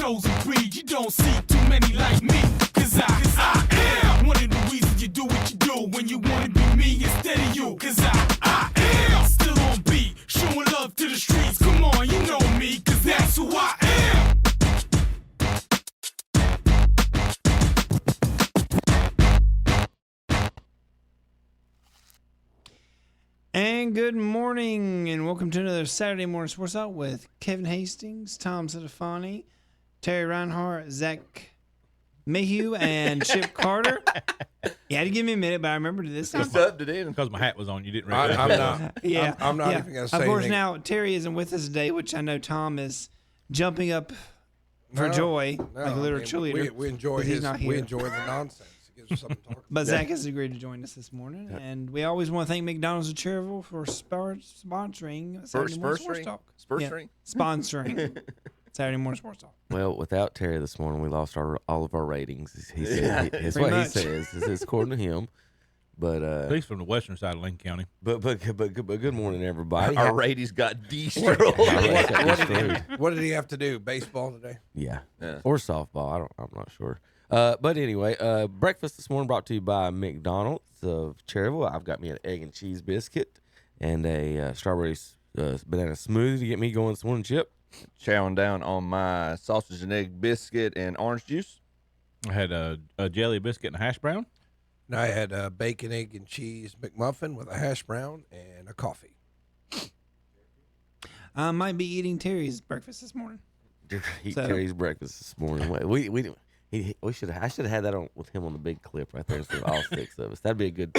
chosen breed. You don't see too many like me, cause I am one of the reasons you do what you do when you wanna be me instead of you, cause I am still on beat, showing love to the streets. Come on, you know me, cause that's who I am. And good morning, and welcome to another Saturday Morning Sports Talk with Kevin Hastings, Tom Sedefani, Terry Reinhardt, Zach Mayhew, and Chip Carter. You had to give me a minute, but I remember this. What's up today? Because my hat was on, you didn't recognize I'm not. Yeah, I'm not even going to say Of course, anything. now Terry isn't with us today, which I know Tom is jumping up for joy, like a little cheerleader. We enjoy he's not here. We enjoy the nonsense. It gives us something to talk about. But Zach has agreed to join us this morning, and we always want to thank McDonald's of Cherville for sponsoring Saturday Morning Sports Talk. Sponsoring Saturday Morning Sports Talk. Well, without Terry this morning, we lost all of our ratings. He said, it's what he says. It's according to him. But At least from the western side of Lincoln County. But good morning, everybody. Our ratings got destroyed. What did he have to do? Baseball today? Yeah. Or softball. I'm not sure. But anyway, breakfast this morning brought to you by McDonald's of Cherville. I've got me an egg and cheese biscuit and a strawberry banana smoothie to get me going this morning, Chip. Chowing down on my sausage and egg biscuit and orange juice. I had a jelly biscuit and a hash brown. And I had a bacon, egg, and cheese McMuffin with a hash brown and a coffee. I might be eating Terry's breakfast this morning. Terry's breakfast this morning. I should have had that on with him on the big clip right there instead of all six of us. That'd be a good.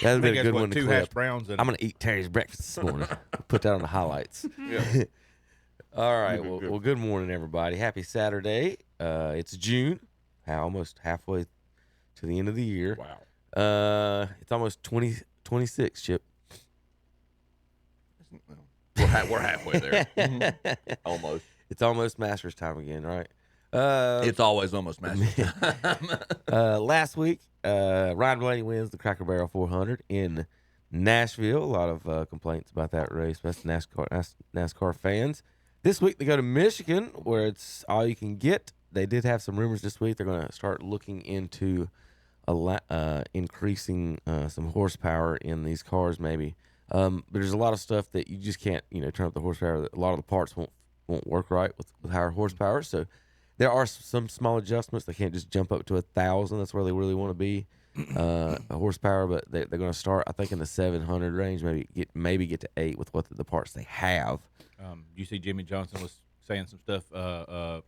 That'd be a good one to two clip. hash browns. I'm gonna eat Terry's breakfast this morning. Put that on the highlights. Yeah. All right. Well, good morning, everybody. Happy Saturday. It's June. Almost halfway to the end of the year. Wow. It's almost 2026, Chip. We're halfway there. Almost. It's almost Masters time again, right? It's always almost Masters time. Last week, Ryan Blaney wins the Cracker Barrel 400 in Nashville. A lot of complaints about that race. That's NASCAR fans. This week they go to Michigan, where it's all you can get. They did have some rumors this week. They're going to start looking into increasing some horsepower in these cars, maybe. But there's a lot of stuff that you just can't, turn up the horsepower. A lot of the parts won't work right with higher horsepower. So there are some small adjustments. They can't just jump up to 1,000. That's where they really want to be horsepower. But they're going to start, I think, in the 700 range. Maybe get to 8 with what the parts they have. You see, Jimmy Johnson was saying some stuff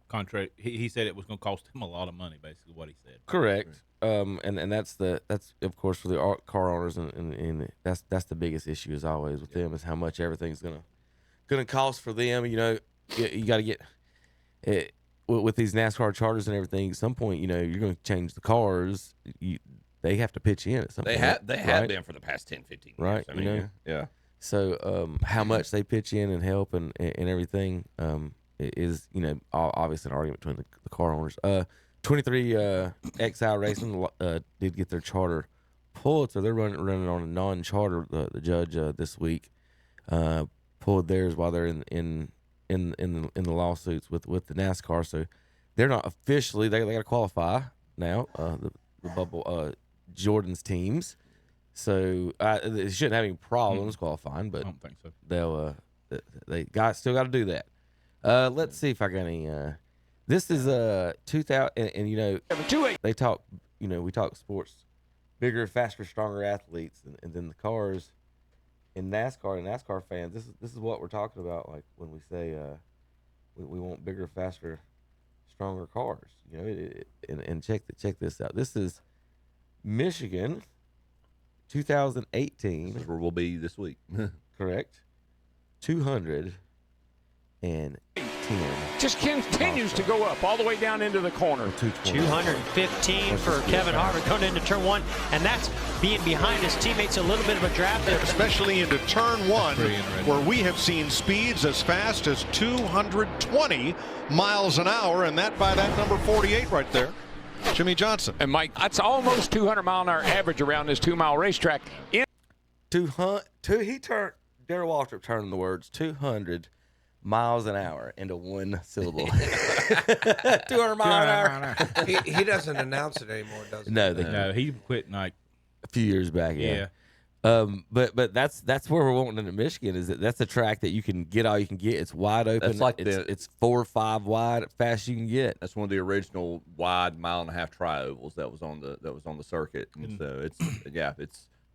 contrary. He said it was going to cost him a lot of money. Basically, what he said. Correct. And that's of course for the car owners, and that's the biggest issue as always with them is how much everything's gonna cost for them. You got to get it with these NASCAR charters and everything. At some point, you're going to change the cars. They have to pitch in at some point. They have been for the past 10, 15 years. Right. I mean, yeah. So how much they pitch in and help and everything is obviously an argument between the car owners. 23 Exile Racing did get their charter pulled, so they're running on a non-charter. The judge this week pulled theirs while they're in the lawsuits with the NASCAR. So they're not officially they got to qualify now. The bubble Jordan's teams, so they shouldn't have any problems qualifying. But I don't think so. They still got to do that. Let's see if I got any. This is 2000, and they talk. We talk sports, bigger, faster, stronger athletes, and then the cars in NASCAR and NASCAR fans. This is what we're talking about. Like when we say we want bigger, faster, stronger cars. And check this out. This is Michigan, 2018. This is where we'll be this week. Correct. 210. Just continues to go up all the way down into the corner. 215 for Kevin Harvick going into turn one, and that's being behind his teammates a little bit of a draft there. Especially into turn one, where we have seen speeds as fast as 220 miles an hour, and that by that number 48 right there, Jimmy Johnson. And Mike, that's almost 200-mile-an-hour average around this 2-mile racetrack. Darrell Waltrip turned the words 200 miles an hour into one syllable. 200 miles an hour. He doesn't announce it anymore, does he? No, No, he quit like a few years back. Yeah. But that's where we're wanting into Michigan. Is that that's a track that you can get all you can get. It's wide open. That's like it's 4 or 5 wide, fast you can get. That's one of the original wide 1.5-mile tri-ovals that was on the circuit. And so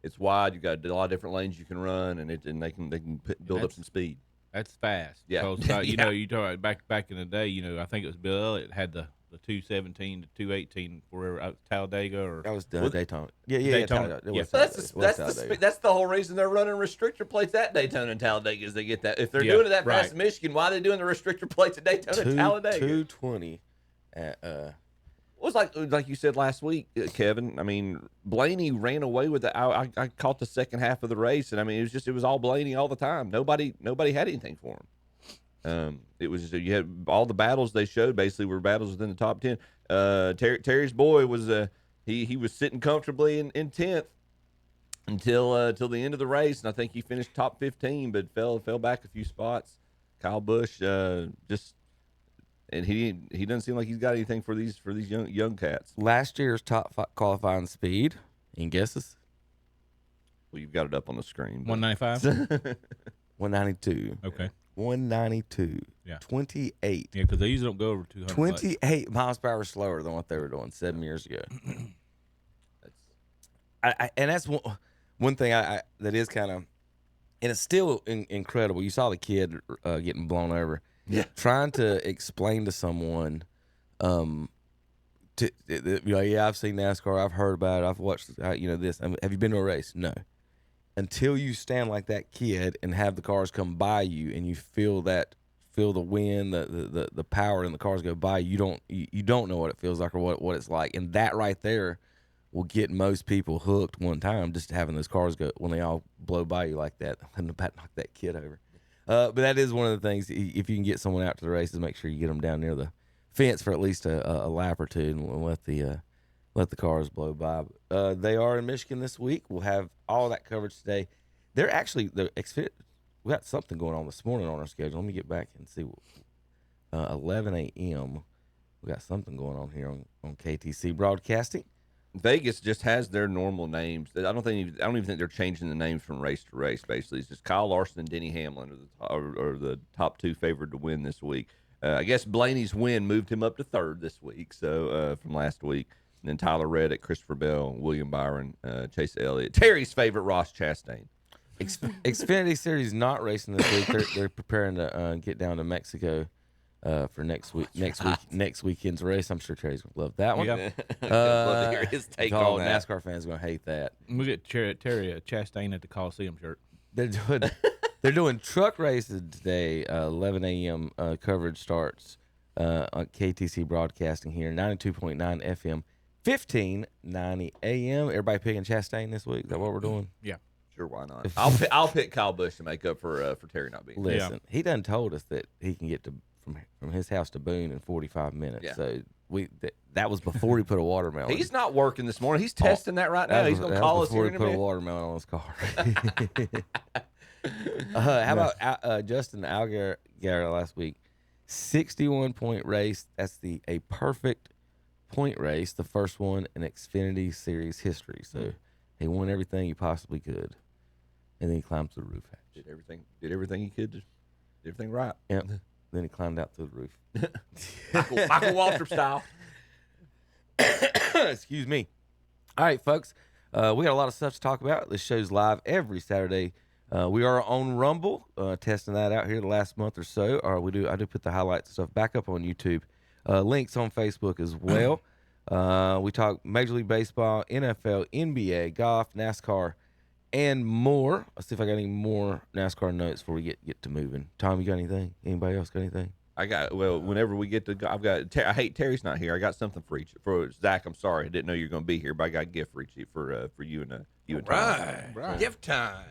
it's wide. You got a lot of different lanes you can run, and they can build up some speed. That's fast. Yeah. Because, you know, you talk about back in the day. You know, I think it was Bill Elliott had the 217 to 218 wherever Talladega or That was Daytona. Yeah, Daytona. It Yeah. was That's the whole reason they're running restrictor plates at Daytona and Talladega is they get that. If they're Yeah, doing it that right. fast in Michigan, why are they doing the restrictor plates at Daytona and Talladega? 220 at It was like you said last week, Kevin. I mean, Blaney ran away with it. I caught the second half of the race, and I mean, it was all Blaney all the time. Nobody had anything for him. It was you had all the battles they showed basically were battles within the top 10. Terry's boy was he was sitting comfortably in 10th until the end of the race, and I think he finished top 15, but fell back a few spots. Kyle Busch and he doesn't seem like he's got anything for these young cats. last year's top qualifying speed. Any guesses? Well, you've got it up on the screen. 195. 192. Okay. 192. Yeah. 28. Yeah, because they usually don't go over 200. 28 miles per hour slower than what they were doing 7 years ago. And that's one thing I that is kind of, and it's still incredible. You saw the kid getting blown over. Yeah. Trying to explain to someone, yeah, I've seen NASCAR, I've heard about it, I've watched, this. Have you been to a race? No. Until you stand like that kid and have the cars come by you and you feel the wind, the power in the cars go by, you don't know what it feels like or what it's like. And that right there will get most people hooked one time, just having those cars go when they all blow by you like that and about knock that kid over. But that is one of the things. If you can get someone out to the races, make sure you get them down near the fence for at least a lap or two, and let the cars blow by. They are in Michigan this week. We'll have all that coverage today. They're actually we got something going on this morning on our schedule. Let me get back and see. 11 a.m. We got something going on here on KTC Broadcasting. Vegas just has their normal names. I don't even think they're changing the names from race to race. Basically, it's just Kyle Larson and Denny Hamlin are the top two favored to win this week. I guess Blaney's win moved him up to third this week, so from last week. And then Tyler Reddick, Christopher Bell, William Byron, Chase Elliott, Terry's favorite Ross Chastain. Xfinity Series not racing this week. They're preparing to get down to Mexico for next weekend's race. I'm sure Terry's gonna love that one. Yeah. Love to hear his take all on that. NASCAR fans are gonna hate that. We get Terry a Chastain at the Coliseum shirt. They're doing truck races today. 11 a.m. Coverage starts on KTC Broadcasting here, 92.9 FM, 1590 a.m. Everybody picking Chastain this week. Is that what we're doing? Yeah. Sure, why not? I'll pick Kyle Busch to make up for Terry not being. Listen, he done told us that he can get to from his house to Boone in 45 minutes. Yeah. So that was before he put a watermelon. He's not working this morning. He's testing that right now. He's gonna call us before here he in a put a minute. watermelon on his car. How about Justin Allgaier last week? 61-point race. That's a perfect point race, the first one in Xfinity Series history. So he won everything he possibly could, and then he climbed to the roof hatch. Did everything he could. Did everything right. Yep. Then he climbed out through the roof. Michael Waltrip style. Excuse me. All right, folks. We got a lot of stuff to talk about. This show's live every Saturday. We are on Rumble, testing that out here the last month or so. I do put the highlights and stuff back up on YouTube. Links on Facebook as well. We talk Major League Baseball, NFL, NBA, golf, NASCAR, and more. Let's see if I got any more NASCAR notes before we get to moving. Tom, you got anything? Anybody else got anything? Whenever we get to, I hate Terry's not here. I got something for Zach. I'm sorry, I didn't know you were going to be here, but I got a gift for you and Tom. Right. Gift time.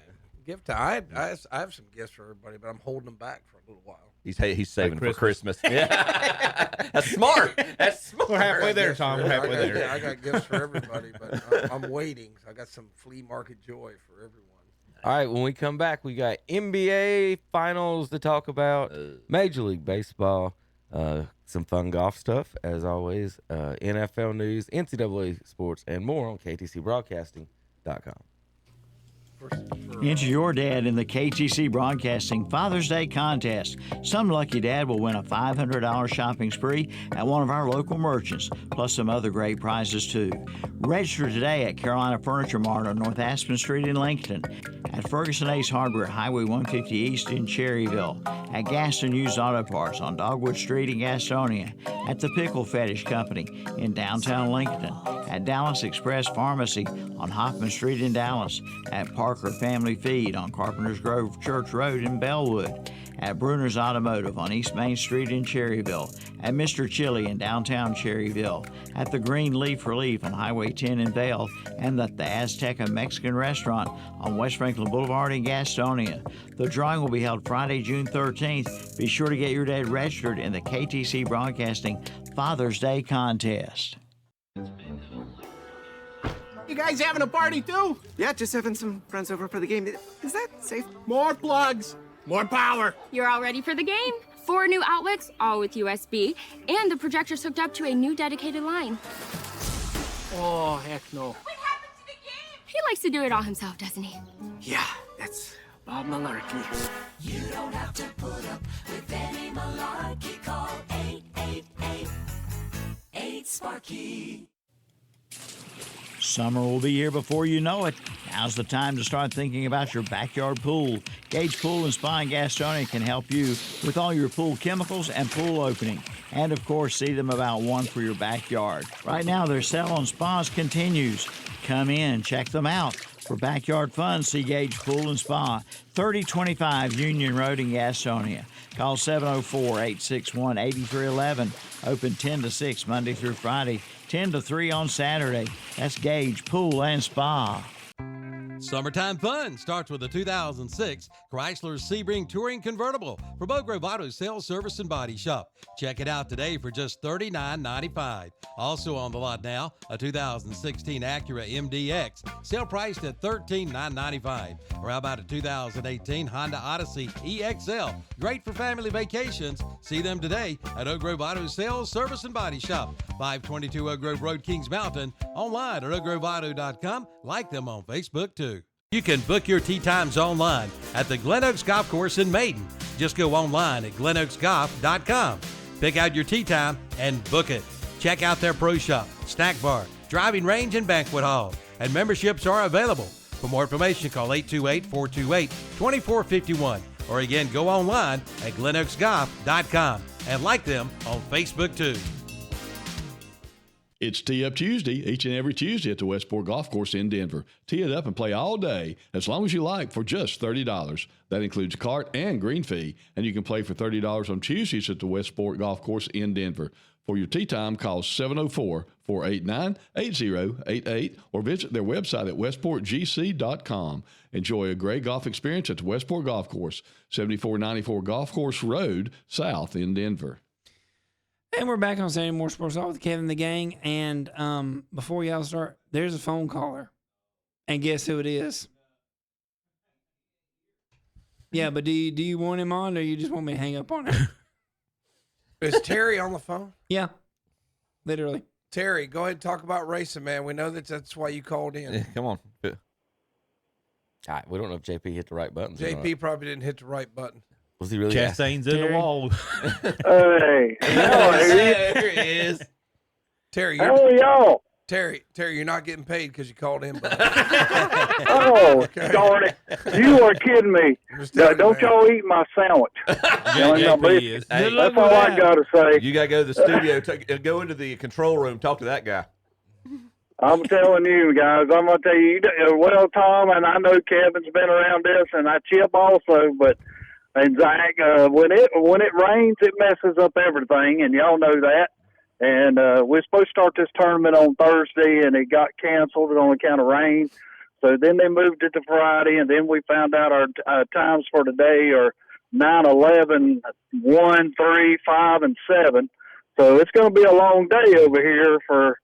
I have some gifts for everybody, but I'm holding them back for a little while. He's saving for Christmas. Yeah, that's smart. That's smart. We're halfway there, Tom. We're halfway there. I got gifts for everybody, but I'm waiting. I got some flea market joy for everyone. All right, when we come back, we got NBA finals to talk about, Major League Baseball, some fun golf stuff, as always, NFL news, NCAA sports, and more on KTCBroadcasting.com. Enter your dad in the KTC Broadcasting Father's Day contest. Some lucky dad will win a $500 shopping spree at one of our local merchants, plus some other great prizes too. Register today at Carolina Furniture Mart on North Aspen Street in Lincoln, at Ferguson Ace Hardware, Highway 150 East in Cherryville, at Gaston Used Auto Parts on Dogwood Street in Gastonia, at the Pickle Fetish Company in downtown Lincoln, at Dallas Express Pharmacy on Hoffman Street in Dallas, at Parker Family Feed on Carpenters Grove Church Road in Bellwood, at Bruner's Automotive on East Main Street in Cherryville, at Mr. Chili in downtown Cherryville, at the Green Leaf Relief on Highway 10 in Vail, and at the Azteca Mexican Restaurant on West Franklin Boulevard in Gastonia. The drawing will be held Friday, June 13th. Be sure to get your dad registered in the KTC Broadcasting Father's Day contest. You guys having a party too? Yeah, just having some friends over for the game. Is that safe? More plugs, more power. You're all ready for the game. 4 new outlets, all with USB, and the projector's hooked up to a new dedicated line. Oh, heck no. What happened to the game? He likes to do it all himself, doesn't he? Yeah, that's Bob Malarkey. You don't have to put up with any malarkey. Call 888-8-SPARKY. Summer will be here before you know it. Now's the time to start thinking about your backyard pool. Gage Pool and Spa in Gastonia can help you with all your pool chemicals and pool opening. And of course, see them about one for your backyard. Right now, their sale on spas continues. Come in, check them out. For backyard fun, see Gage Pool and Spa, 3025 Union Road in Gastonia. Call 704-861-8311. Open 10 to 6 Monday through Friday, 10 to 3 on Saturday. That's Gage Pool and Spa. Summertime fun starts with the 2006 Chrysler Sebring Touring Convertible for Bow Grove Auto Sales Service and Body Shop. Check it out today for just $39.95. Also on the lot now, a 2016 Acura MDX, sale priced at $13,995. Or how about a 2018 Honda Odyssey EXL? Great for family vacations. See them today at Oak Grove Auto Sales Service and Body Shop, 522 Oak Grove Road, Kings Mountain. Online at oakgroveauto.com. Like them on Facebook too. You can book your tee times online at the Glen Oaks Golf Course in Maiden. Just go online at glenoaksgolf.com. Pick out your tee time and book it. Check out their pro shop, snack bar, driving range, and banquet hall. And memberships are available. For more information, call 828-428-2451. Or again, go online at glenoaksgolf.com and like them on Facebook too. It's Tee Up Tuesday, each and every Tuesday at the Westport Golf Course in Denver. Tee it up and play all day, as long as you like, for just $30. That includes cart and green fee, and you can play for $30 on Tuesdays at the Westport Golf Course in Denver. For your tee time, call 704-489-8088 or visit their website at westportgc.com. Enjoy a great golf experience at the Westport Golf Course, 7494 Golf Course Road, South in Denver. And we're back on Saturday Morning Sports Talk with Kevin and the gang. And before y'all start, there's a phone caller. And guess who it is? Yeah, but do you want him on, or you just want me to hang up on him? Is Terry on the phone? Yeah, literally. Terry, go ahead and talk about racing, man. We know that's why you called in. Yeah, come on. All right, we don't know if JP hit the right buttons. JP probably didn't hit the right button. Was he really? Chastain's in the wall. Hey, there he is. Terry, how are y'all? Terry, you're not getting paid because you called in. Oh, darn it. You are kidding me. Don't y'all eat my sandwich. Hey, that's all I got to say. You got to go to the studio, go into the control room, talk to that guy. I'm telling you, guys, I'm going to tell you, well, Tom, and I know Kevin's been around this, and I Chip also, and Zach, when it rains, it messes up everything, and y'all know that. And we're supposed to start this tournament on Thursday, and it got canceled on account of rain. So then they moved it to Friday, and then we found out our times for today are 9, 11, 1, 3, 5, and 7. So it's going to be a long day over here for,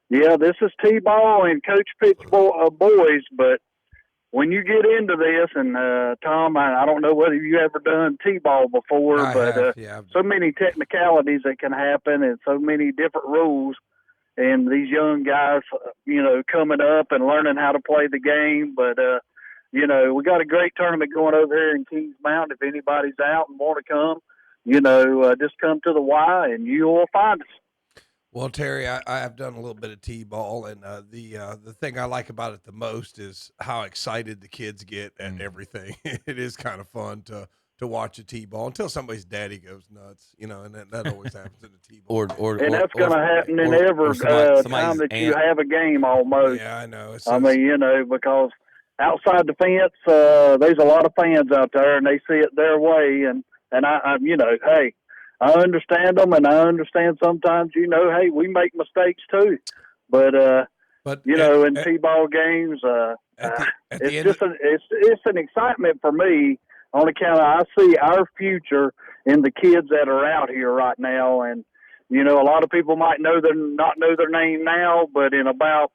this is T-ball and Coach Pitch boys, but when you get into this, and Tom, I don't know whether you ever done T-ball before, but so many technicalities that can happen and so many different rules. And these young guys, coming up and learning how to play the game. But, we got a great tournament going over here in Kings Mountain. If anybody's out and want to come, just come to the Y and you will find us. Well, Terry, I have done a little bit of T-ball, and the thing I like about it the most is how excited the kids get at everything. It is kind of fun to watch a T-ball until somebody's daddy goes nuts, and that always happens in a T-ball. And that's going to happen in every time that you have a game almost. Yeah, I know. Because outside the fence, there's a lot of fans out there, and they see it their way, and I hey, I understand them, and I understand sometimes, hey, we make mistakes too. But in T-ball games, it's an excitement for me on account of I see our future in the kids that are out here right now. And, a lot of people might not know their name now, but in about,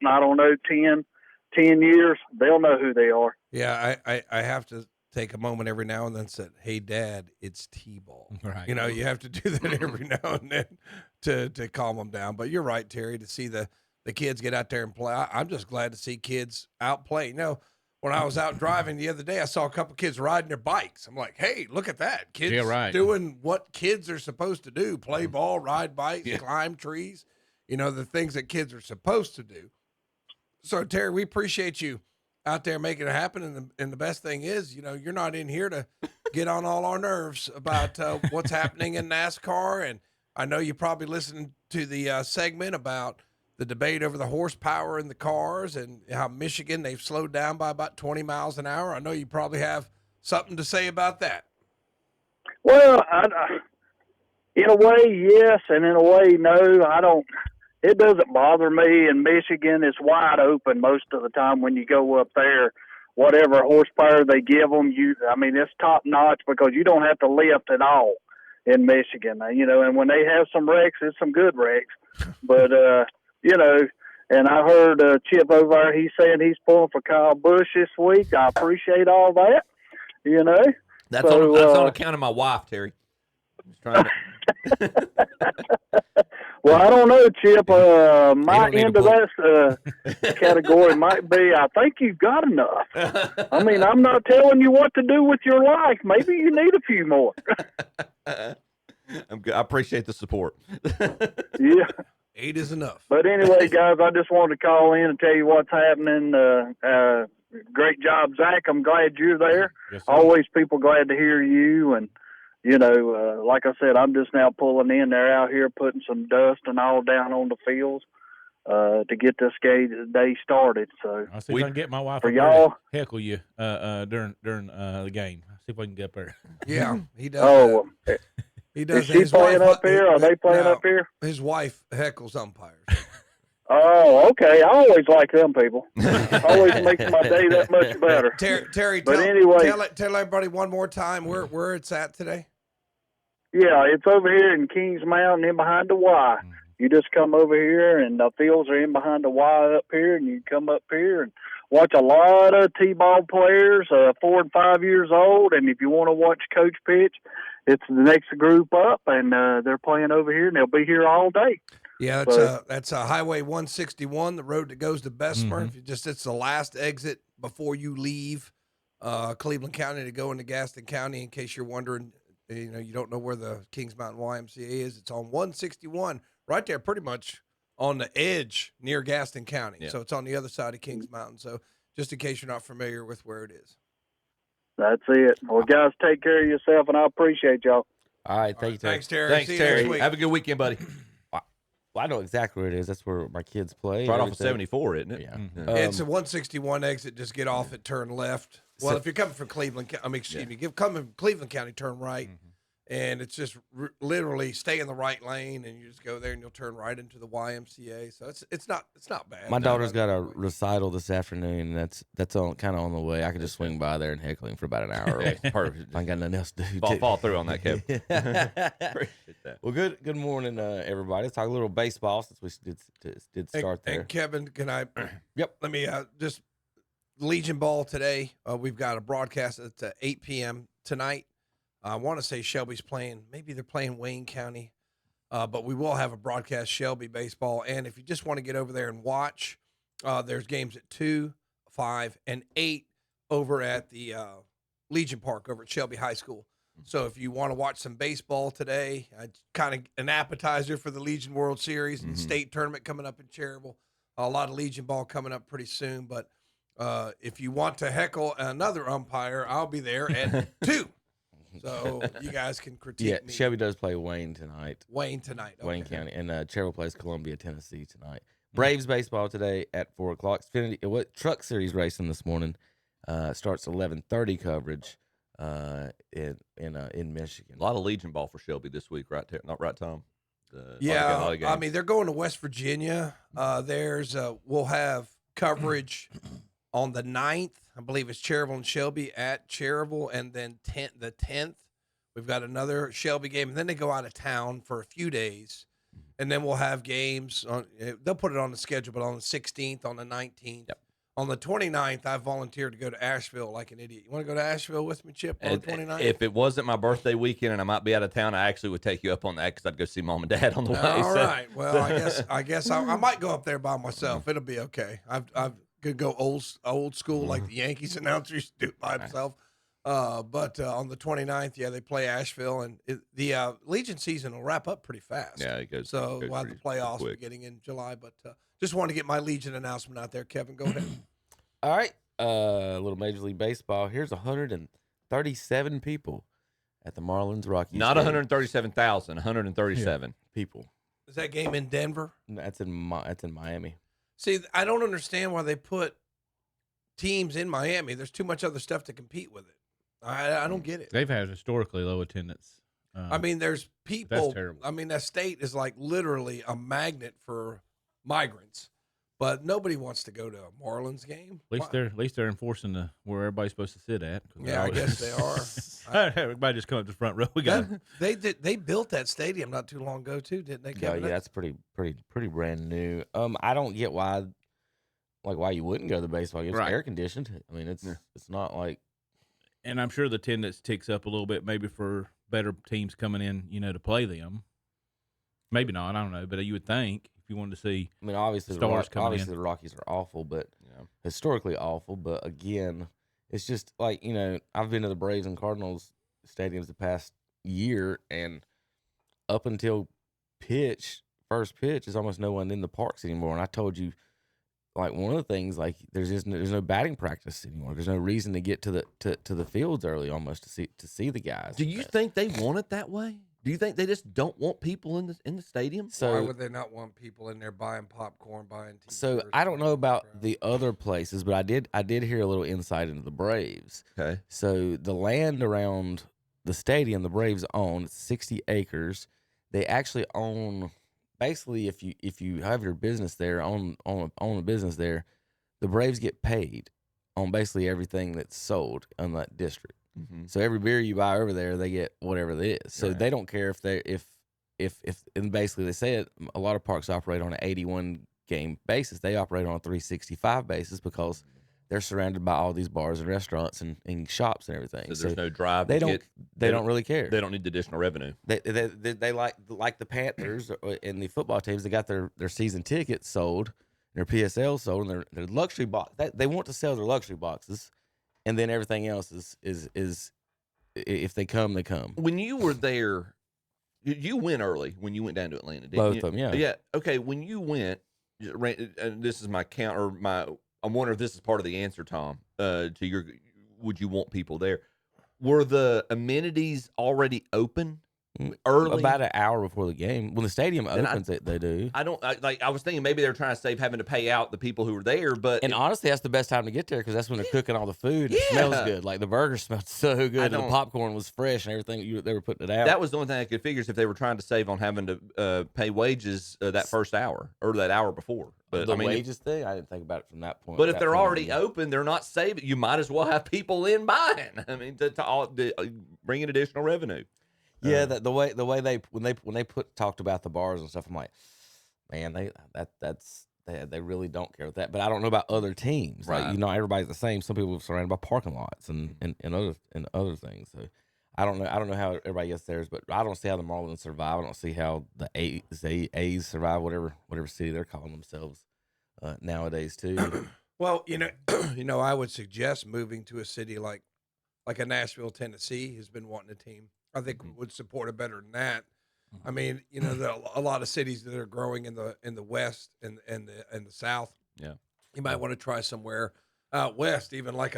10 years, they'll know who they are. Yeah, I have to take a moment every now and then and say, hey, Dad, it's T-ball. Right. You have to do that every now and then to calm them down. But you're right, Terry, to see the kids get out there and play. I'm just glad to see kids out play. When I was out driving the other day, I saw a couple kids riding their bikes. I'm like, hey, look at that. Kids doing what kids are supposed to do, play ball, ride bikes, climb trees, the things that kids are supposed to do. So, Terry, we appreciate you out there making it happen. And the best thing is, you're not in here to get on all our nerves about what's happening in NASCAR. And I know you probably listened to the segment about the debate over the horsepower in the cars and how Michigan, they've slowed down by about 20 miles an hour. I know you probably have something to say about that. Well, in a way, yes, and in a way, no. I don't. It doesn't bother me. In Michigan, it's wide open most of the time when you go up there. Whatever horsepower they give them, it's top notch because you don't have to lift at all in Michigan. And when they have some wrecks, it's some good wrecks. But and I heard Chip over there, he's saying he's pulling for Kyle Busch this week. I appreciate all that, That's on account of my wife, Terry. I'm just trying to... Well, I don't know, Chip. My end of that category might be, I think you've got enough. I'm not telling you what to do with your life. Maybe you need a few more. I'm good. I appreciate the support. Yeah. 8 is enough. But anyway, guys, I just wanted to call in and tell you what's happening. Great job, Zach. I'm glad you're there. Yes, always people glad to hear you. And, like I said, I'm just now pulling in. They're out here putting some dust and all down on the fields to get this day started. So I'll see if I can get my wife for y'all heckle you during the game. I'll see if I can get up there. Yeah, he does. Oh, he does. Is she playing up here? Are they playing up here? His wife heckles umpires. Oh, okay. I always like them people. Always makes my day that much better. Terry, but anyway, tell everybody one more time where it's at today. Yeah, it's over here in Kings Mountain, in behind the Y. You just come over here, and the fields are in behind the Y up here, and you come up here and watch a lot of T-ball players, 4 and 5 years old. And if you want to watch Coach pitch, it's the next group up, and they're playing over here, and they'll be here all day. Yeah, that's Highway 161, the road that goes to Bessemer. It's the last exit before you leave Cleveland County to go into Gaston County. In case you're wondering, you don't know where the Kings Mountain YMCA is. It's on 161, right there, pretty much on the edge near Gaston County. Yeah. So it's on the other side of Kings Mountain. So just in case you're not familiar with where it is. That's it. Well, guys, take care of yourself, and I appreciate y'all. All right, thank you, Terry. Thanks, Terry. Thanks, See you Terry. next week. Have a good weekend, buddy. Well, I know exactly where it is. That's where my kids play. Right off of 74, isn't it? Yeah. It's a 161 exit. Just get off it, turn left. Well, if you're coming from Cleveland, coming from Cleveland County, turn right. And it's just literally stay in the right lane, and you just go there, and you'll turn right into the YMCA. So it's not bad. My daughter's got a recital this afternoon. That's on kind of on the way. I could just swing by there and heckle him for about an hour. Perfect. I ain't got nothing else to do. Fall through on that, Kevin. Appreciate that. Well, good morning, everybody. Let's talk a little baseball since we did start there. And Kevin, can I? Yep. Let me just Legion Ball today. We've got a broadcast at 8 p.m. tonight. I want to say Shelby's playing. Maybe they're playing Wayne County. But we will have a broadcast Shelby baseball. And if you just want to get over there and watch, there's games at 2, 5, and 8 over at the Legion Park over at Shelby High School. So if you want to watch some baseball today, kind of an appetizer for the Legion World Series and state tournament coming up in Cherryville. A lot of Legion ball coming up pretty soon. But if you want to heckle another umpire, I'll be there at 2. So you guys can critique me. Shelby does play Wayne tonight. Wayne tonight. Okay. Wayne County. And Cherryville plays Columbia, Tennessee tonight. Braves baseball today at 4 o'clock. Xfinity Truck Series racing this morning starts 11:30 coverage in Michigan. A lot of Legion ball for Shelby this week, right? Not right, Tom? Yeah, I mean, they're going to West Virginia. We'll have coverage on the 9th. I believe it's Cherryville and Shelby at Cherryville, and then the 10th, we've got another Shelby game, and then they go out of town for a few days, and then we'll have games. They'll put it on the schedule, but on the 16th, on the 19th. Yep. On the 29th, I volunteered to go to Asheville like an idiot. You want to go to Asheville with me, Chip, on the 29th? If it wasn't my birthday weekend and I might be out of town, I actually would take you up on that because I'd go see Mom and Dad on the way. All right. Well, I guess I might go up there by myself. It'll be okay. I've could go old school like the Yankees announcer used to do it by himself. But on the 29th, they play Asheville, and the Legion season will wrap up pretty fast. Yeah, it goes. So we'll have the playoffs beginning in July. But just wanted to get my Legion announcement out there. Kevin, go ahead. All right. A little Major League Baseball. Here's 137 people at the Marlins Rockies. Not 137,000, 137 people. Is that game in Denver? That's in Miami. See, I don't understand why they put teams in Miami. There's too much other stuff to compete with it. I don't get it. They've had historically low attendance. I mean, there's people. That's terrible. I mean, that state is like literally a magnet for migrants, but nobody wants to go to a Marlins game. At least they're enforcing where everybody's supposed to sit at. Yeah, I guess they are. Everybody just come up to the front row. We got They built that stadium not too long ago too, didn't they? Yeah, that's pretty brand new. I don't get why you wouldn't go to the baseball game. It's air conditioned. I mean, it's not like. And I'm sure the attendance ticks up a little bit, maybe for better teams coming in, to play them. Maybe not. I don't know, but you would think if you wanted to see. I mean, obviously the Rockies are awful, but historically awful. But again, it's just like I've been to the Braves and Cardinals stadiums the past year, and up until first pitch, there's almost no one in the parks anymore. And I told you, like, one of the things, like, there's no batting practice anymore. There's no reason to get to the fields early almost to see the guys. Do you think they want it that way? Do you think they just don't want people in the stadium? So why would they not want people in there buying popcorn, buying T-shirts? So I don't know about the other places, but I did hear a little insight into the Braves. Okay. So the land around the stadium, the Braves own 60 acres. They actually own. Basically, if you have your business there, own a business there, the Braves get paid on basically everything that's sold in that district. Mm-hmm. So every beer you buy over there, they get whatever it is. So they don't care if and basically they say a lot of parks operate on an 81 game basis. They operate on a 365 basis because they're surrounded by all these bars and restaurants and shops and everything. So there's no drive. They don't really care. They don't need the additional revenue. They like the Panthers and the football teams. They got their season tickets sold, their PSL sold, and their luxury box. They want to sell their luxury boxes, and then everything else is if they come, they come. When you were there, you went early when you went down to Atlanta, didn't Both you? of them, yeah. Yeah. Okay. When you went, and this is my count or my. I'm wondering if this is part of the answer, Tom, to your, would you want people there? Were the amenities already open early? About an hour before the game. When the stadium opens, they do. I was thinking maybe they're trying to save having to pay out the people who were there, but. And honestly, that's the best time to get there because that's when they're cooking all the food. It smells good. Like the burger smelled so good. And the popcorn was fresh and everything. They were putting it out. That was the only thing I could figure is if they were trying to save on having to pay wages that first hour or that hour before. But the wages thing, I didn't think about it from that point. But if they're already open, they're not saving. You might as well have people in buying. I mean, to bring in additional revenue. Yeah, the way they talked about the bars and stuff, I'm like, man, they really don't care with that. But I don't know about other teams. Right. Like, everybody's the same. Some people are surrounded by parking lots and other things. So I don't know how everybody gets theirs, but I don't see how the Marlins survive. I don't see how the A's survive, whatever city they're calling themselves nowadays too. Well, I would suggest moving to a city like a Nashville, Tennessee, has been wanting a team. I think would support it better than that. I mean, there are a lot of cities that are growing in the West and the South. Yeah, you might want to try somewhere out west, even like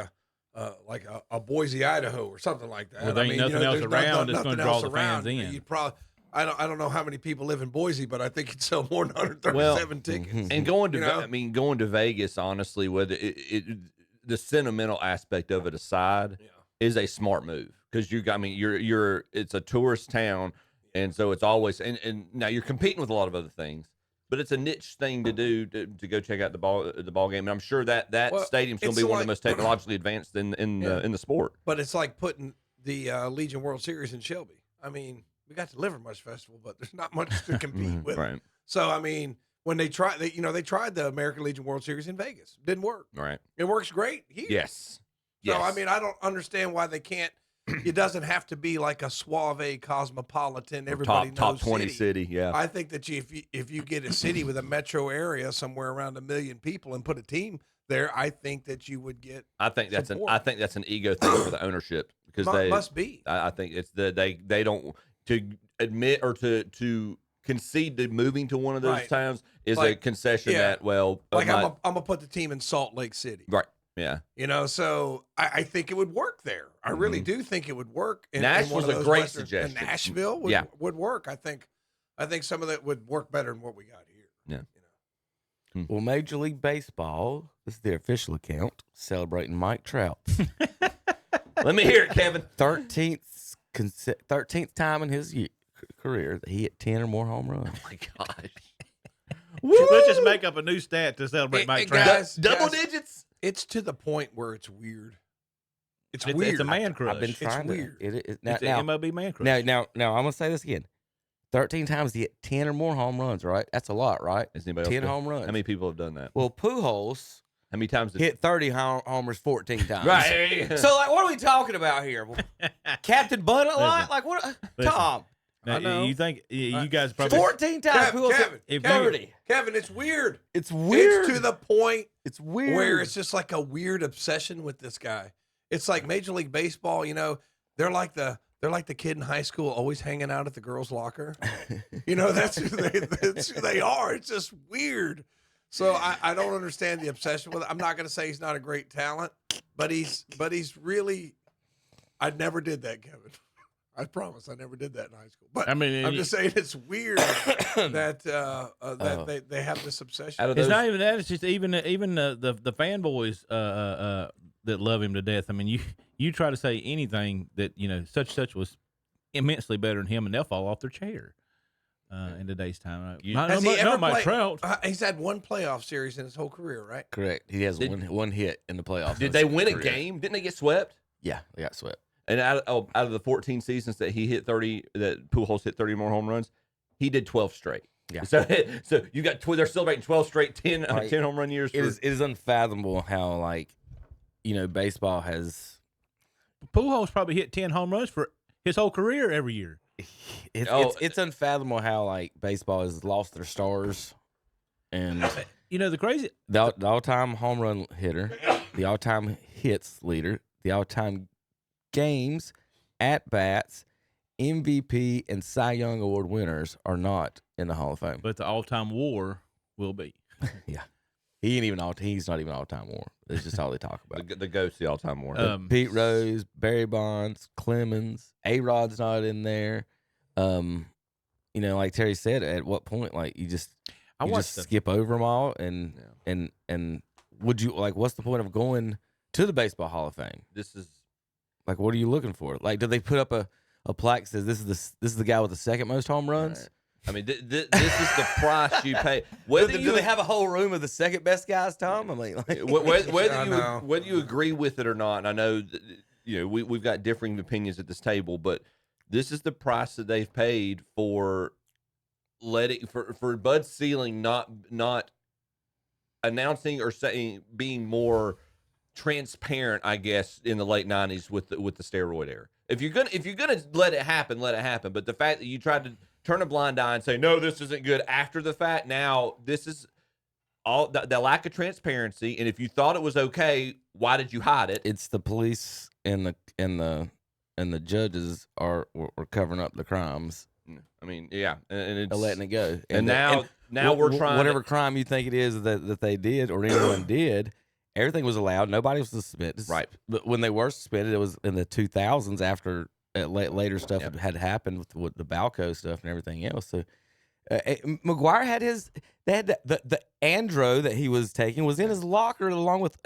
a Boise, Idaho, or something like that. Where there ain't nothing else around that's going to draw the fans in. You probably. I don't know how many people live in Boise, but I think it'd sell more than 137 tickets. And going to Vegas, honestly, whether the sentimental aspect of it aside, is a smart move because it's a tourist town, and so it's always and now you're competing with a lot of other things, but it's a niche thing to do to go check out the ball game. And I'm sure that stadium's going to be one of the most technologically advanced in the sport. But it's like putting the Legion World Series in Shelby. I mean, we got the Livermush Festival, but there's not much to compete with. Right. So I mean, when they tried, they tried the American Legion World Series in Vegas, didn't work. Right. It works great here. Yes. So I mean, I don't understand why they can't. It doesn't have to be like a suave, cosmopolitan, everybody knows top 20 city. Yeah. I think that if you get a city with a metro area somewhere around 1 million people and put a team there, I think that you would get. I think that's an ego thing for the ownership because must be. I think it's they don't to admit or to concede to moving to one of those towns is a concession that I'm gonna put the team in Salt Lake City. Right. Yeah. So I think it would work there. I really do think it would work. Nashville's a great suggestion. And Nashville would work. I think some of that would work better than what we got here. Yeah. Well, Major League Baseball, this is their official account, celebrating Mike Trout. Let me hear it, Kevin. 13th time in his career that he hit 10 or more home runs. Oh my gosh. Let's just make up a new stat to celebrate Mike Trout. Double digits. It's to the point where it's weird. It's weird. weird. It's a man crush. I've been trying it's weird. It's an MLB man crush. Now, I'm going to say this again. 13 times he hit 10 or more home runs, right? That's a lot, right? 10 home runs. How many people have done that? Well, Pujols how many times hit 30 homers 14 times. Right. So, like, what are we talking about here? Captain Bud a lot? Like, what? Tom. Now, you think you guys probably 14 times? Kevin, it's weird. It's weird. It's to the point. It's weird where it's just like a weird obsession with this guy. It's like Major League Baseball. They're like the kid in high school always hanging out at the girls' locker. That's who they are. It's just weird. So I don't understand the obsession with it. I'm not going to say he's not a great talent, but he's really. I never did that, Kevin. I promise I never did that in high school. But I'm just saying it's weird that they have this obsession. It's not even that. It's just even the fanboys that love him to death. I mean, you try to say anything that such was immensely better than him, and they'll fall off their chair in today's time. Not Mike Trout. He's had one playoff series in his whole career, right? Correct. He has one hit in the playoffs. Did they win a game? Didn't they get swept? Yeah, they got swept. And out of the 14 seasons that he hit 30, that Pujols hit 30 more home runs, he did 12 straight. Yeah. So you got they're celebrating 12 straight 10 home run years. It is unfathomable how baseball has. Pujols probably hit 10 home runs for his whole career every year. It's unfathomable how baseball has lost their stars, and the all-time home run hitter, the all-time hits leader, the all-time games, at-bats, MVP, and Cy Young Award winners are not in the Hall of Fame. But the all-time WAR will be. Yeah. He's not even all-time WAR. That's just all they talk about. The GOAT's the all-time WAR. Pete Rose, Barry Bonds, Clemens, A-Rod's not in there. Like Terry said, at what point, you just skip over them all, and would you what's the point of going to the Baseball Hall of Fame? This is what are you looking for? Do they put up a plaque that says this is the guy with the second most home runs? Right. I mean, this is the price you pay. Do they have a whole room of the second best guys, Tom? I mean, whether you agree with it or not, and I know that, we've got differing opinions at this table, but this is the price that they've paid for for Bud Selig not announcing or being more transparent, I guess, in the late 90s with the steroid era. If you're gonna let it happen, let it happen. But the fact that you tried to turn a blind eye and say, no, this isn't good after the fact, now this is all the lack of transparency. And if you thought it was okay, why did you hide it? It's the police and the judges are covering up the crimes. I mean, yeah, and it's letting it go. And now we're trying whatever crime you think it is that they did or anyone did. Everything was allowed. Nobody was suspended. Right. But when they were suspended, it was in the 2000s after later stuff had happened with the Balco stuff and everything else. So McGuire had the andro that he was taking was in his locker along with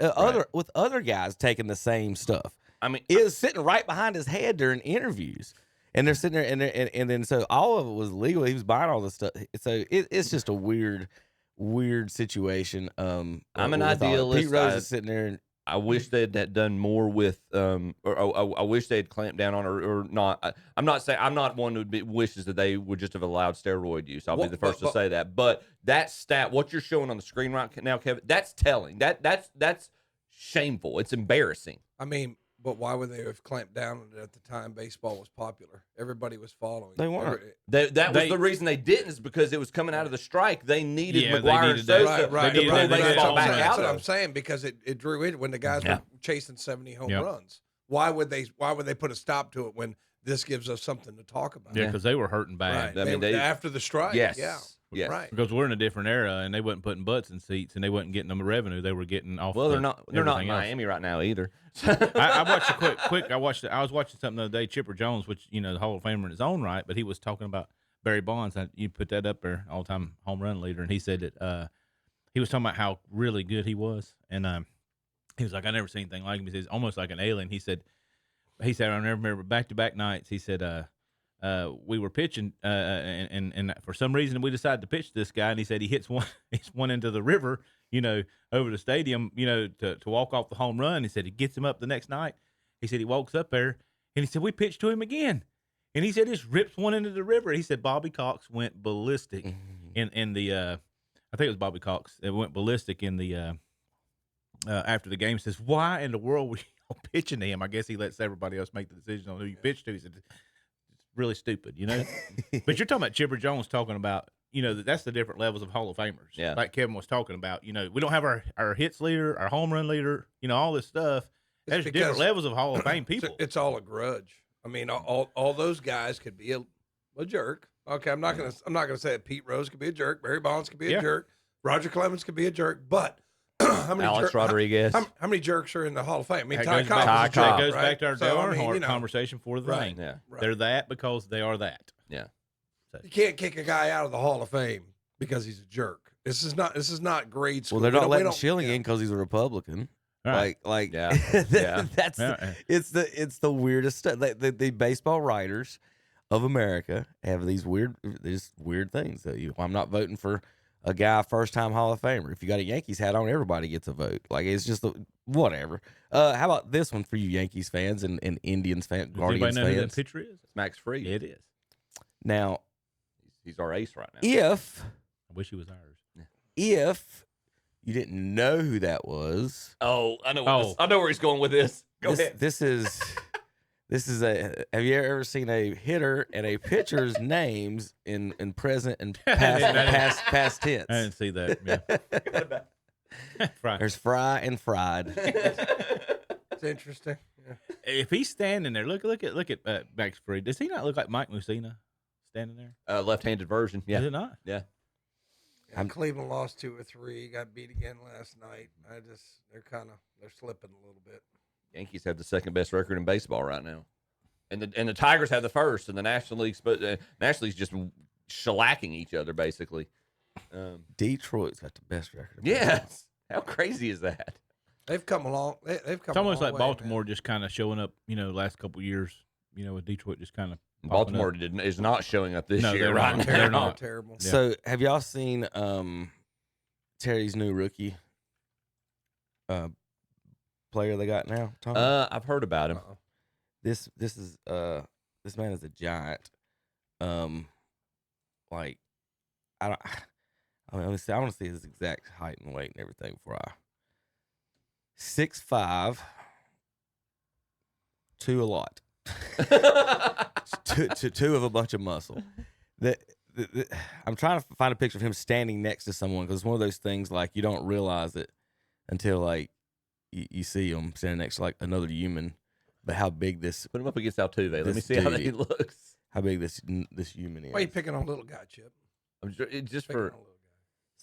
other guys taking the same stuff. I mean, it was sitting right behind his head during interviews. And they're sitting there, and then so all of it was legal. He was buying all this stuff. So it's just a weird situation. I'm an idealist. Pete Rose is sitting there, and I wish they had done more with, or I wish they had clamped down on, or not. I'm not saying I'm not one who wishes that they would just have allowed steroid use. I'll be the first to say that. But that stat, what you're showing on the screen right now, Kevin, that's telling. That's shameful. It's embarrassing. I mean. But why would they have clamped down on it at the time baseball was popular? Everybody was following. They weren't. That was the reason they didn't, is because it was coming out of the strike. They needed McGuire and Sosa to pull baseball back out. That's what I'm saying, because it drew in when the guys were chasing 70 home runs. Why would they put a stop to it when this gives us something to talk about? Yeah, because they were hurting bad. Right. I mean, after the strike. Yes. Yeah. Yes. Right. Because we're in a different era, and they wasn't putting butts in seats, and they wasn't getting them revenue. They were getting off. Well, they're not in else. Miami right now either. I watched a quick. I was watching something the other day. Chipper Jones, which the Hall of Famer in his own right, but he was talking about Barry Bonds. You put that up there, all-time home run leader, and he said that he was talking about how really good he was, and he was like, I never seen anything like him. He says almost like an alien. He said I remember back-to-back nights. He said. We were pitching, and for some reason we decided to pitch this guy, and he said he hits one into the river, over the stadium, to walk off the home run. He said he gets him up the next night. He said he walks up there, and he said we pitched to him again, and he said just rips one into the river. He said Bobby Cox went ballistic in the, I think it was Bobby Cox. It went ballistic in the after the game. He says, why in the world were you pitching to him? I guess he lets everybody else make the decision on who you pitch to. He said. Really stupid, But you're talking about Chipper Jones talking about, that's the different levels of Hall of Famers. Yeah. Like Kevin was talking about, we don't have our hits leader, our home run leader, all this stuff. There's different levels of Hall of Fame people. It's all a grudge. I mean, all those guys could be a jerk. Okay, I'm not gonna say that Pete Rose could be a jerk, Barry Bonds could be a jerk, Roger Clemens could be a jerk, but how many Alex Rodriguez? How many jerks are in the Hall of Fame? I mean, That goes back to our Dale Earnhardt conversation for the thing. Yeah. Right. They're that because they are that. Yeah. So. You can't kick a guy out of the Hall of Fame because he's a jerk. This is not grade school. Well, they're not letting Schilling in because he's a Republican. Right. Like yeah. That's it's the weirdest stuff. The baseball writers of America have these weird things. I'm not voting for a guy first-time Hall of Famer. If you got a Yankees hat on, everybody gets a vote. Like, it's just whatever. How about this one for you Yankees fans and Indians fans, Guardians fans? Anybody know who fans? that pitcher is? It's Max Fried. It is. Now, he's our ace right now. If I wish he was ours. If you didn't know who that was, I know where he's going with this. Go ahead. This is have you ever seen a hitter and a pitcher's names in present and past tense? I didn't see that. Yeah. There's Fry and Fried. It's interesting. Yeah. If he's standing there, look at Max Fried. Does he not look like Mike Mussina standing there? Left-handed version. Yeah. Is it not? Yeah. Cleveland lost 2 or 3. Got beat again last night. They're slipping a little bit. Yankees have the second best record in baseball right now, and the Tigers have the first, and the National League's just shellacking each other basically. Detroit's got the best record. Yes, how crazy is that? They've come along. They've come. It's almost a long like way, Baltimore man. just kind of showing up. Last couple of years. With Detroit just kind of. Baltimore is not showing up this year. Right now. They're not terrible. Yeah. So, have y'all seen Terry's new rookie player they got now? Tom? I've heard about him. This man is a giant. Like I I want to see his exact height and weight and everything before I. 6'5", two a lot. two of a bunch of muscle. I'm trying to find a picture of him standing next to someone because it's one of those things like you don't realize it until like you see him standing next to like another human. But how big this? Put him up against Altuve. Let me see how he looks. How big this human is? Why are you picking on little guy, Chip? I'm just for.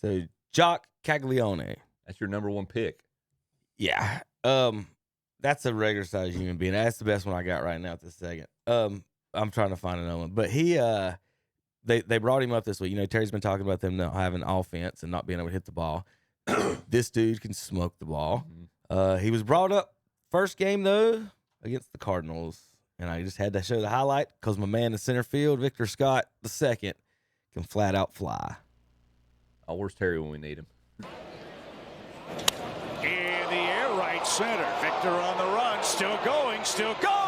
So Joxx Caglione. That's your number one pick. Yeah. That's a regular size human being. That's the best one I got right now at this second. I'm trying to find another one, but he they brought him up this week. You know, Terry's been talking about them not having offense and not being able to hit the ball. This dude can smoke the ball. He was brought up first game though against the Cardinals, and I just had to show the highlight because my man in center field, Victor Scott II, can flat out fly. Oh, where's Terry when we need him? In the air, right center. Victor on the run, still going.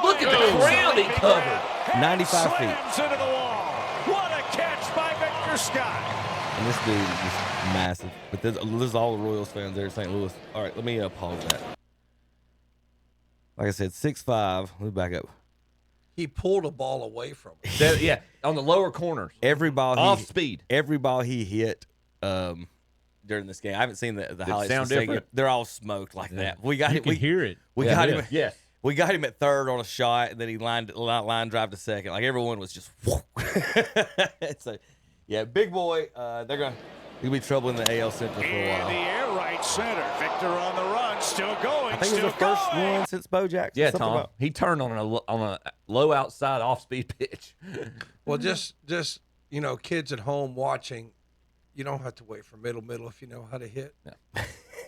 Look at the ground he covered. 95 feet. Slams into the wall. What a catch by Victor Scott. And this dude is just massive. But this is all the Royals fans there in St. Louis. All right, let me pause that. Like I said, 6'5". Let me back up. He pulled a ball away from him. Yeah, on the lower corners. Every ball off speed. Every ball he hit during this game. I haven't seen the highlights. Sound different? They're all smoked like that. We got You it. can hear it. We got him. Yes. We got him at third on a shot, and then he line drive to second. Like everyone was just. So, yeah, big boy. He'll be trouble in the AL Central for a while. In the air, right center. Victor on the run, still going. I think it was the first one since Bo Jackson. Yeah, Tom. He turned on a low outside off speed pitch. Well, just you know, kids at home watching, you don't have to wait for middle if you know how to hit. Yeah.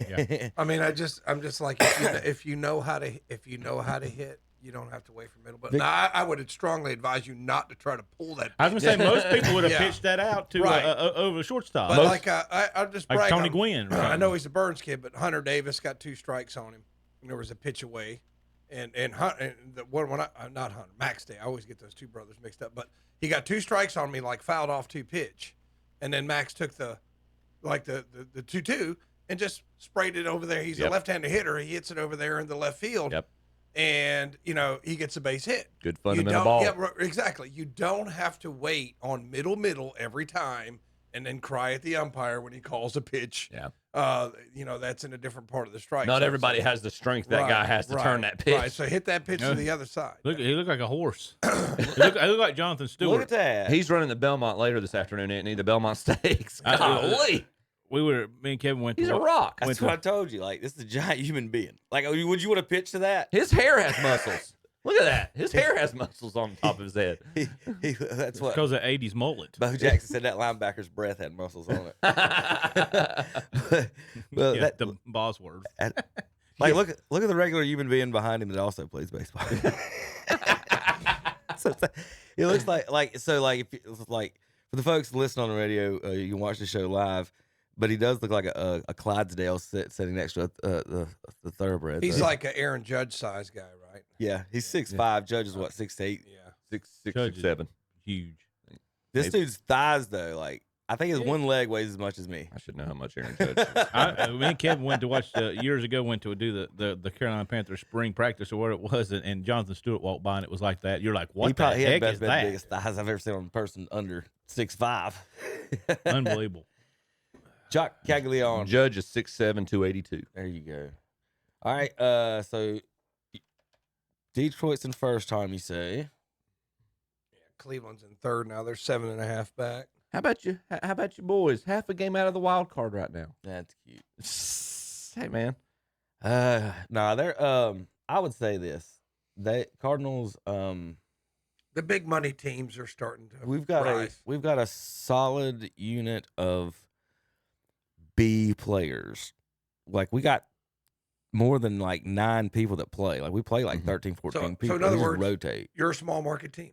Yeah. I mean, I'm just like if you know how to hit, you don't have to wait for middle. But now, I would strongly advise you not to try to pull that. I was going to say, most people would have Yeah. pitched that out to Right. over a shortstop. But I'm just like bragging Tony on- Gwynn. I know he's a Burns kid, but Hunter Davis got 2 strikes on him. And there was a pitch away, and the one when not Hunter Max Day. I always get those two brothers mixed up. But he got 2 strikes on me, like fouled off 2 pitch, and then Max took the 2-2 and just sprayed it over there. He's a left-handed hitter. He hits it over there in the left field. Yep. And, you know, he gets a base hit. Good fundamental ball. Yeah, exactly. You don't have to wait on middle every time and then cry at the umpire when he calls a pitch. Yeah. You know, that's in a different part of the strike. Not everybody has the strength that guy has to turn that pitch. Right, so hit that pitch to the other side. He looked like a horse. he looked like Jonathan Stewart. Look at that. He's running the Belmont later this afternoon, isn't he? The Belmont Stakes. Golly. Me and Kevin went to He's a rock. That's what I told you. Like, this is a giant human being. Like, would you want to pitch to that? His hair has muscles. Look at that. His hair has muscles on top of his head. That's what. Because of 80s mullet. Bo Jackson said that linebacker's breath had muscles on it. Well, Yeah, the boss word. Like, look at the regular human being behind him that also plays baseball. So it looks like for the folks listening on the radio, you can watch the show live. But he does look like a Clydesdale sitting next to the thoroughbred. He's like an Aaron Judge size guy, right? Yeah, he's 6'5". Judge is what, 6'8". Yeah, 6'7". Huge. This dude's thighs though, like I think his one leg weighs as much as me. I should know how much Aaron Judge is. Me and Kevin went to watch years ago. Went to do the Carolina Panthers spring practice or what it was, and Jonathan Stewart walked by and it was like that. You're like, what the heck is the that? biggest thighs I've ever seen on a person under 6'5". Unbelievable. Joxx Caglione. Judge is 6'7", 282. There you go. All right. So Detroit's in first time, you say? Yeah, Cleveland's in third now. They're 7.5 back. How about you? How about you boys? Half a game out of the wild card right now. That's cute. Hey man. No, they're I would say this. Cardinals The big money teams are starting to we've got a solid unit of B players. Like we got more than like 9 people that play. Like we play like 13, 14 people. So in other They just words, rotate. You're a small market team.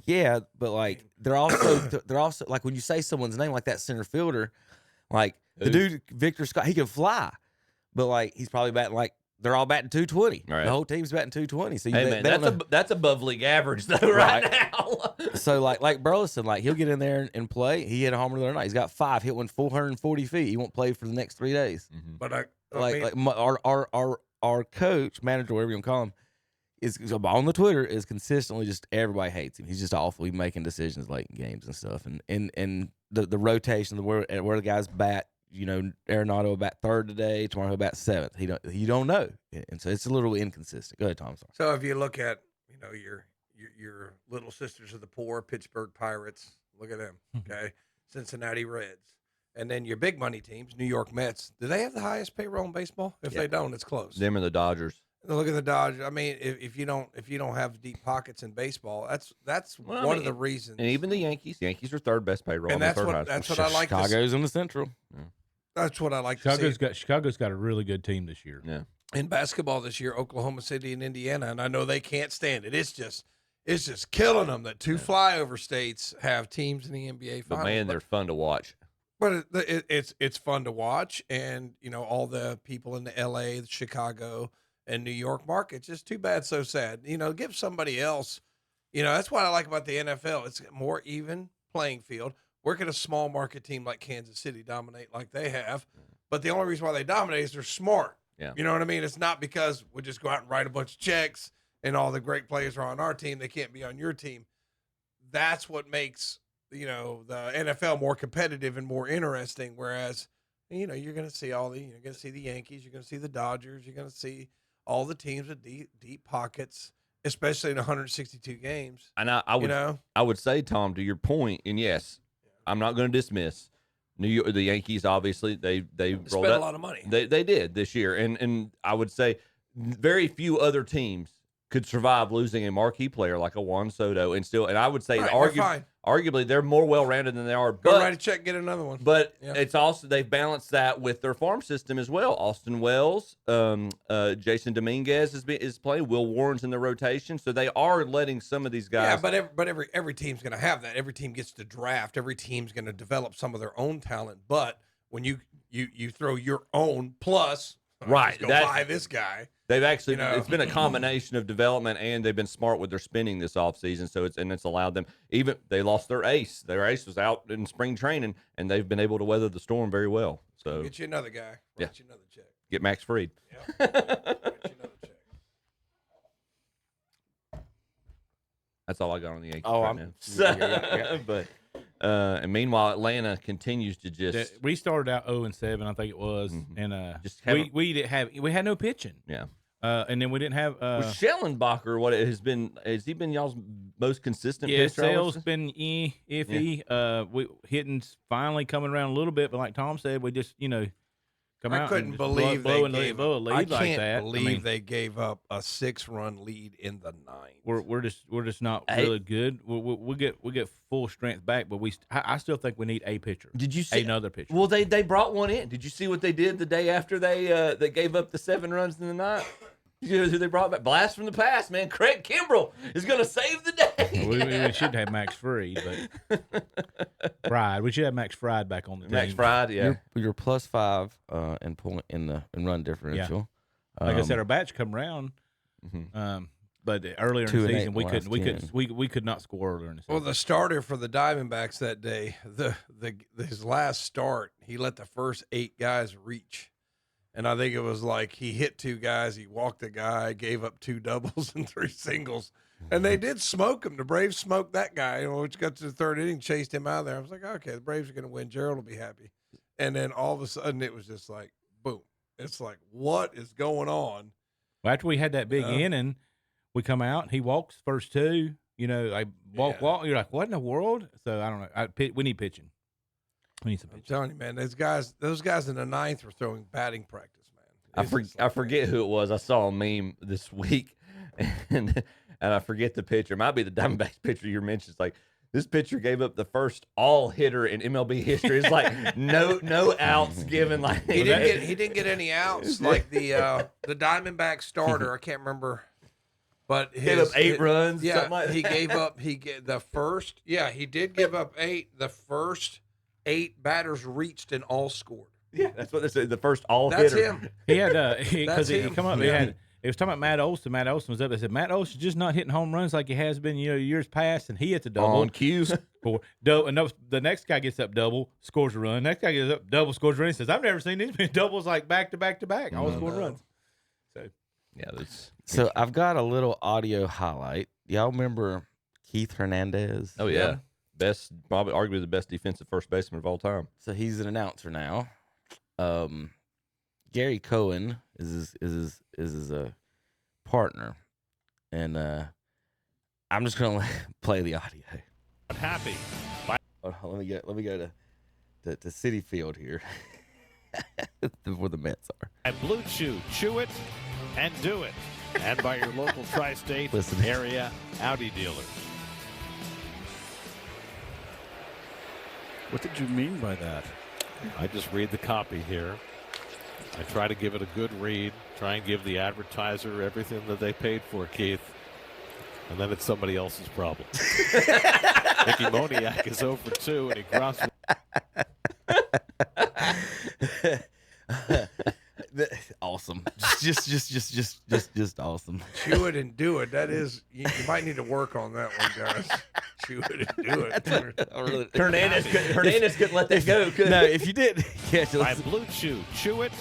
Yeah, but like they're also like when you say someone's name like that center fielder, like the dude Victor Scott, he can fly, but like he's probably batting like they're all batting 220. Right. The whole team's batting 220. So Hey, man, that's above league average, though, right now. So, like Burleson, like, he'll get in there and play. He hit a homer the other night. He's got 5, hit one 440 feet. He won't play for the next 3 days. But our coach, manager, whatever you want to call him, is on the Twitter is consistently just everybody hates him. He's just awful. He's making decisions late in games and stuff. And the rotation, where the guys bat, Arenado will bat 3rd today, tomorrow he'll bat 7th. You don't know. And so it's a little inconsistent. Go ahead, Tom. Sorry. So if you look at, your little sisters of the poor, Pittsburgh Pirates, look at them, okay? Cincinnati Reds. And then your big money teams, New York Mets. Do they have the highest payroll in baseball? If they don't, it's close. Them and the Dodgers. Look at the Dodgers. I mean, if you don't have deep pockets in baseball, that's one of the reasons. And even the Yankees. Yankees are 3rd best payroll. And that's what I like. Chicago's in the Central. Yeah. That's what I like to see. Chicago's got a really good team this year. Yeah. In basketball this year, Oklahoma City and Indiana, and I know they can't stand it. It's just killing them that 2 flyover states have teams in the NBA finals. But man, they're fun to watch. But it's fun to watch, and all the people in the LA, the Chicago, and New York markets. Just too bad, so sad. Give somebody else. That's what I like about the NFL. It's a more even playing field. Where can a small market team like Kansas City dominate like they have? But the only reason why they dominate is they're smart. Yeah. You know what I mean? It's not because we just go out and write a bunch of checks and all the great players are on our team. They can't be on your team. That's what makes, the NFL more competitive and more interesting. Whereas, you're going to see you're going to see the Yankees, you're going to see the Dodgers, you're going to see all the teams with deep pockets, especially in 162 games. And I would say, Tom, to your point, and yes, I'm not going to dismiss New York. The Yankees, obviously, they rolled spent out a lot of money. They did this year, and I would say very few other teams could survive losing a marquee player like a Juan Soto, and I would say arguably they're more well-rounded than they are. Go write a check, and get another one. But it's also they've balanced that with their farm system as well. Austin Wells, Jason Dominguez is playing. Will Warren's in the rotation, so they are letting some of these guys. Yeah, but every team's going to have that. Every team gets to draft. Every team's going to develop some of their own talent. But when you throw your own plus, right, buy this guy. They've actually it's been a combination of development, and they've been smart with their spending this offseason. So it's allowed them. Even they lost their ace. Their ace was out in spring training, and they've been able to weather the storm very well. So get you another guy. Write you another check. Get Max Fried. Yeah. Write you another check. That's all I got on the Yankees. Yeah. But and meanwhile, Atlanta continues to just. We started out 0-7, I think it was, and we had no pitching. Yeah. And then we didn't have Schellenbacher. Has he been y'all's most consistent pitcher? Sale's been iffy. Yeah. We hitting's finally coming around a little bit, but like Tom said, we just come out. I couldn't and believe blow they a lead like that. I can't believe they gave up a 6-run lead in the 9th. We're just not really good. We get full strength back, but I still think we need a pitcher. Did you see another pitcher? Well, they brought one in. Did you see what they did the day after they gave up the 7 runs in the 9th? You know who they brought back? Blast from the past, man. Craig Kimbrell is going to save the day. we should have Max Fried, but Fried. We should have Max Fried back on the team. Max Fried, yeah. You're +5 in point in run differential. Yeah. Like I said, our bats come around. But earlier in the season, we could not score earlier in the season. Well, the starter for the Diamondbacks that day, his last start, he let the first 8 guys reach. And I think it was like he hit 2 guys, he walked a guy, gave up 2 doubles and 3 singles. And they did smoke him. The Braves smoked that guy, which got to the 3rd inning, chased him out of there. I was like, okay, the Braves are going to win. Gerald will be happy. And then all of a sudden it was just like, boom. It's like, what is going on? Well, after we had that big inning, we come out, he walks first 2. I walk. You're like, what in the world? So I don't know. We need pitching. We need some pitching. I'm telling you, man, those guys in the 9th were throwing batting practice, man. I forget who it was. I saw a meme this week, and I forget the pitcher. It might be the Diamondbacks pitcher you mentioned. It's like, this pitcher gave up the first all hitter in MLB history. It's like no outs given. Like he didn't get any outs. Like the Diamondback starter, I can't remember. But gave up 8 runs. Yeah, something like that. he gave up. He did give up 8. The first 8 batters reached and all scored. Yeah, that's what they said. The first all That's hitter. him. He had because he him. come up. Yeah. It was talking about Matt Olson. Matt Olson was up. They said Matt Olson's just not hitting home runs like he has been, years past, and he hits a double On cue. And the next guy gets up double, scores a run. Next guy gets up double, scores a run. He says, "I've never seen these many doubles like back to back to back. Always scoring runs." So yeah, that's. So I've got a little audio highlight. Y'all remember Keith Hernandez? Oh yeah, best, probably arguably the best defensive first baseman of all time. So he's an announcer now. Gary Cohen is his partner, and I'm just gonna play the audio. I'm happy. Hold on, let me go to City Field here, where the Mets are. At Blue Chew, chew it and do it. And by your local tri-state area Audi dealer. What did you mean by that? I just read the copy here. I try to give it a good read, try and give the advertiser everything that they paid for, Keith. And then it's somebody else's problem. Mickey Moniak is 0 for 2, and he grounds. Awesome. Just awesome. Chew it and do it. That is, you might need to work on that one, guys. Chew it and do it. Hernandez couldn't let that go. No, if you did catch it. By Blue Chew, chew it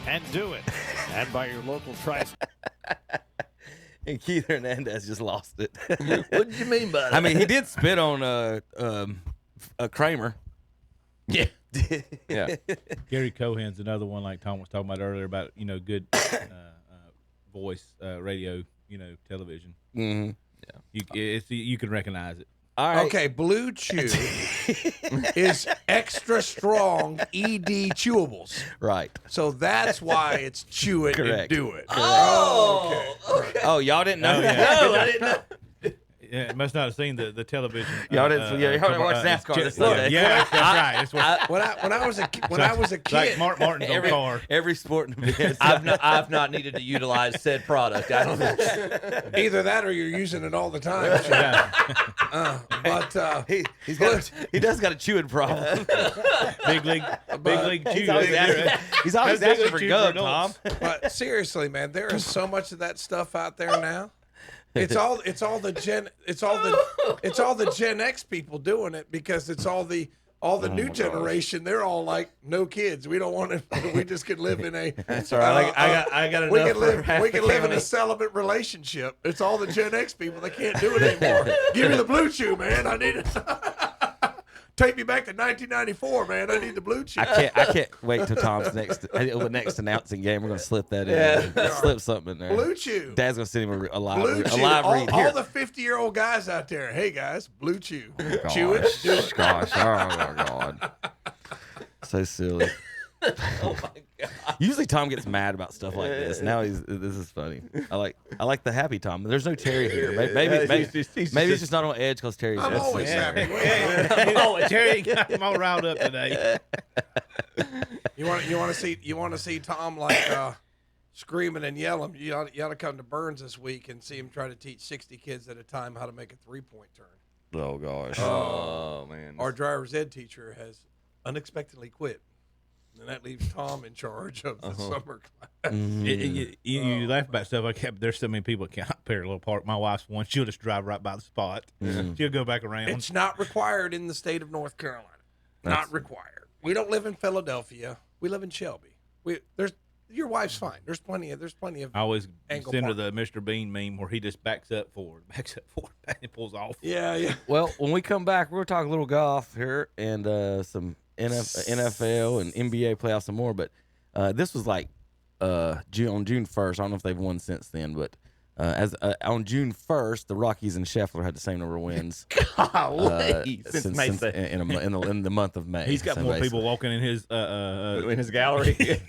and do it. And by your local tri. And Keith Hernandez just lost it. What did you mean by that? I mean, he did spit on Kramer. Yeah. Yeah. Gary Cohen's another one, like Tom was talking about earlier, about good voice, radio, television. Mm-hmm. Yeah, you can recognize it. All right. Okay, Blue Chew is extra strong ED chewables. Right. So that's why it's chew it Correct. and do it. Oh, okay. Oh, y'all didn't know that? Yeah. No, I didn't know. Yeah, must not have seen the television. Y'all didn't watch NASCAR this Sunday. Yeah, that's right. That's what, When I was a kid, like Mark Martin's on car. Every sport and event. I've not needed to utilize said product. I don't know. either that or you're using it all the time. But he does got a chewing problem. Big league chew. He's always asking for gum, Tom. But seriously, man, there is so much of that stuff out there now. It's all the Gen X people doing it because it's all the new generation. They're all like, no kids. We don't want to. We just can live in a. That's all right. I got enough. We can live in a celibate relationship. It's all the Gen X people. They can't do it anymore. Give me the Blue Chew, man. I need it. Take me back to 1994, man. I need the Blue Chew. I can't wait till Tom's next announcing game. We're gonna slip that in. Yeah. Slip something in there. Blue Chew. Dad's gonna send him a live Blue Chew. read. All the 50-year-old guys out there. Hey guys, Blue Chew. Chew it. Do it. Gosh, oh my God. So silly. Oh my God. Usually Tom gets mad about stuff like this. Now this is funny. I like the happy Tom. There's no Terry here. Maybe it's just not on edge because Terry's. I'm always happy. Terry got him all riled up today. You want to see Tom like screaming and yelling. You ought to come to Burns this week and see him try to teach 60 kids at a time how to make a 3-point turn. Oh gosh. Oh man. Our driver's ed teacher has unexpectedly quit. And that leaves Tom in charge of the summer class. You laugh about stuff like that, but there's so many people that can't parallel park. My wife's one, she'll just drive right by the spot. She'll go back around. It's not required in the state of North Carolina. Not required. We don't live in Philadelphia. We live in Shelby. Your wife's fine. There's plenty of. I always angle send her parking. the Mr. Bean meme where he just backs up forward, and pulls off. Yeah. Well, when we come back, we're gonna talk a little golf here and some NFL and NBA playoffs and more. But this was like on June 1st. I don't know if they've won since then, but on June 1st, the Rockies and Scheffler had the same number of wins. Since in the month of May. He's got more people walking in his gallery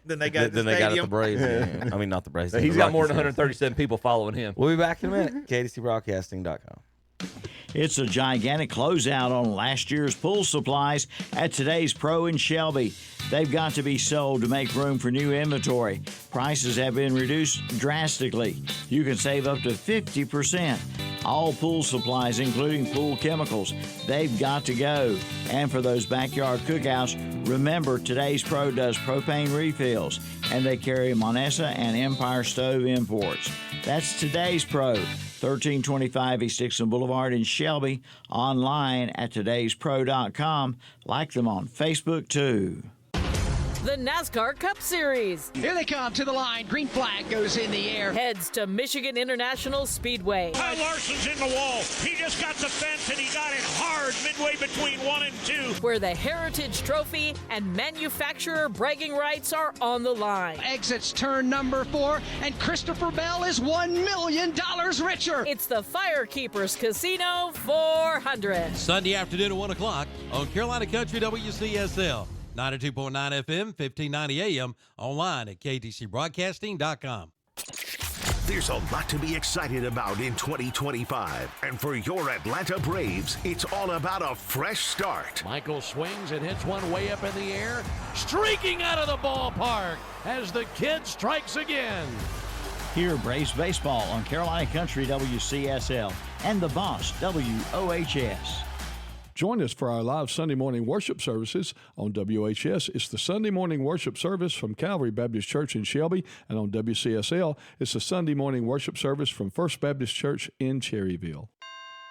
than they got at the they got at the stadium. Braves. Yeah. I mean, not the Braves. So he's the got more than Rockies. 137 people following him. We'll be back in a minute. KDCBroadcasting.com. It's a gigantic closeout on last year's pool supplies at today's Pro in Shelby. They've got to be sold to make room for new inventory. Prices have been reduced drastically. You can save up to 50%. All pool supplies, including pool chemicals, they've got to go. And for those backyard cookouts, remember Today's Pro does propane refills, and they carry Monessa and Empire Stove imports. That's Today's Pro, 1325 East Dixon Boulevard in Shelby, online at todayspro.com. Like them on Facebook, too. The NASCAR Cup Series. Here they come to the line. Green flag goes in the air. Heads to Michigan International Speedway. Kyle Larson's in the wall. He just got the fence and he got it hard midway between 1 and 2. Where the Heritage Trophy and manufacturer bragging rights are on the line. Exits turn number 4, and Christopher Bell is $1 million richer. It's the Firekeepers Casino 400. Sunday afternoon at 1 o'clock on Carolina Country WCSL. 92.9 FM, 1590 AM, online at ktcbroadcasting.com. There's a lot to be excited about in 2025. And for your Atlanta Braves, it's all about a fresh start. Michael swings and hits one way up in the air, streaking out of the ballpark as the kid strikes again. Hear Braves baseball on Carolina Country WCSL and The Boss WOHS. Join us for our live Sunday morning worship services on WHS. It's the Sunday morning worship service from Calvary Baptist Church in Shelby, and on WCSL, it's the Sunday morning worship service from First Baptist Church in Cherryville.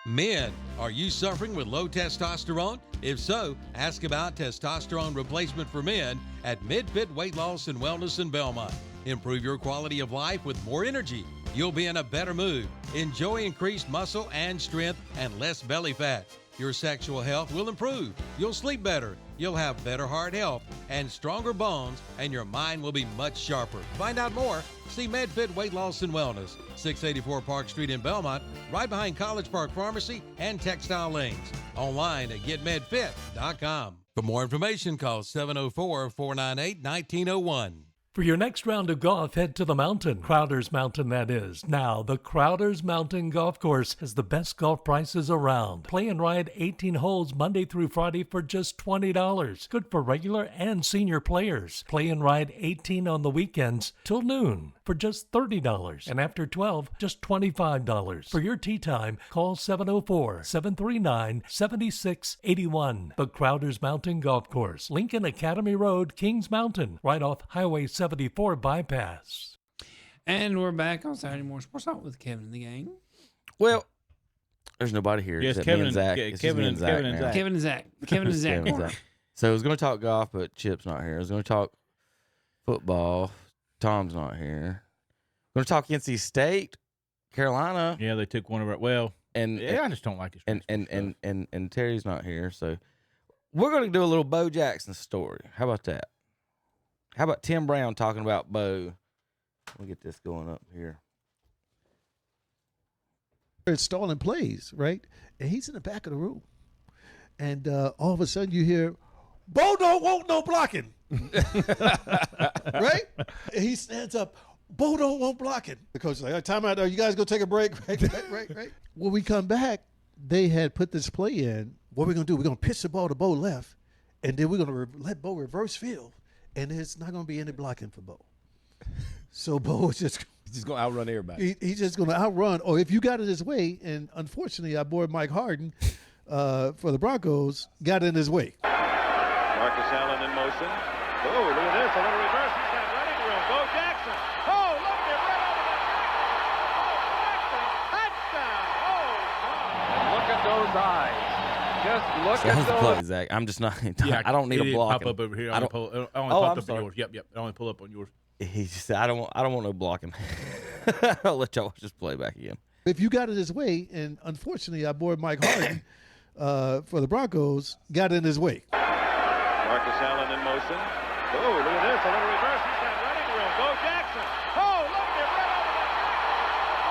Men, are you suffering with low testosterone? If so, ask about testosterone replacement for men at MidFit Weight Loss and Wellness in Belmont. Improve your quality of life with more energy. You'll be in a better mood. Enjoy increased muscle and strength and less belly fat. Your sexual health will improve. You'll sleep better. You'll have better heart health and stronger bones, and your mind will be much sharper. Find out more. See MedFit Weight Loss and Wellness, 684 Park Street in Belmont, right behind College Park Pharmacy and Textile Lanes. Online at getmedfit.com. For more information, call 704-498-1901. For your next round of golf, head to the mountain. Crowder's Mountain, that is. Now, the Crowder's Mountain Golf Course has the best golf prices around. Play and ride 18 holes Monday through Friday for just $20. Good for regular and senior players. Play and ride 18 on the weekends till noon for just $30. And after 12, just $25. For your tee time, call 704-739-7681. The Crowder's Mountain Golf Course. Lincoln Academy Road, Kings Mountain, right off Highway 74 bypass. And we're back on Saturday Morning Sports Talk with Kevin and the gang. Well, there's nobody here. Yes, except Kevin me and Zach. and- It's Kevin just me and- and Zach now. Kevin and Zach. Kevin and Zach. Kevin and Zach. So I was going to talk golf, but Chip's not here. I was going to talk football. Tom's not here. Going to talk NC State, Carolina. Yeah, they took one of our. Well, and yeah, I just don't like his. And Terry's not here, so we're going to do a little Bo Jackson story. How about that? How about Tim Brown talking about Bo? Let me get this going up here. It's stalling plays, right? And he's in the back of the room. And all of a sudden you hear, Bo don't want no blocking. Right? And he stands up, Bo don't want blocking. The coach is like, time out, you guys go take a break. Right. When we come back, they had put this play in. What we're going to do, we're going to pitch the ball to Bo left, and then we're going to let Bo reverse field. And there's not going to be any blocking for Bo. So Bo is just going to outrun everybody. He's just going to outrun. Or if you got it his way, and unfortunately our boy Mike Harden for the Broncos got in his way. Marcus Allen in motion. Oh, look at this. A little reverse. He's got running room. Bo Jackson. Oh, look at right over there. Bo Jackson. Touchdown. Oh, my. Look at those eyes. Just look That was at the those. play, Zach. I'm just not. Yeah, I don't need it a block. Pop up over here. I only popped I'm up on sorry. yours. Yep. I only pull up on yours. He just said, I don't want no blocking. I'll let y'all watch this play back again. If you got it his way, and unfortunately our boy Mike Harden for the Broncos got in his way. Marcus Allen in motion. Oh, look at this. A little reverse. He's got running room. Bo Jackson. Oh, look at right over there. Bo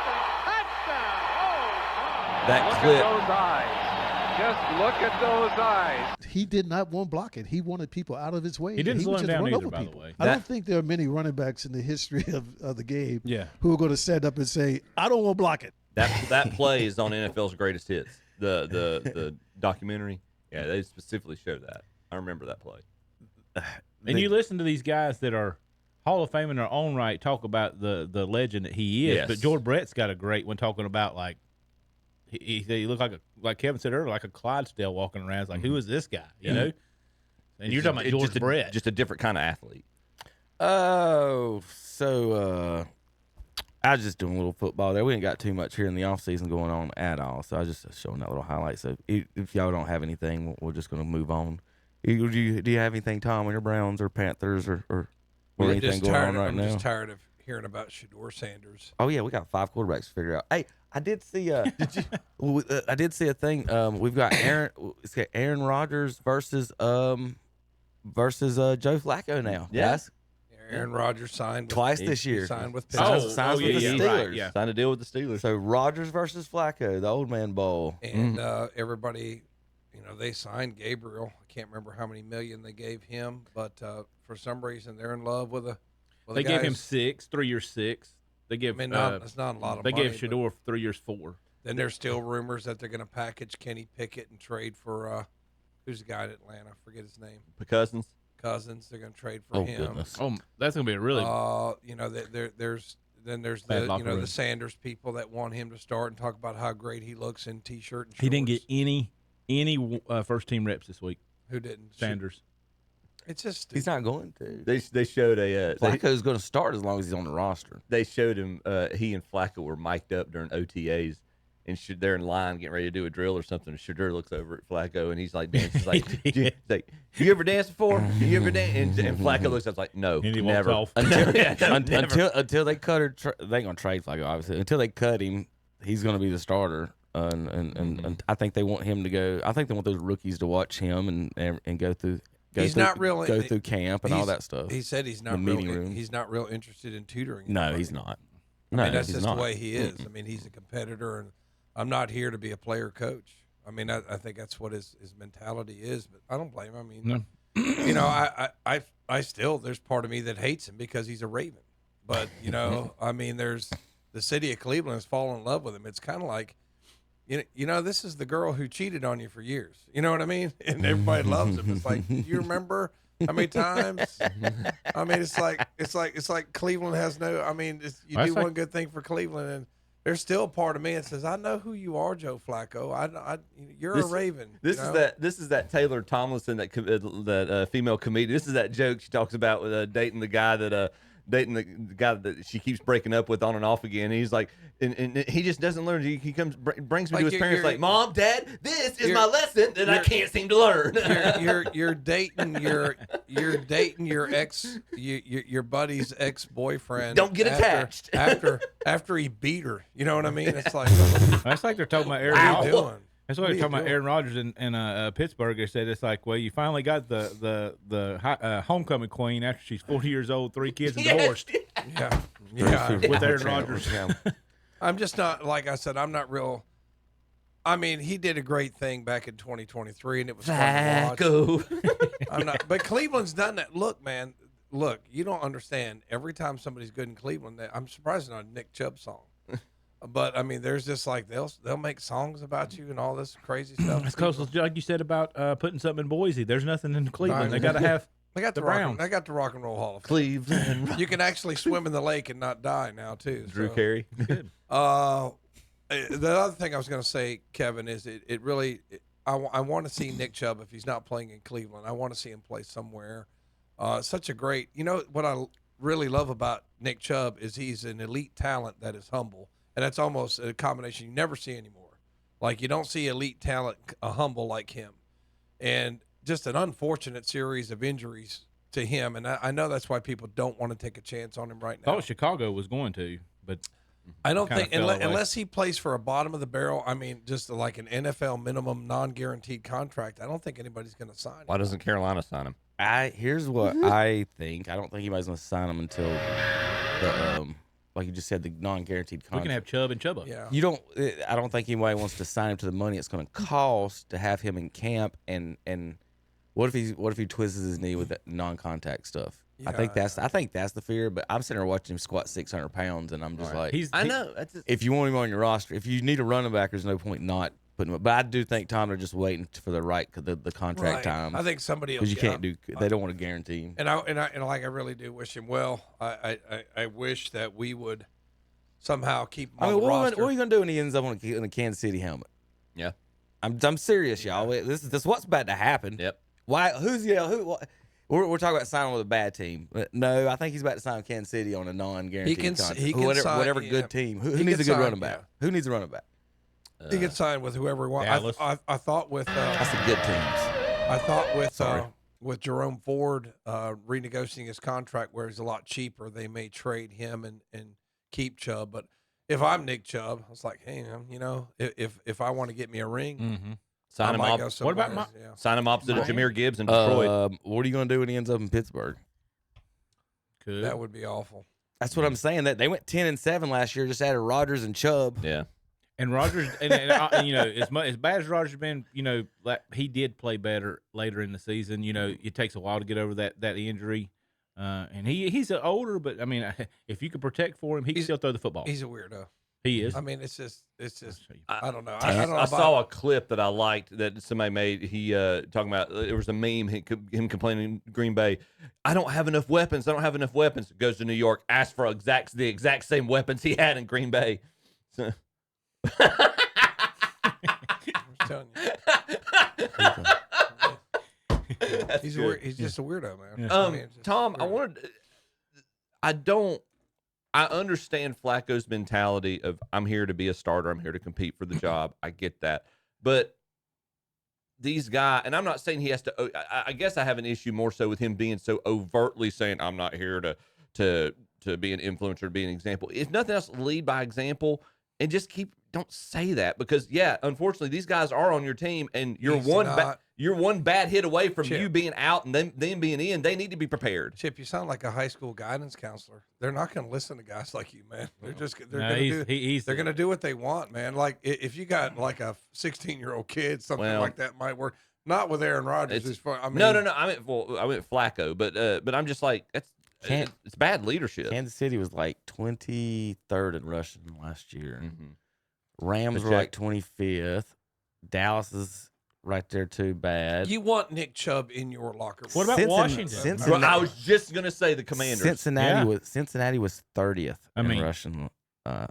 Jackson. Touchdown. Oh, my. That Look clip. at those eyes. Just look at those eyes. He did not want blocking. He wanted people out of his way. He didn't slow would him just down run either, over by the people. way. I don't think there are many running backs in the history of the game who are going to stand up and say, I don't want blocking. That play is on NFL's Greatest Hits, the documentary. Yeah, they specifically showed that. I remember that play. And you listen to these guys that are Hall of Fame in their own right talk about the legend that he is. Yes. But George Brett's got a great one talking about like he looked like Kevin said earlier, like a Clydesdale walking around. It's like, who is this guy? You know? And you're talking about George Brett. Just a different kind of athlete. Oh, so I was just doing a little football there. We ain't got too much here in the off season going on at all. So I was just showing that little highlight. So if y'all don't have anything, we're just going to move on. Do you have anything, Tom, on your Browns or Panthers or anything going on right now? I'm just tired of hearing about Shedeur Sanders. Oh yeah, we got 5 quarterbacks to figure out. Hey, I did see. I did see a thing. We've got Aaron Rodgers versus Joe Flacco now. Yeah. Guys. Aaron Rodgers signed twice this year. He signed with Signs Pittsburgh. with the Steelers. Right, yeah. Signed a deal with the Steelers. So Rodgers versus Flacco, the old man bowl. And everybody, they signed Gabriel. I can't remember how many million they gave him, but for some reason they're in love with They gave him 6, 3 years 6. They give. That's not a lot of They money. gave Shedeur 3 years 4. Then there's still rumors that they're going to package Kenny Pickett and trade for who's the guy at Atlanta? I forget his name. Cousins. They're going to trade for him. Goodness. Oh, that's going to be a really. There's Bad locker the room. Sanders people that want him to start and talk about how great he looks in t-shirt and shorts. He didn't get any first team reps this week. Who didn't? Sanders. It's just He's not going to. They showed Flacco's going to start as long as he's on the roster. They showed him. He and Flacco were mic'd up during OTAs, and they're in line getting ready to do a drill or something. And Shedeur looks over at Flacco, and he's like dancing. He's like, you ever dance before? You ever dance? And Flacco looks up like, no, And he never. walks off. Until they cut her, they ain't gonna trade Flacco. Obviously, until they cut him, he's gonna be the starter. And I think they want him to go. I think they want those rookies to watch him and go through. Go through camp and all that stuff. He said he's not he's not real interested in tutoring. No, he's not. I mean, that's just the way he is. I mean, he's a competitor, and I'm not here to be a player coach. I mean, I think that's what his mentality is, but I don't blame him. I mean, I still, there's part of me that hates him because he's a Raven. But, I mean, there's the city of Cleveland has fallen in love with him. It's kind of like, this is the girl who cheated on you for years. You know what I mean? And everybody loves him. It's like, do you remember how many times? I mean, it's like Cleveland has no. I mean, you do one good thing for Cleveland, and there's still a part of me that says, I know who you are, Joe Flacco. You're a Raven. This is that Taylor Tomlinson, that female comedian. This is that joke she talks about with dating the guy that she keeps breaking up with on and off again. And he's like, and he just doesn't learn. He comes brings me to his parents like, Mom, Dad, this is my lesson that I can't seem to learn. You're dating your ex, your buddy's ex-boyfriend. Don't get attached after he beat her. You know what I mean? It's like that's like they're talking about Aaron. What are you doing? That's why they're talking about Aaron Rodgers in Pittsburgh. They said it's like, well, you finally got the homecoming queen after she's 40 years old, 3 kids, and divorced. Yeah, with Aaron Rodgers. I'm just not, like I said, I'm not real. I mean, he did a great thing back in 2023, and it was fun to watch. But Cleveland's done that. Look, man, you don't understand. Every time somebody's good in Cleveland, I'm surprised it's not a Nick Chubb song. But I mean, there's just like they'll make songs about you and all this crazy stuff. It's close, like you said about putting something in Boise. There's nothing in Cleveland. They got to have. They got the Browns. They got the Rock and Roll Hall of Fame. Cleveland. You can actually swim in the lake and not die now too. Drew Carey. Good. The other thing I was going to say, Kevin, is it really. I want to see Nick Chubb if he's not playing in Cleveland. I want to see him play somewhere. Such a great. You know what I really love about Nick Chubb is he's an elite talent that is humble. And that's almost a combination you never see anymore. Like, you don't see elite talent humble like him. And just an unfortunate series of injuries to him. And I know that's why people don't want to take a chance on him right now. Thought Chicago was going to, but I don't think unless he plays for a bottom of the barrel, I mean, just like an NFL minimum non-guaranteed contract, I don't think anybody's going to sign him. Why doesn't Carolina sign him? Here's what I think. I don't think anybody's going to sign him until the like you just said, the non-guaranteed contract. We can have Chubb and Chubb. Yeah. You don't. I don't think anybody wants to sign him to the money it's going to cost to have him in camp. And what if he twists his knee with that non-contact stuff? Yeah, I think that's the fear. But I'm sitting there watching him squat 600 pounds, and I'm just like, I know. If you want him on your roster, if you need a running back, there's no point not putting him. But I do think, Tom, they're just waiting for the contract time. I think somebody will because you can't do. They don't want to guarantee him. And I really do wish him well. I wish that we would somehow keep him on the roster. What are you going to do when he ends up in a Kansas City helmet? Yeah, I'm serious, y'all. This is what's about to happen. Yep. Why? We're talking about signing with a bad team. No, I think he's about to sign with Kansas City on a non-guaranteed contract. He can whatever sign, good team. Who needs a good running back? Who needs a running back? He can sign with whoever he wants. I thought with that's the good teams. I thought with Jerome Ford renegotiating his contract where he's a lot cheaper, they may trade him and keep Chubb. But if I'm Nick Chubb, I was like, hey, if I want to get me a ring, sign him up. What about sign him opposite of Jahmyr Gibbs in Detroit? What are you going to do when he ends up in Pittsburgh? That would be awful. That's what I'm saying. That they went 10-7 last year, just added Rodgers and Chubb. Yeah. And Rodgers, and as bad as Rodgers been, like he did play better later in the season. It takes a while to get over that injury, and he's older, but I mean, if you could protect for him, he can still throw the football. He's a weirdo. He is. I mean, it's just. I don't know. I saw a clip that I liked that somebody made. He talking about there was a meme him complaining Green Bay. I don't have enough weapons. Goes to New York, asks for the exact same weapons he had in Green Bay. So. I'm telling you. He's just a weirdo, man. Yeah. Tom, I understand Flacco's mentality of I'm here to be a starter. I'm here to compete for the job. I get that. But these guys, and I'm not saying he has to, I guess I have an issue more so with him being so overtly saying I'm not here to be an influencer, to be an example. If nothing else, lead by example and just don't say that because, unfortunately, these guys are on your team and you're one bad hit away from you being out and them being in. They need to be prepared. Chip, you sound like a high school guidance counselor. They're not going to listen to guys like you, man. They're going to do what they want, man. Like if you got like a 16-year-old kid, something like that might work. Not with Aaron Rodgers. No. I meant Flacco, but I'm just like it's bad leadership. Kansas City was like 23rd in rushing last year. Mm-hmm. Rams were like 25th. Dallas is right there too bad. You want Nick Chubb in your locker room. What about Washington? I was just gonna say the Commanders. Cincinnati was 30th in rushing.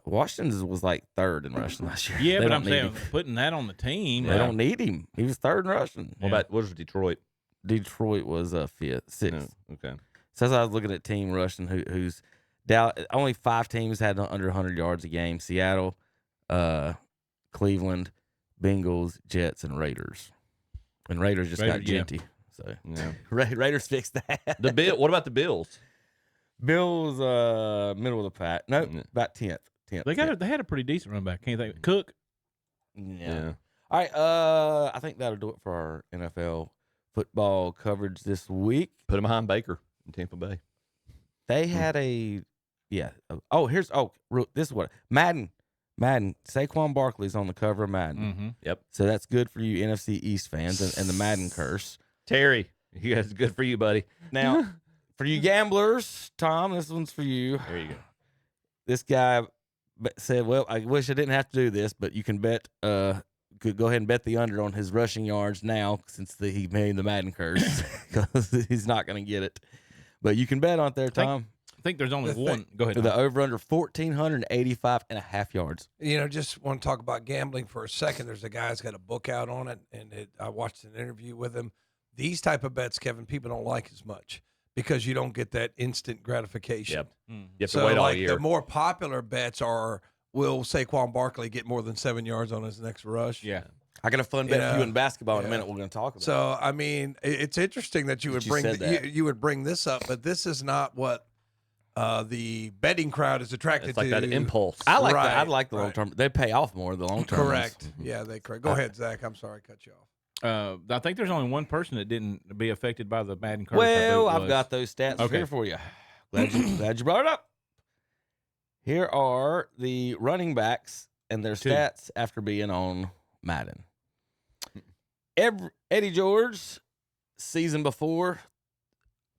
Washington was like 3rd in rushing last year. Yeah, but I'm saying putting that on the team. They don't need him. He was 3rd in rushing. What was Detroit? Detroit was 5th, 6th. No, okay. So as I was looking at team rushing, who's Dallas, only 5 teams had under 100 yards a game. Seattle, Cleveland, Bengals, Jets, and Raiders. And Raiders just got Genty. So Raiders fixed that. What about the Bills? Bills, middle of the pack. No, about 10th. They had a pretty decent run back. Can't think Cook. Yeah. All right. I think that'll do it for our NFL football coverage this week. Put them behind Baker in Tampa Bay. They had this is what Madden. Saquon Barkley's on the cover of Madden. Mm-hmm. Yep. So that's good for you NFC East fans and the Madden curse. Terry, that's good for you, buddy. Now, for you gamblers, Tom, this one's for you. There you go. This guy said, well, I wish I didn't have to do this, but you can bet, could go ahead and bet the under on his rushing yards now since he made the Madden curse because he's not going to get it. But you can bet on it there, Tom. I think there's only one. Go ahead. The over-under 1,485.5 yards. Just want to talk about gambling for a second. There's a guy who's got a book out on it, and I watched an interview with him. These type of bets, Kevin, people don't like as much because you don't get that instant gratification. Yep. You have to wait all year. The more popular bets are, will Saquon Barkley get more than 7 yards on his next rush? Yeah. I got a fun bet for you in basketball in a minute we're going to talk about. So, I mean, it's interesting that you would you would bring this up, but this is not what the betting crowd is attracted to. It's like that impulse. I like that. I like the long term. They pay off more the long term. Correct. Mm-hmm. Yeah, they correct. Go ahead, Zach. I'm sorry, I cut you off. I think there's only one person that didn't be affected by the Madden curse. Well, I've got those stats here for you. Glad you brought it up. Here are the running backs and their stats after being on Madden. Eddie George, season before,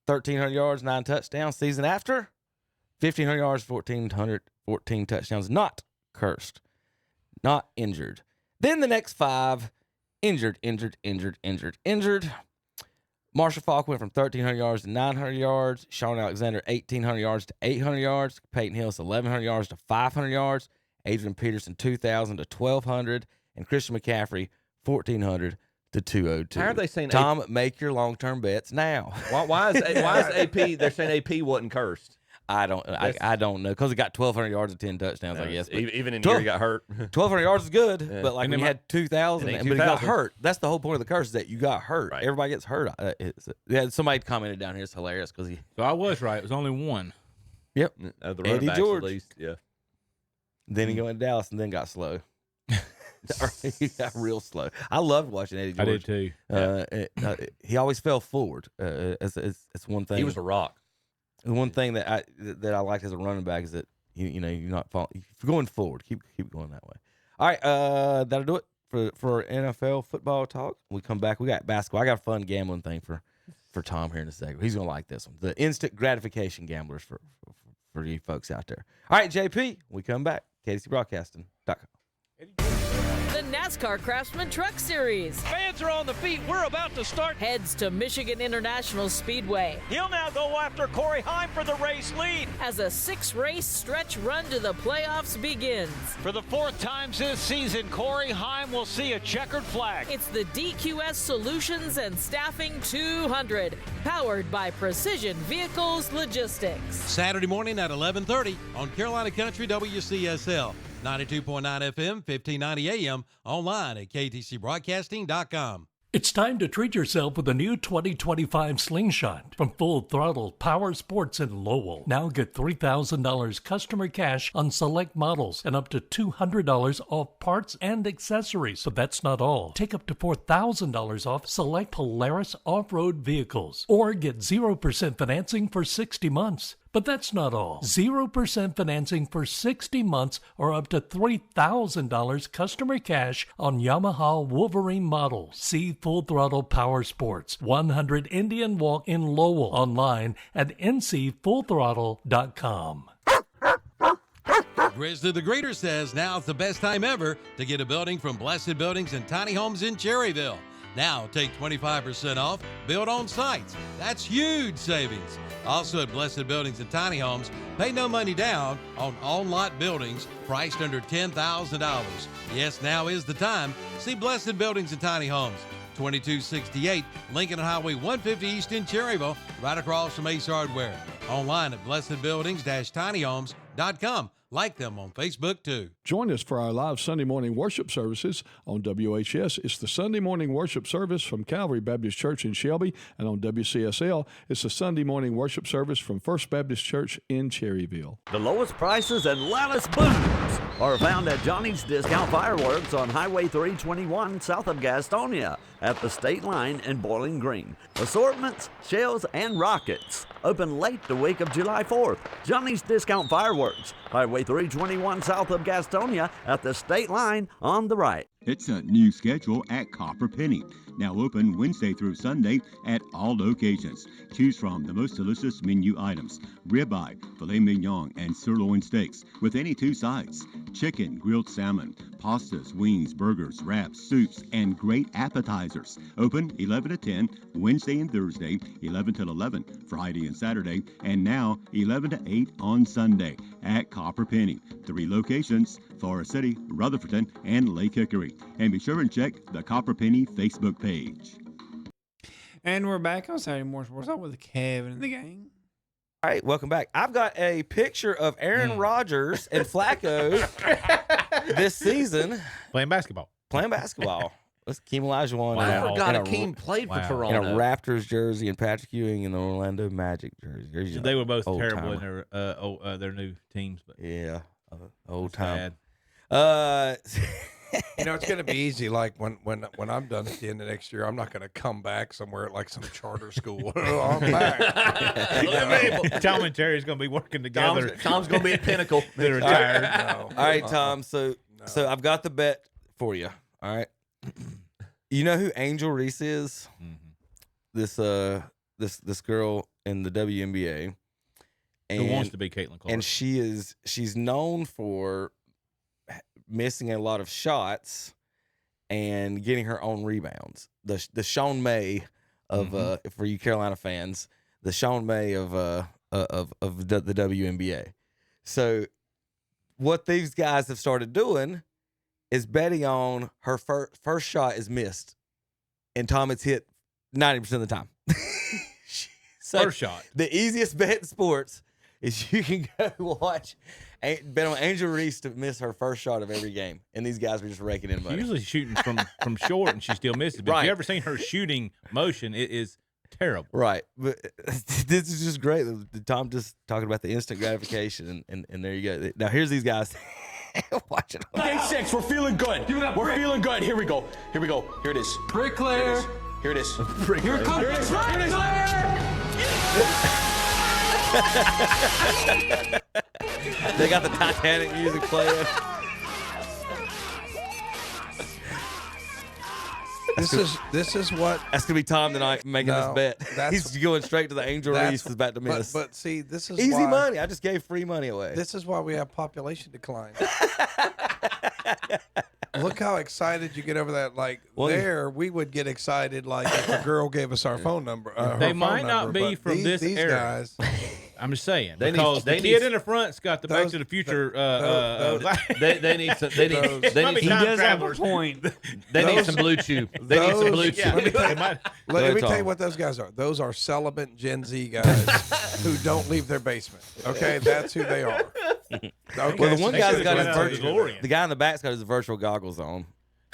1,300 yards, 9 touchdowns. Season after, 1,500 yards, 14 touchdowns. Not cursed, not injured. Then the next 5, injured. Marshall Falk went from 1,300 yards to 900 yards. Sean Alexander, 1,800 yards to 800 yards. Peyton Hillis, 1,100 yards to 500 yards. Adrian Peterson, 2,000 to 1,200. And Christian McCaffrey, 1,400 to 202. How are they saying Tom, make your long-term bets now. Why is AP? They're saying AP wasn't cursed. I don't know because he got 1,200 yards and 10 touchdowns. I guess. But Even in year he got hurt. 1,200 yards is good, Yeah. but like And when then you had 2,000, but he got hurt. That's the whole point of the curse is that you got hurt. Right. Everybody gets hurt. Somebody commented down here. It's hilarious because he. So I was right. It was only one. Yep. The running Eddie backs, George. at least. Yeah. Then he went to Dallas and then got slow. He got real slow. I loved watching Eddie George. I did too. He always fell forward. It's one thing. He was a rock. The one thing that I liked as a running back is that you're not falling. If you're going forward, keep going that way. All right, that'll do it for NFL football talk. When we come back, we got basketball. I got a fun gambling thing for Tom here in a second. He's gonna like this one. The instant gratification gamblers for you folks out there. All right, JP. When we come back, KDCBroadcasting.com. The NASCAR Craftsman Truck Series. Fans are on the feet. We're about to start. Heads to Michigan International Speedway. He'll now go after Corey Heim for the race lead. As a 6-race stretch run to the playoffs begins. For the 4th time this season, Corey Heim will see a checkered flag. It's the DQS Solutions and Staffing 200, powered by Precision Vehicles Logistics. Saturday morning at 11:30 on Carolina Country WCSL. 92.9 FM, 1590 AM, online at ktcbroadcasting.com. It's time to treat yourself with a new 2025 Slingshot from Full Throttle Power Sports in Lowell. Now get $3,000 customer cash on select models and up to $200 off parts and accessories. But that's not all. Take up to $4,000 off select Polaris off-road vehicles or get 0% financing for 60 months. But that's not all. 0% financing for 60 months or up to $3,000 customer cash on Yamaha Wolverine models. See Full Throttle Power Sports, 100 Indian Walk in Lowell, online at ncfullthrottle.com. Grizzly the Greeter says now's the best time ever to get a building from Blessed Buildings and Tiny Homes in Cherryville. Now take 25% off, build on sites. That's huge savings. Also at Blessed Buildings and Tiny Homes, pay no money down on on-lot buildings priced under $10,000. Yes, now is the time. See Blessed Buildings and Tiny Homes, 2268 Lincoln Highway 150 East in Cherryville, right across from Ace Hardware. Online at blessedbuildings-tinyhomes.com. Like them on Facebook, too. Join us for our live Sunday morning worship services on WHS. It's the Sunday morning worship service from Calvary Baptist Church in Shelby, and on WCSL, it's the Sunday morning worship service from First Baptist Church in Cherryville. The lowest prices and loudest booms are found at Johnny's Discount Fireworks on Highway 321 south of Gastonia at the state line in Bowling Green. Assortments, shells, and rockets. Open late the week of July 4th. Johnny's Discount Fireworks, Highway 321 south of Gastonia at the state line on the right. It's a new schedule at Copper Penny. Now open Wednesday through Sunday at all locations. Choose from the most delicious menu items: ribeye, filet mignon, and sirloin steaks with any 2 sides, chicken, grilled salmon, pastas, wings, burgers, wraps, soups, and great appetizers. Open 11 to 10 Wednesday and Thursday, 11 till 11 Friday and Saturday, and now 11 to 8 on Sunday at Copper Penny. 3 locations: Forest City, Rutherfordton, and Lake Hickory. And be sure and check the Copper Penny Facebook page. And we're back on Saturday Morning Sports Talk with Kevin and the gang. All right, welcome back. I've got a picture of Aaron Rodgers and Flacco this season playing basketball. Let's Keem Olajuwon. Wow. I forgot Akeem played for Toronto. In a Raptors jersey and Patrick Ewing in the Orlando Magic jersey. They were both terrible in their new teams. But yeah, old time. You know, it's going to be easy. Like when I'm done at the end of next year, I'm not going to come back somewhere at like some charter school. I'm back. Tom and Terry's going to be working together. Tom's going to be at Pinnacle. They're retired. No. All right, Tom. So I've got the bet for you. All right. You know who Angel Reese is? Mm-hmm. This girl in the WNBA. Who wants to be Caitlin Clark? And she's known for missing a lot of shots and getting her own rebounds. The Sean May of for you Carolina fans, the Sean May of the WNBA. So what these guys have started doing is betting on her first shot is missed, and Tom, it's hit 90% of the time. So First shot. The easiest bet in sports is you can go bet on Angel Reese to miss her first shot of every game, and these guys are just raking in money. She's usually shooting from short, and she still misses. But if you ever seen her shooting motion, it is terrible. Right, but this is just great. Tom just talking about the instant gratification, and there you go. Now here's these guys. Watch it. Game 6, we're feeling good. We're feeling good. Here we go. Here it is. Bricklayer. Here it is. Here comes Here it is. They got the Titanic music playing. This is what that's gonna be Tom tonight making this bet. He's going straight to the Angel Reese is about to miss. But see, this is easy why, money. I just gave free money away. This is why we have population decline. Look how excited you get over that. Like we would get excited like if a girl gave us our phone number. They might not be from this these era. Guys, I'm just saying because the kid in the front's got the Back to the Future. They need some. They need. He does have a point. They need some blue chew. They need some blue chew. Let me tell you what those guys are. Those are celibate Gen Z guys who don't leave their basement. Okay, that's who they are. Okay, well, the one guy's got his virtual. The guy in the back's got his virtual goggles on.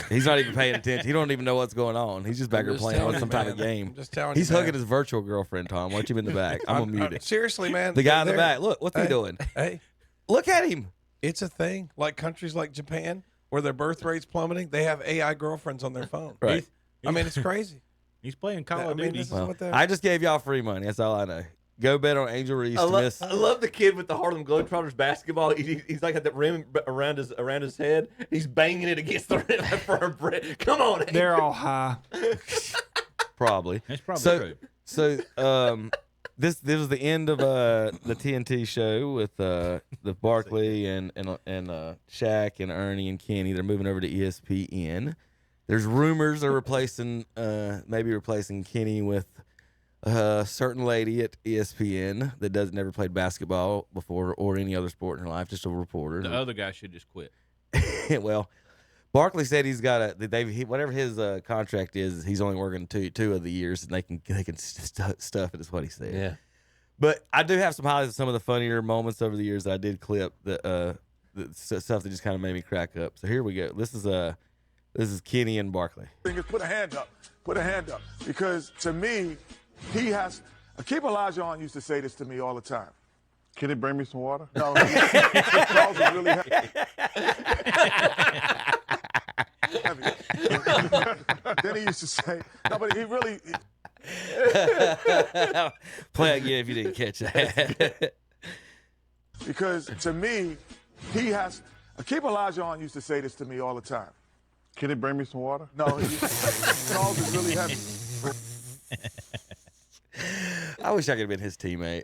He's not even paying attention. He don't even know what's going on. He's just back there playing on some type of game. I'm just telling He's you, hugging his virtual girlfriend, Tom. Watch him in the back. I'm gonna mute it. Seriously, man. The guy in the back. Look, what's he doing? Hey, look at him. It's a thing. Like countries like Japan, where their birth rate's plummeting, they have AI girlfriirlfriends on their phone. Right. I mean, it's crazy. He's playing Call of Duty. I just gave y'all free money. That's all I know. Go bet on Angel Reese to miss. I love the kid with the Harlem Globetrotters basketball. He's like at the rim around his head. He's banging it against the rim for a break. Come on, Angel. They're all high. Probably. That's probably true. So this was the end of the TNT show with the Barkley and Shaq and Ernie and Kenny. They're moving over to ESPN. There's rumors they're maybe replacing Kenny with a certain lady at ESPN that never played basketball before or any other sport in her life, just a reporter. The other guy should just quit. Well, Barkley said he's got whatever his contract is, he's only working two of the years, and they can stuff it is what he said. Yeah. But I do have some highlights of some of the funnier moments over the years that I did clip the stuff that just kind of made me crack up. So here we go. This is Kenny and Barkley. Put a hand up. Put a hand up. Because to me, he has. Akeem Olajuwon used to say this to me all the time. Can you bring me some water? No. Charles is really heavy. Then he used to say, no, but he really. Play again if you didn't catch that. Because to me, he has. Akeem Olajuwon used to say this to me all the time. Can you bring me some water? No. Charles is really heavy. I wish I could have been his teammate.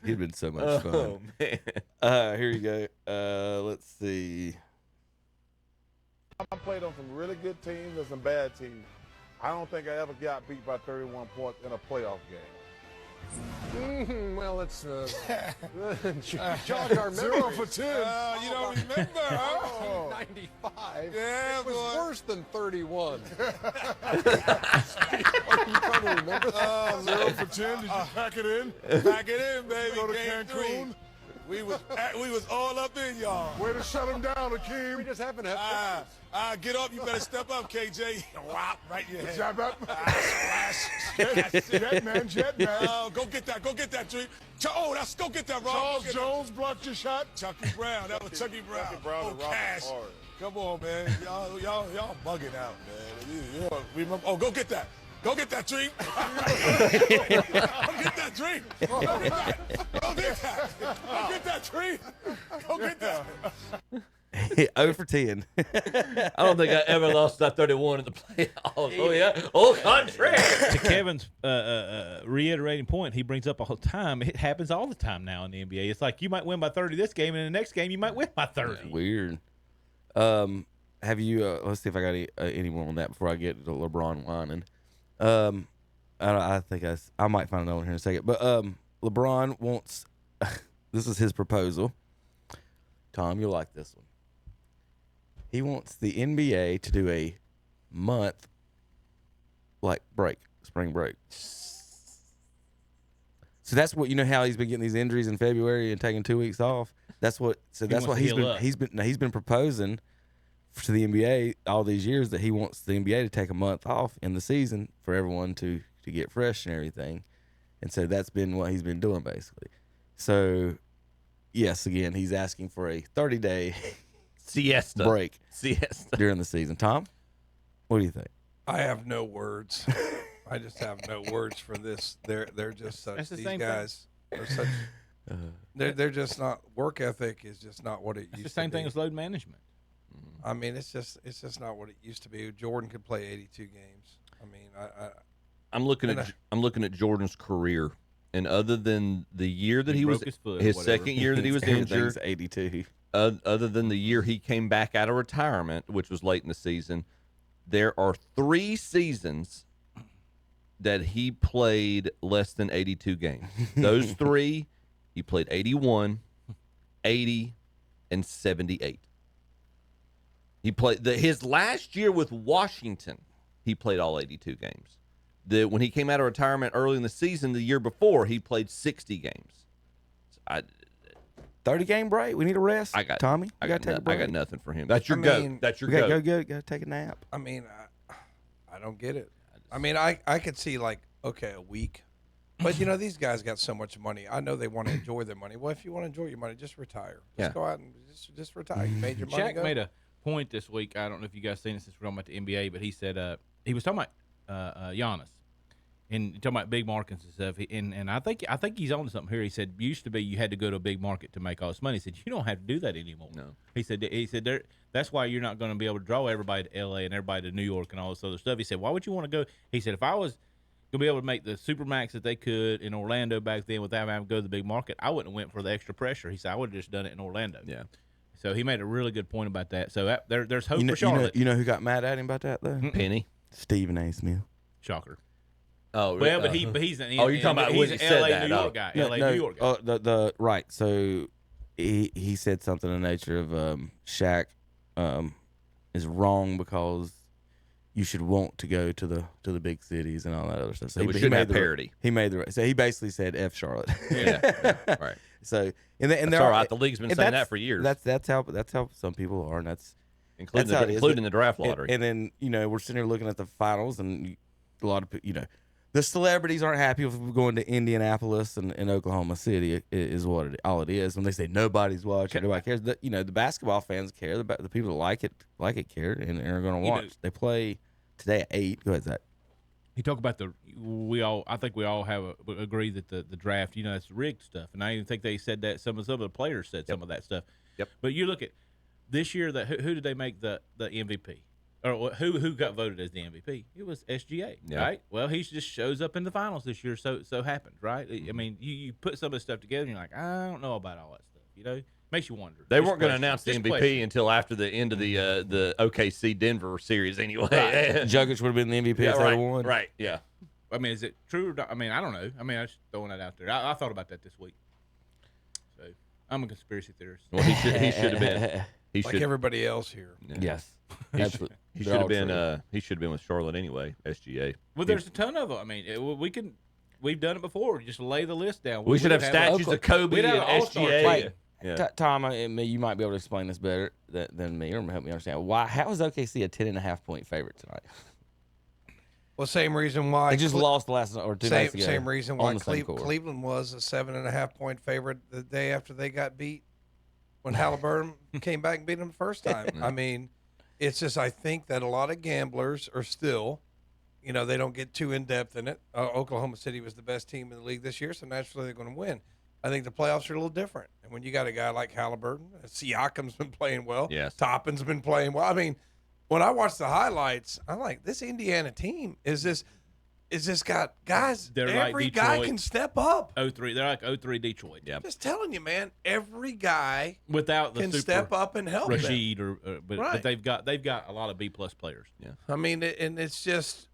He'd been so much fun. Oh man. Here you go. Let's see. I played on some really good teams and some bad teams. I don't think I ever got beat by 31 points in a playoff game. Well, let's jog our memories. 0 for 10. You don't remember, huh? 95. Yeah, it was boy. worse than 31. Are you trying to remember that? 0 for 10. Did you pack it in? Pack it in, baby. Go to Cancun. We was all up in y'all. Way to shut him down, Akeem. We just happen to have get up. You better step up, KJ. Whop, right in your head. Jab up. Jet man. Go get that, Dream. Go get that, Rob. Charles Jones blocked your shot. Chucky Brown. That was Chucky Brown. Chucky Brown Cash. Come on, man. Y'all bugging out, man. You don't remember. Go get that. Go get that, Dream. Go get that, Dream. Go get that. Go get that. Go get that, Dream. Go get that. 0 for 10. I don't think I ever lost that 31 in the playoffs. Oh yeah, au contraire. To Kevin's reiterating point, he brings up all the time. It happens all the time now in the NBA. It's like you might win by 30 this game, and the next game you might win by 30. Weird. have you? Let's see if I got any more on that before I get to LeBron whining. I think I might find another one here in a second. But LeBron wants. This is his proposal. Tom, you'll like this one. He wants the NBA to do a month spring break. So that's what, you know how he's been getting these injuries in February and taking 2 weeks off. That's what he's been proposing to the NBA all these years, that he wants the NBA to take a month off in the season for everyone to get fresh and everything. And so that's been what he's been doing basically. So yes, again, he's asking for a 30-day siesta break during the season. Tom, what do you think? I have no words. I just have no words for this. They're just such. These guys are such. They're just not. Work ethic is just not what it used to be. It's the same thing as load management. I mean, it's just not what it used to be. Jordan could play 82 games. I mean, I'm looking at Jordan's career, and other than the year that he was his second year that he was injured, 82. Other than the year he came back out of retirement, which was late in the season, there are 3 seasons that he played less than 82 games. Those 3, he played 81, 80, and 78. He played his last year with Washington. He played all 82 games. When he came out of retirement early in the season, the year before, he played 60 games. 30-game break. We need a rest. Tommy. I got nothing for him. That's your go. That's your go. Go. Got to take a nap. I mean, I don't get it. I mean, I could see a week, but these guys got so much money. I know they want to enjoy their money. Well, if you want to enjoy your money, just retire. Just go out and just retire. You made your money. Shaq made a point this week. I don't know if you guys seen this since we're talking about the NBA, but he said he was talking about Giannis and talking about big markets and stuff. And I think he's on to something here. He said used to be you had to go to a big market to make all this money. He said you don't have to do that anymore. No. He said that's why you're not going to be able to draw everybody to LA and everybody to New York and all this other stuff. He said, why would you want to go? He said, if I was going to be able to make the Supermax that they could in Orlando back then without having to go to the big market, I wouldn't have went for the extra pressure. He said, I would have just done it in Orlando. Yeah. So he made a really good point about that. So there's hope for Charlotte. You know who got mad at him about that though? Penny. Stephen A. Smith. Shocker. Oh, well, but he's an you're talking about he's when an he LA said that. New York guy. LA New York guy. Right. So he said something in the nature of Shaq is wrong because you should want to go to the big cities and all that other stuff. So he made parody. He made so he basically said F Charlotte. Yeah. Right. So and that's all right. The league's been saying that for years. That's how some people are, and that's including the draft lottery. And then we're sitting here looking at the finals, and a lot of the celebrities aren't happy with going to Indianapolis and Oklahoma City is all it is. When they say nobody's watching, nobody cares. The basketball fans care. The people that like it care and are going to watch. They play today at 8. Go ahead, Zach. He talked about I think we all have agree that the draft, it's rigged stuff. And I even think they said that some of the players said some of that stuff. Yep. But you look at this year, who did they make the MVP? Or who got voted as the MVP? It was SGA, right? Well, he just shows up in the finals this year, so happens, right? I mean, you put some of this stuff together, and you're like, I don't know about all that stuff, Makes you wonder. They weren't going to announce the MVP until after the end of the OKC Denver series anyway. Right. Jokic would have been the MVP if they won. Right, yeah. I mean, is it true or not? I mean, I don't know. I mean, I'm just throwing that out there. I thought about that this week. So, I'm a conspiracy theorist. Well, he should have been. Like everybody else here. Yeah. Yes. Absolutely. He should have been. He should have been with Charlotte anyway. SGA. Well, there's a ton of them. I mean, we've done it before. Just lay the list down. We should have statues of Kobe and SGA. Yeah. Tom, you might be able to explain this better than me, or help me understand how is OKC a 10.5 point favorite tonight? Well, same reason why they just lost the last or 2 nights ago. Same reason why Cleveland was a 7.5 point favorite the day after they got beat when Halliburton came back and beat them the first time. I mean, it's just I think that a lot of gamblers are still, they don't get too in depth in it. Oklahoma City was the best team in the league this year, so naturally they're going to win. I think the playoffs are a little different. And when you got a guy like Halliburton, Siakam's been playing well. Yes. Toppin's been playing well. I mean, when I watch the highlights, I'm like, this Indiana team is is just got guys. They're every like guy Detroit. can step up. 03. They're like 03 Detroit. Yeah. Just telling you, man. Every guy Without the can super step up and help Rashid them. but Right. they've got a lot of B+ players. Yeah. I mean, and it's just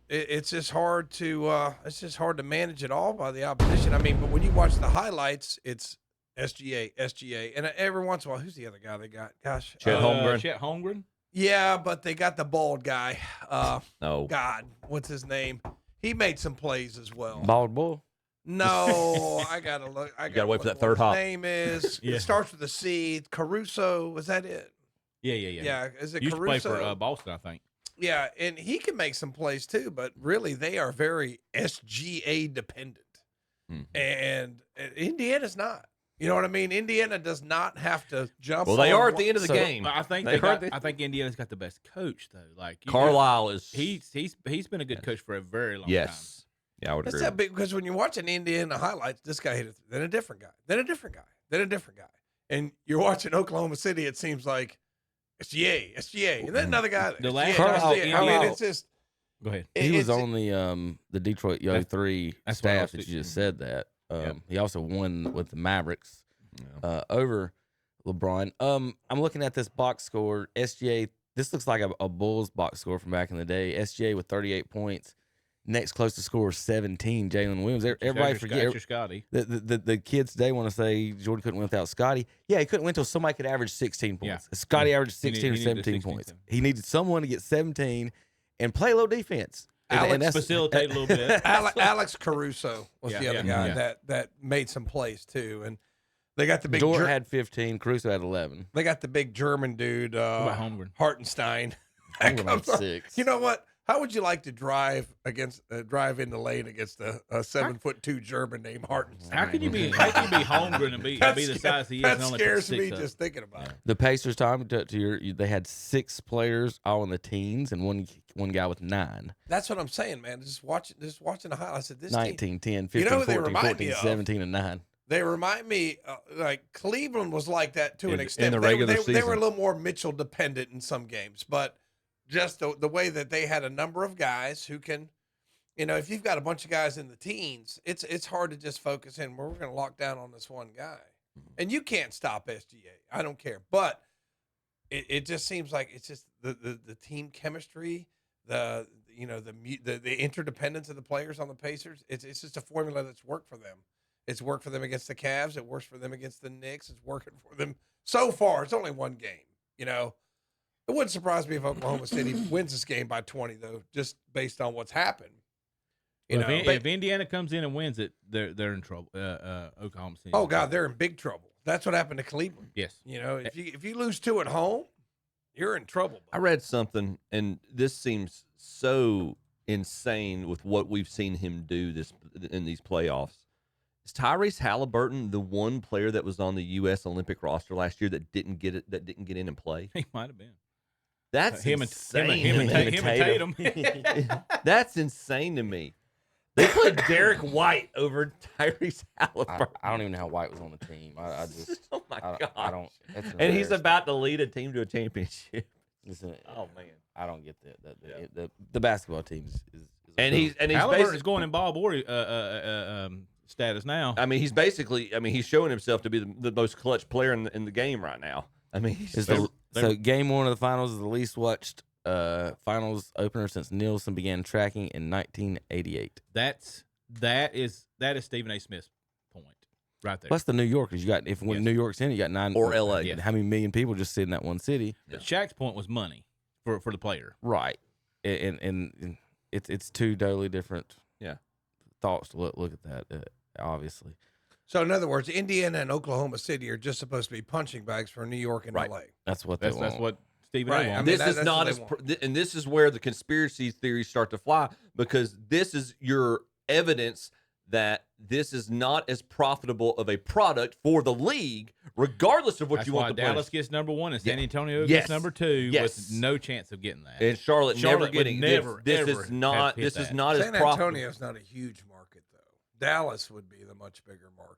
hard to manage it all by the opposition. I mean, but when you watch the highlights, it's SGA, and every once in a while, who's the other guy they got? Gosh, Chet Holmgren. Chet Holmgren. Yeah, but they got the bald guy. No. God, what's his name? He made some plays as well. Bald bull. No, I gotta look. I gotta wait for look that third what hop. his name is. Yeah. It starts with a C. Caruso. Was that it? Yeah. Yeah. Is it Used Caruso? to play for Boston, I think. Yeah, and he can make some plays too, but really they are very SGA dependent. And Indiana's not. You know what I mean? Indiana does not have to jump. Well, they on are at the end of the so- game. I think I think Indiana's got the best coach though. Like Carlisle is. he's been a good coach for a very long time. Yes. Yeah, I would That's agree. that big because when you're watching Indiana highlights, this guy hit it, then a different guy, then a different guy, then a different guy, and you're watching Oklahoma City. It seems like SGA, and then another guy. The last Carlisle- SGA. I mean, it's just. Go ahead. He was it's- on the Detroit That's- 03 that's what I staff was that you just said that. Yep. He also won with the Mavericks over LeBron. I'm looking at this box score. SGA, this looks like a Bulls box score from back in the day. SGA with 38 points. Next closest score is 17, Jalen Williams. Everybody forget. Scotty. The kids today want to say Jordan couldn't win without Scotty. Yeah, he couldn't win until somebody could average 16 points. Yeah. Scotty averaged He 16 or needed 17 16, points. 17. He needed someone to get 17 and play low defense. And Alex that's- facilitate a little bit. Alex Caruso was Yeah, the other yeah, guy yeah. that made some plays too, and they got the big. Dort had 15. Caruso had 11. They got the big German dude, about Holmgren? Hartenstein. Holmgren had Comes on. 6. You know what? How would you like to drive in the lane against a 7'2" German named Hartenstein? How can you be Holmgren and be the size he is? That and only scares put me 6 up? just thinking about it. The Pacers, Tom, they had 6 players all in the teens and one guy with 9. That's what I'm saying, man. Just watching the highlights. I said this 19, 10, 15, You know who they 14, remind 14, me of? 17, and 9. They remind me like Cleveland was like that to an In extent. the They- regular they were a season. little more Mitchell dependent in some games, but just the way that they had a number of guys who can, if you've got a bunch of guys in the teens, it's hard to just focus in. We're going to lock down on this one guy, and you can't stop SGA. I don't care, but it just seems like it's just the team chemistry, the interdependence of the players on the Pacers. It's just a formula that's worked for them. It's worked for them against the Cavs. It works for them against the Knicks. It's working for them so far. It's only one game, It wouldn't surprise me if Oklahoma City wins this game by 20, though, just based on what's happened. If Indiana comes in and wins it, they're in trouble. Oklahoma City. Oh God, they're in big trouble. That's what happened to Cleveland. Yes. If you lose 2 at home, you're in trouble. I read something, and this seems so insane with what we've seen him do in these playoffs. Is Tyrese Halliburton the one player that was on the U.S. Olympic roster last year that didn't get in and play? He might have been. That's him insane. and Tatum. That's insane to me. They put Derek White over Tyrese Halliburton. I don't even know how White was on the team. I just. Oh my God! I don't. That's And he's embarrassing. about to lead a team to a championship. Listen, Oh man! I don't get that. The basketball team is And he's Halliburton is basically going in ball boy status now. I mean, he's showing himself to be the most clutch player in the game right now. I mean, so game 1 of the finals is the least watched finals opener since Nielsen began tracking in 1988. That is Stephen A. Smith's point right there. Plus the New Yorkers. When New York's in, you got 9 Or LA. Yeah. How many million people just sit in that one city? But Shaq's point was money for the player. Right. And it's 2 totally different thoughts to look at that. Obviously. So in other words, Indiana and Oklahoma City are just supposed to be punching bags for New York and Right. LA. That's what they want. That's what Stephen Right. A. I wants. mean, This is that's not what as, they want. and this is where the conspiracy theories start to fly, because this is your evidence that this is not as profitable of a product for the league, regardless of what That's you why want the Dallas players. gets number 1 and San Yeah. Antonio Yes. gets number 2 Yes. with no chance of getting that. And Charlotte never would getting never, this ever is not have hit this is that. not as San profitable. Antonio's not a huge market, though. Dallas would be the much bigger market.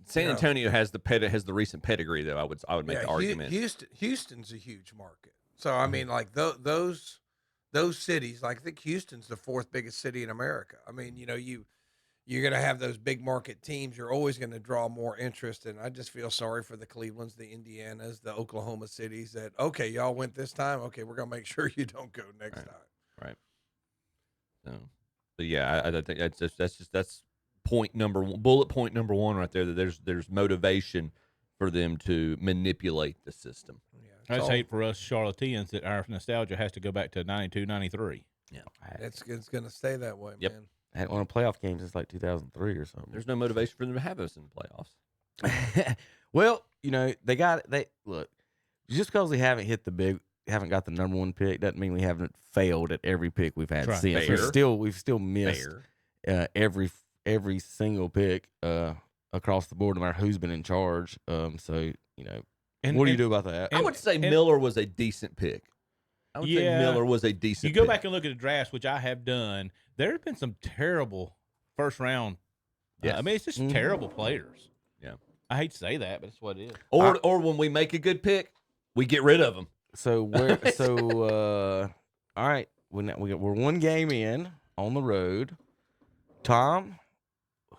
San Antonio has the recent pedigree, though. I would make the argument. Houston's a huge market. So I mean, like those those cities, like I think Houston's the 4th biggest city in America. I mean, you're going to have those big market teams. You're always going to draw more interest. And I just feel sorry for the Clevelands, the Indianas, the Oklahoma cities that, okay, y'all went this time. Okay, we're going to make sure you don't go next time. Right. So, but yeah, I think that's bullet point number 1 right there. That there's motivation for them to manipulate the system. I just hate for us Charlotteans that our nostalgia has to go back to 92, 93. Yeah. It's going to stay that way, man. I hadn't won a playoff game since like 2003 or something. There's no motivation for them to have us in the playoffs. Well, look, just because we haven't haven't got the number 1 pick doesn't mean we haven't failed at every pick we've had since. We've still missed every single pick across the board, no matter who's been in charge. So what do you do about that? I would say Miller was a decent pick. I would say Miller was a decent pick. You go back and look at the drafts, which I have done. There have been some terrible first round. Yes. I mean, it's just terrible players. Yeah. I hate to say that, but it's what it is. Or when we make a good pick, we get rid of them. So all right, we're 1 game in on the road. Tom,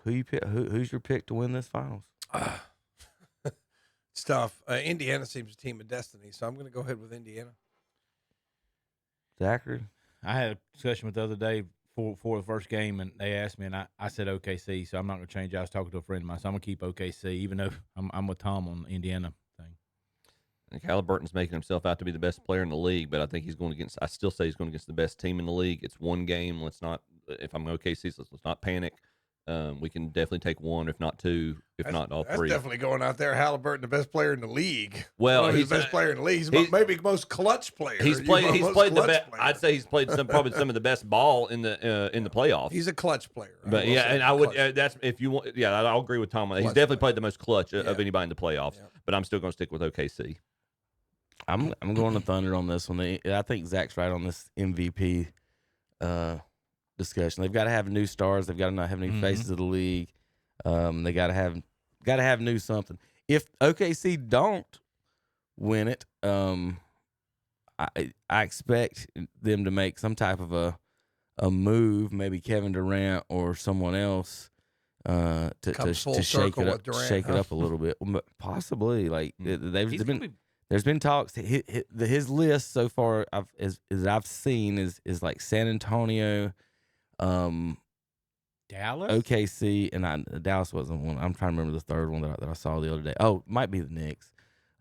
who's your pick to win this finals? It's tough. Indiana seems a team of destiny, so I'm going to go ahead with Indiana. Zachary? I had a discussion with the other day for the first game, and they asked me, and I said OKC, so I'm not going to change. I was talking to a friend of mine, so I'm going to keep OKC, even though I'm with Tom on the Indiana thing. I think Halliburton's making himself out to be the best player in the league, but I think I still say he's going against the best team in the league. It's 1 game. If I'm OKC, let's not panic. We can definitely take 1, if not 2, if not all 3. That's definitely going out there. Halliburton, the best player in the league. Well, he's the best player in the league. He's maybe most clutch player. He's played the best. I'd say he's played probably some of the best ball in the playoffs. He's a clutch player. But yeah, and I would. That's if you want. Yeah, I'll agree with Tom. He's definitely played the most clutch of anybody in the playoffs. Yeah. But I'm still going to stick with OKC. I'm going to Thunder on this one. I think Zach's right on this MVP discussion. They've got to have new stars. They've got to not have any faces of the league. They got to have new something. If OKC don't win it, I expect them to make some type of a move, maybe Kevin Durant or someone else to shake it up a little bit. Possibly, like there's been talks. His list so far, as I've seen, is like San Antonio, Dallas, OKC, and Dallas wasn't one. I'm trying to remember the third one that I saw the other day. Oh, it might be the Knicks,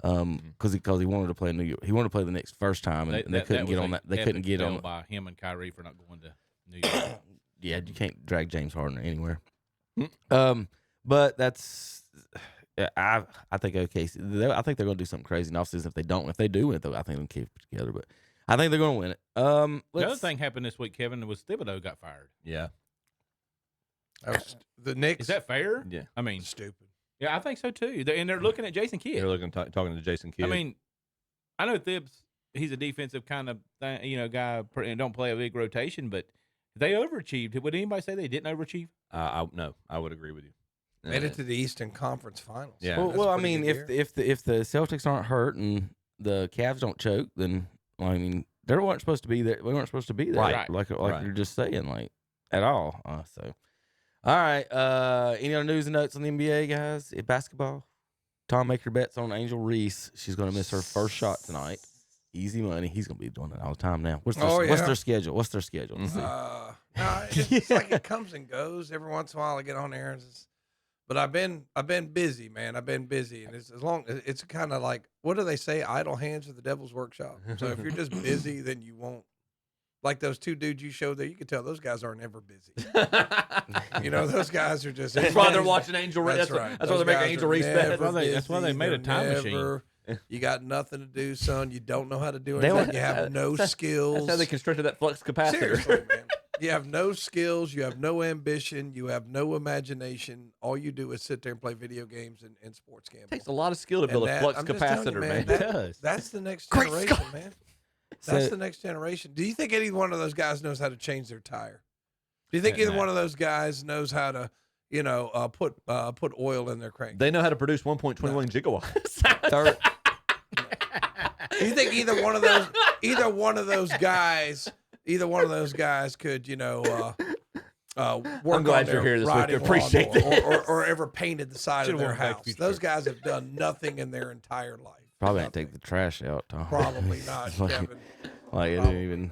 because he wanted to play in New York. He wanted to play the Knicks first time, and they couldn't get on that. They couldn't get on by him and Kyrie for not going to New York. Yeah, you can't drag James Harden anywhere. But that's. I think OKC. I think they're going to do something crazy in the offseason. If they do win it, though, I think they'll keep it together. But I think they're going to win it. The other thing happened this week, Kevin, was Thibodeau got fired. Yeah. The Knicks. Is that fair? Yeah. I mean, stupid. Yeah, I think so too. They're looking at Jason Kidd. They're talking to Jason Kidd. I mean, I know Thibs. He's a defensive kind of guy, and don't play a big rotation, but they overachieved. Would anybody say they didn't overachieve? No, I would agree with you. Made it to the Eastern Conference Finals. Yeah. Well, I mean, if the Celtics aren't hurt and the Cavs don't choke, then they weren't supposed to be there. We weren't supposed to be there, right? Like you're just saying, at all. So, all right. Any other news and notes on the NBA, guys? Basketball. Tom, make your bets on Angel Reese. She's going to miss her first shot tonight. Easy money. He's going to be doing it all the time now. What's their schedule? What's their schedule? It's like it comes and goes. Every once in a while, I get on there and but I've been busy, man. I've been busy, and it's kind of like, what do they say? Idle hands are the devil's workshop. So if you're just busy, then you won't. Like those 2 dudes you showed there, you can tell those guys aren't ever busy. Those guys are just. That's why they're watching Angel Reese. That's right. That's why they're making Angel Reese bet. That's why they made a time machine. You got nothing to do, son. You don't know how to do anything. You have no skills. That's how they constructed that flux capacitor. Seriously, man. You have no skills. You have no ambition. You have no imagination. All you do is sit there and play video games and sports gamble. It takes a lot of skill to build a flux capacitor, man. It does. That's the next generation, man. That's the next generation. Do you think any one of those guys knows how to change their tire? Do you think either one of those guys knows how to, put oil in their crank? They know how to produce 1.21 gigawatts. Do you think either one of those guys either one of those guys could, work I'm glad you're here this week. I appreciate that. Or ever painted the side of their house. Future. Those guys have done nothing in their entire life. Probably ain't take the trash out, Tom. Probably not, Kevin. Like it didn't even.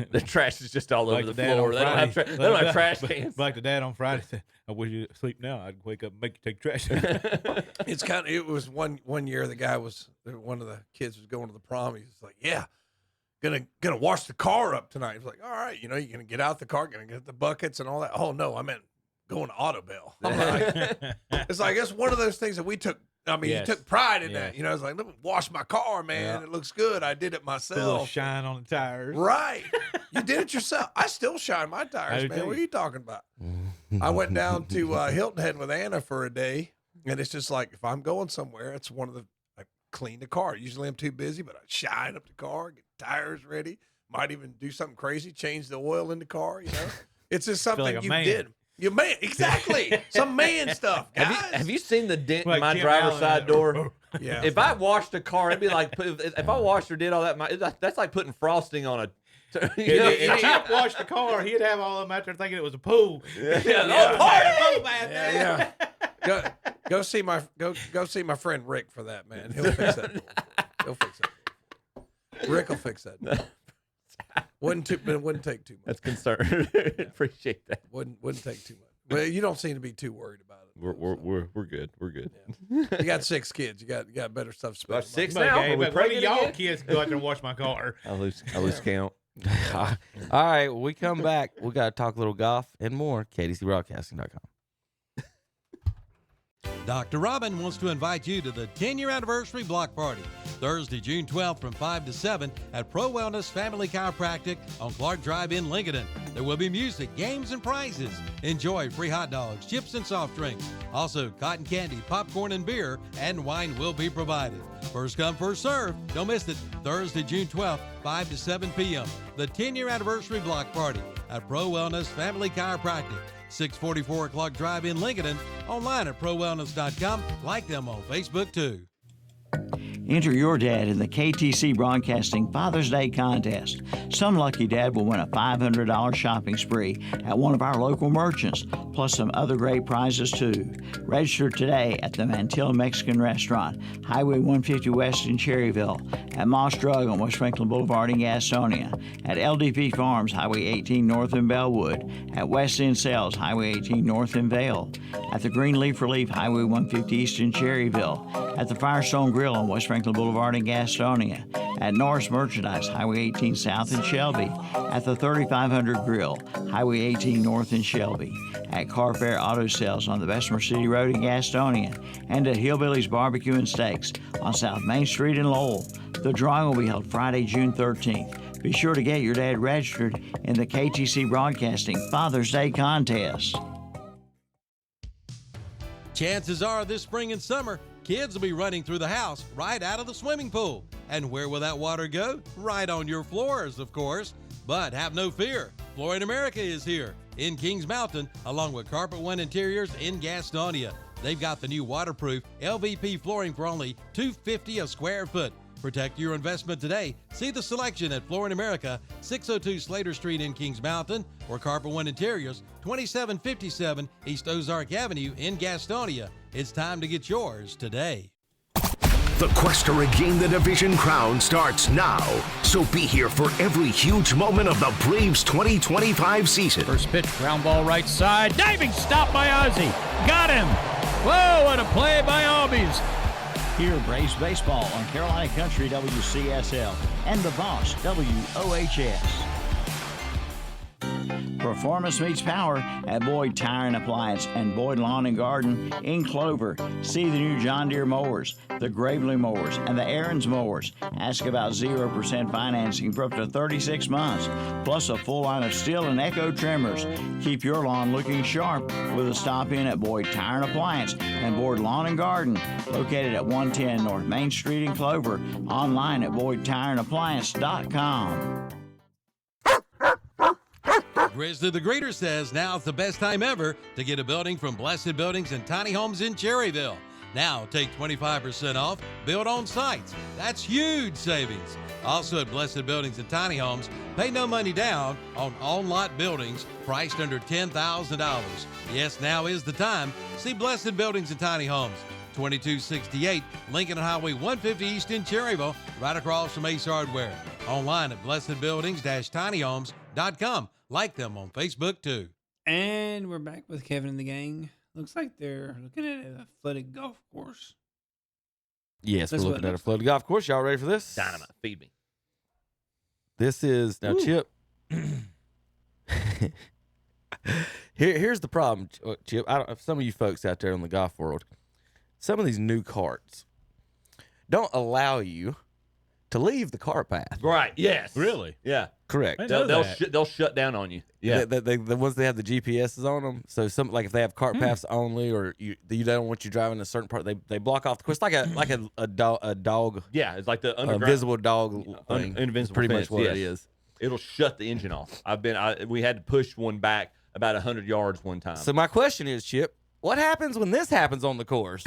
The trash is just all over the dad floor. on They don't have Friday. they don't have trash cans. Like the dad on Friday said, "I wish you sleep now. I'd wake up and make you take the trash out." It was one year the guy one of the kids was going to the prom. He's like, "Yeah, gonna wash the car up tonight." He's like, "All right, you're gonna get out the car, gonna get the buckets and all that." Oh no, I meant going to Auto Bell. I'm like, it's like it's one of those things that we took. I mean, Yes. you took pride in that. It's like, let me wash my car, man. Yeah. It looks good. I did it Put a little myself. shine on the tires. Right. You did it yourself. I still shine my I tires, do man. too. What are you talking about? I went down to Hilton Head with Anna for a day, and it's just like if I'm going somewhere, it's one of the I clean the car. Usually I'm too busy, but I shine up the car, get tires ready. Might even do something crazy, change the oil in the car. It's just something like a you man. did. You man, exactly. Some man stuff, guys. Have you seen the dent Like in my Jim driver's Allen side in door? Yeah. If I washed a car, it'd be like if I washed or did all that. That's like putting frosting on a. If Chip washed the car, he'd have all of them out there thinking it was a pool. Yeah. Go see my friend Rick for that, man. He'll fix that. He'll fix it. Rick will fix that. Wouldn't take too much. That's concerned. Appreciate that. Wouldn't take too much. Well, you don't seem to be too worried about it. We're good. We're good. You got 6 kids. You got better stuff to spend. 6 But, now. okay, Are we but one of pregnant y'all again? kids go out there and wash my car. I lose count. All right, when we come back, we got to talk a little golf and more. KDCBroadcasting.com. Dr. Robin wants to invite you to the 10-year anniversary block party, Thursday, June 12th from 5 to 7 at Pro Wellness Family Chiropractic on Clark Drive in Lincoln. There will be music, games, and prizes. Enjoy free hot dogs, chips, and soft drinks. Also, cotton candy, popcorn, and beer, and wine will be provided. First come, first serve. Don't miss it. Thursday, June 12th, 5 to 7 p.m. The 10-year anniversary block party at Pro Wellness Family Chiropractic. 644 Clark Drive in Lincoln. Online at prowellness.com. Like them on Facebook too. Enter your dad in the KTC Broadcasting Father's Day contest. Some lucky dad will win a $500 shopping spree at one of our local merchants, plus some other great prizes too. Register today at the Mantilla Mexican Restaurant, Highway 150 West in Cherryville, at Moss Drug on West Franklin Boulevard in Gastonia, at LDP Farms, Highway 18 North in Bellwood, at West End Sales, Highway 18 North in Vale, at the Green Leaf Relief, Highway 150 East in Cherryville, at the Firestone Grill on West Franklin Boulevard in Gastonia, at Norris Merchandise, Highway 18 South in Shelby, at the 3500 Grill, Highway 18 North in Shelby, at Carfair Auto Sales on the Bessemer City Road in Gastonia, and at Hillbilly's Barbecue and Steaks on South Main Street in Lowell. The drawing will be held Friday, June 13th. Be sure to get your dad registered in the KTC Broadcasting Father's Day contest. Chances are this spring and summer, kids will be running through the house right out of the swimming pool. And where will that water go? Right on your floors, of course. But have no fear. Flooring America is here in Kings Mountain, along with Carpet One Interiors in Gastonia. They've got the new waterproof LVP flooring for only $250 a square foot. Protect your investment today. See the selection at Flooring America, 602 Slater Street in Kings Mountain, or Carpet One Interiors, 2757 East Ozark Avenue in Gastonia. It's time to get yours today. The quest to regain the division crown starts now. So be here for every huge moment of the Braves 2025 season. First pitch, ground ball right side. Diving stop by Ozzie. Got him. Whoa, what a play by Albies. Hear Braves baseball on Carolina Country WCSL and The Boss WOHS. Performance meets power at Boyd Tire and Appliance and Boyd Lawn and Garden in Clover. See the new John Deere mowers, the Gravely mowers, and the Aaron's mowers. Ask about 0% financing for up to 36 months, plus a full line of Steel and Echo trimmers. Keep your lawn looking sharp with a stop in at Boyd Tire and Appliance and Boyd Lawn and Garden, located at 110 North Main Street in Clover. Online at BoydTireandAppliance.com. Grizzly the Greeter says now's the best time ever to get a building from Blessed Buildings and Tiny Homes in Cherryville. Now take 25% off built on sites. That's huge savings. Also at Blessed Buildings and Tiny Homes, pay no money down on on-lot buildings priced under $10,000. Yes, now is the time. See Blessed Buildings and Tiny Homes, 2268 Lincoln Highway 150 East in Cherryville, right across from Ace Hardware. Online at blessedbuildings-tinyhomes.com. Like them on Facebook too. And we're back with Kevin and the gang. Looks like they're looking at a flooded golf course. Yes, we're looking at a flooded golf course. Y'all ready for this? Dynamite, feed me. This is now, Chip. Here's the problem, Chip. Some of you folks out there in the golf world, some of these new carts don't allow you to leave the cart path. Right. Yes. Really? Yeah. Correct. They'll shut down on you. Yeah. The ones they have the GPSs on them. So some like if they have cart paths only, or you don't want you driving a certain part, they block off the course like a dog. Yeah, it's like the underground invisible dog thing. Invincible pretty fence, much what yes. it is. It'll shut the engine off. We had to push one back about 100 yards one time. So my question is, Chip, what happens when this happens on the course?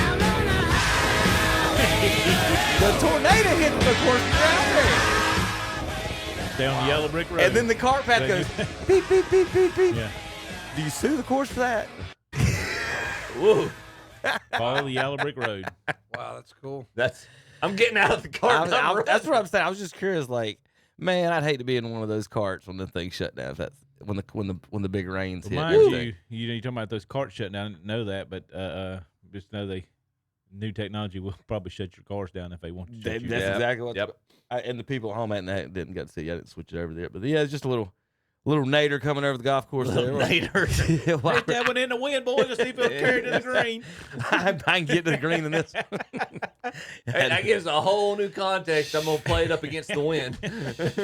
The tornado hits the course. You're out there. Down the yellow brick road. And then the cart path goes beep, beep, beep, beep, beep. Yeah. Do you sue the course for that? Whoa. Follow the yellow brick road. Wow, that's cool. I'm getting out of the cart. That's what I'm saying. I was just curious, like, man, I'd hate to be in one of those carts when the thing shut down. If that's when the big rains hit. Mind you're talking about those carts shutting down. I didn't know that, but just know new technology will probably shut your cars down if they want to shut you down. That's exactly what. Yep. And the people at home didn't get to see. I didn't switch it over there, but yeah, it's just a little nader coming over the golf course there. Nader. Hit that one in the wind, boys. Just see if it'll carry to the green. I can get to the green in this. Hey, that gives a whole new context. I'm gonna play it up against the wind.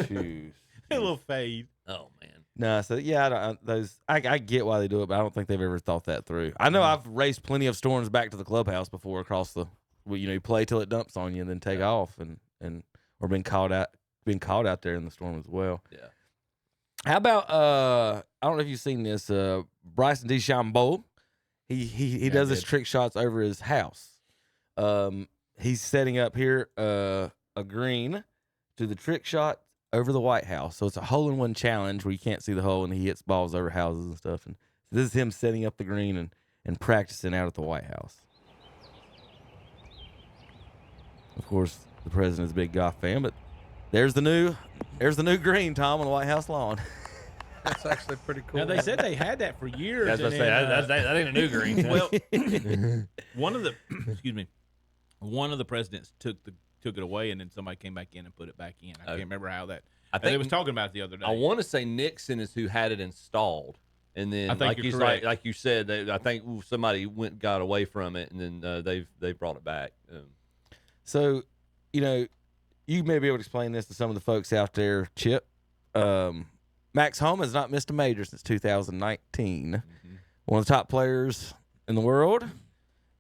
Shoes. A little fade. Oh man. No, so yeah, I get why they do it, but I don't think they've ever thought that through. I know I've raced plenty of storms back to the clubhouse before across you play till it dumps on you and then take off or been caught out there in the storm as well. Yeah. How about I don't know if you've seen this Bryson DeChambeau. He does his trick shots over his house. He's setting up here a green to the trick shot over the White House. So it's a hole-in-one challenge where you can't see the hole and he hits balls over houses and stuff. And this is him setting up the green and practicing out at the White House. Of course, the president's a big golf fan, but there's the new green, Tom, on the White House lawn. That's actually pretty cool. Now, they said they had that for years. That's what I say. That ain't a new green. Well, one of the presidents took it away, and then somebody came back in and put it back in. I can't remember how that. I think they was talking about it the other day. I want to say Nixon is who had it installed, and then like you said, I think somebody got away from it, and then they've brought it back. So, you may be able to explain this to some of the folks out there, Chip. Max Homa has not missed a major since 2019. Mm-hmm. One of the top players in the world,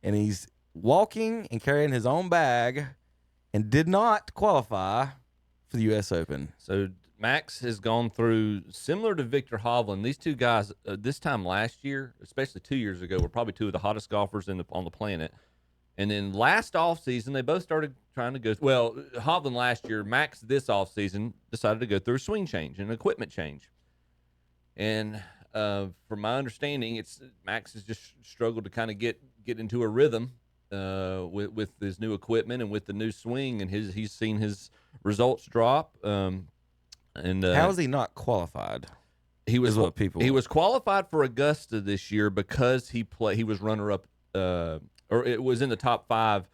and he's walking and carrying his own bag and did not qualify for the U.S. Open. So Max has gone through, similar to Victor Hovland, these two guys this time last year, especially 2 years ago, were probably two of the hottest golfers on the planet. And then last offseason, they both started trying to go. Well, Hovland last year, Max this offseason decided to go through a swing change and an equipment change. And from my understanding, Max has just struggled to kind of get into a rhythm with his new equipment and with the new swing, and he's seen his results drop. And how is he not qualified? He was qualified for Augusta this year because he was runner up. Or it was in the top 5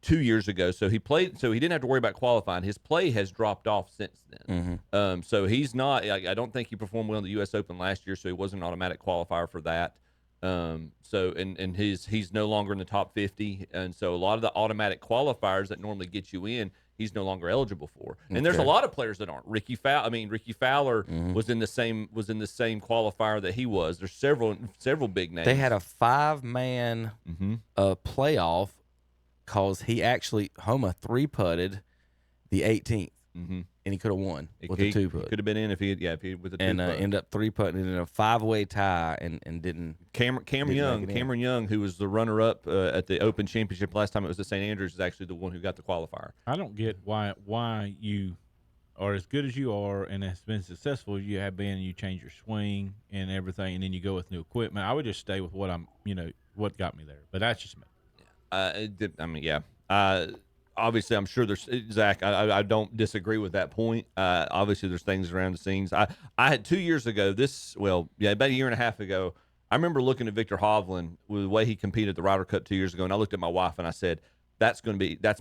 2 years ago. So he played. So he didn't have to worry about qualifying. His play has dropped off since then. Mm-hmm. So he's not. I don't think he performed well in the U.S. Open last year. So he wasn't an automatic qualifier for that. So he's no longer in the top 50. And so a lot of the automatic qualifiers that normally get you in, he's no longer eligible for. And there's a lot of players that aren't. Ricky Fowler was in the same qualifier that he was. There's several big names. They had a 5-man playoff because Homa 3-putted the 18th. Mm-hmm. and he could have won with He a 2-putt. could have been in if he with a 2-putt. And end up 3-putting in a 5-way tie and didn't. Cameron Young, who was the runner-up at the Open Championship last time it was at St. Andrews, is actually the one who got the qualifier. I don't get why you are as good as you are and has been successful as you have been, and you change your swing and everything, and then you go with new equipment. I would just stay with what what got me there. But that's just me. Obviously, I'm sure there's Zach. I don't disagree with that point. Obviously, there's things around the scenes. I had 2 years ago. About a year and a half ago. I remember looking at Victor Hovland with the way he competed at the Ryder Cup 2 years ago, and I looked at my wife and I said, that's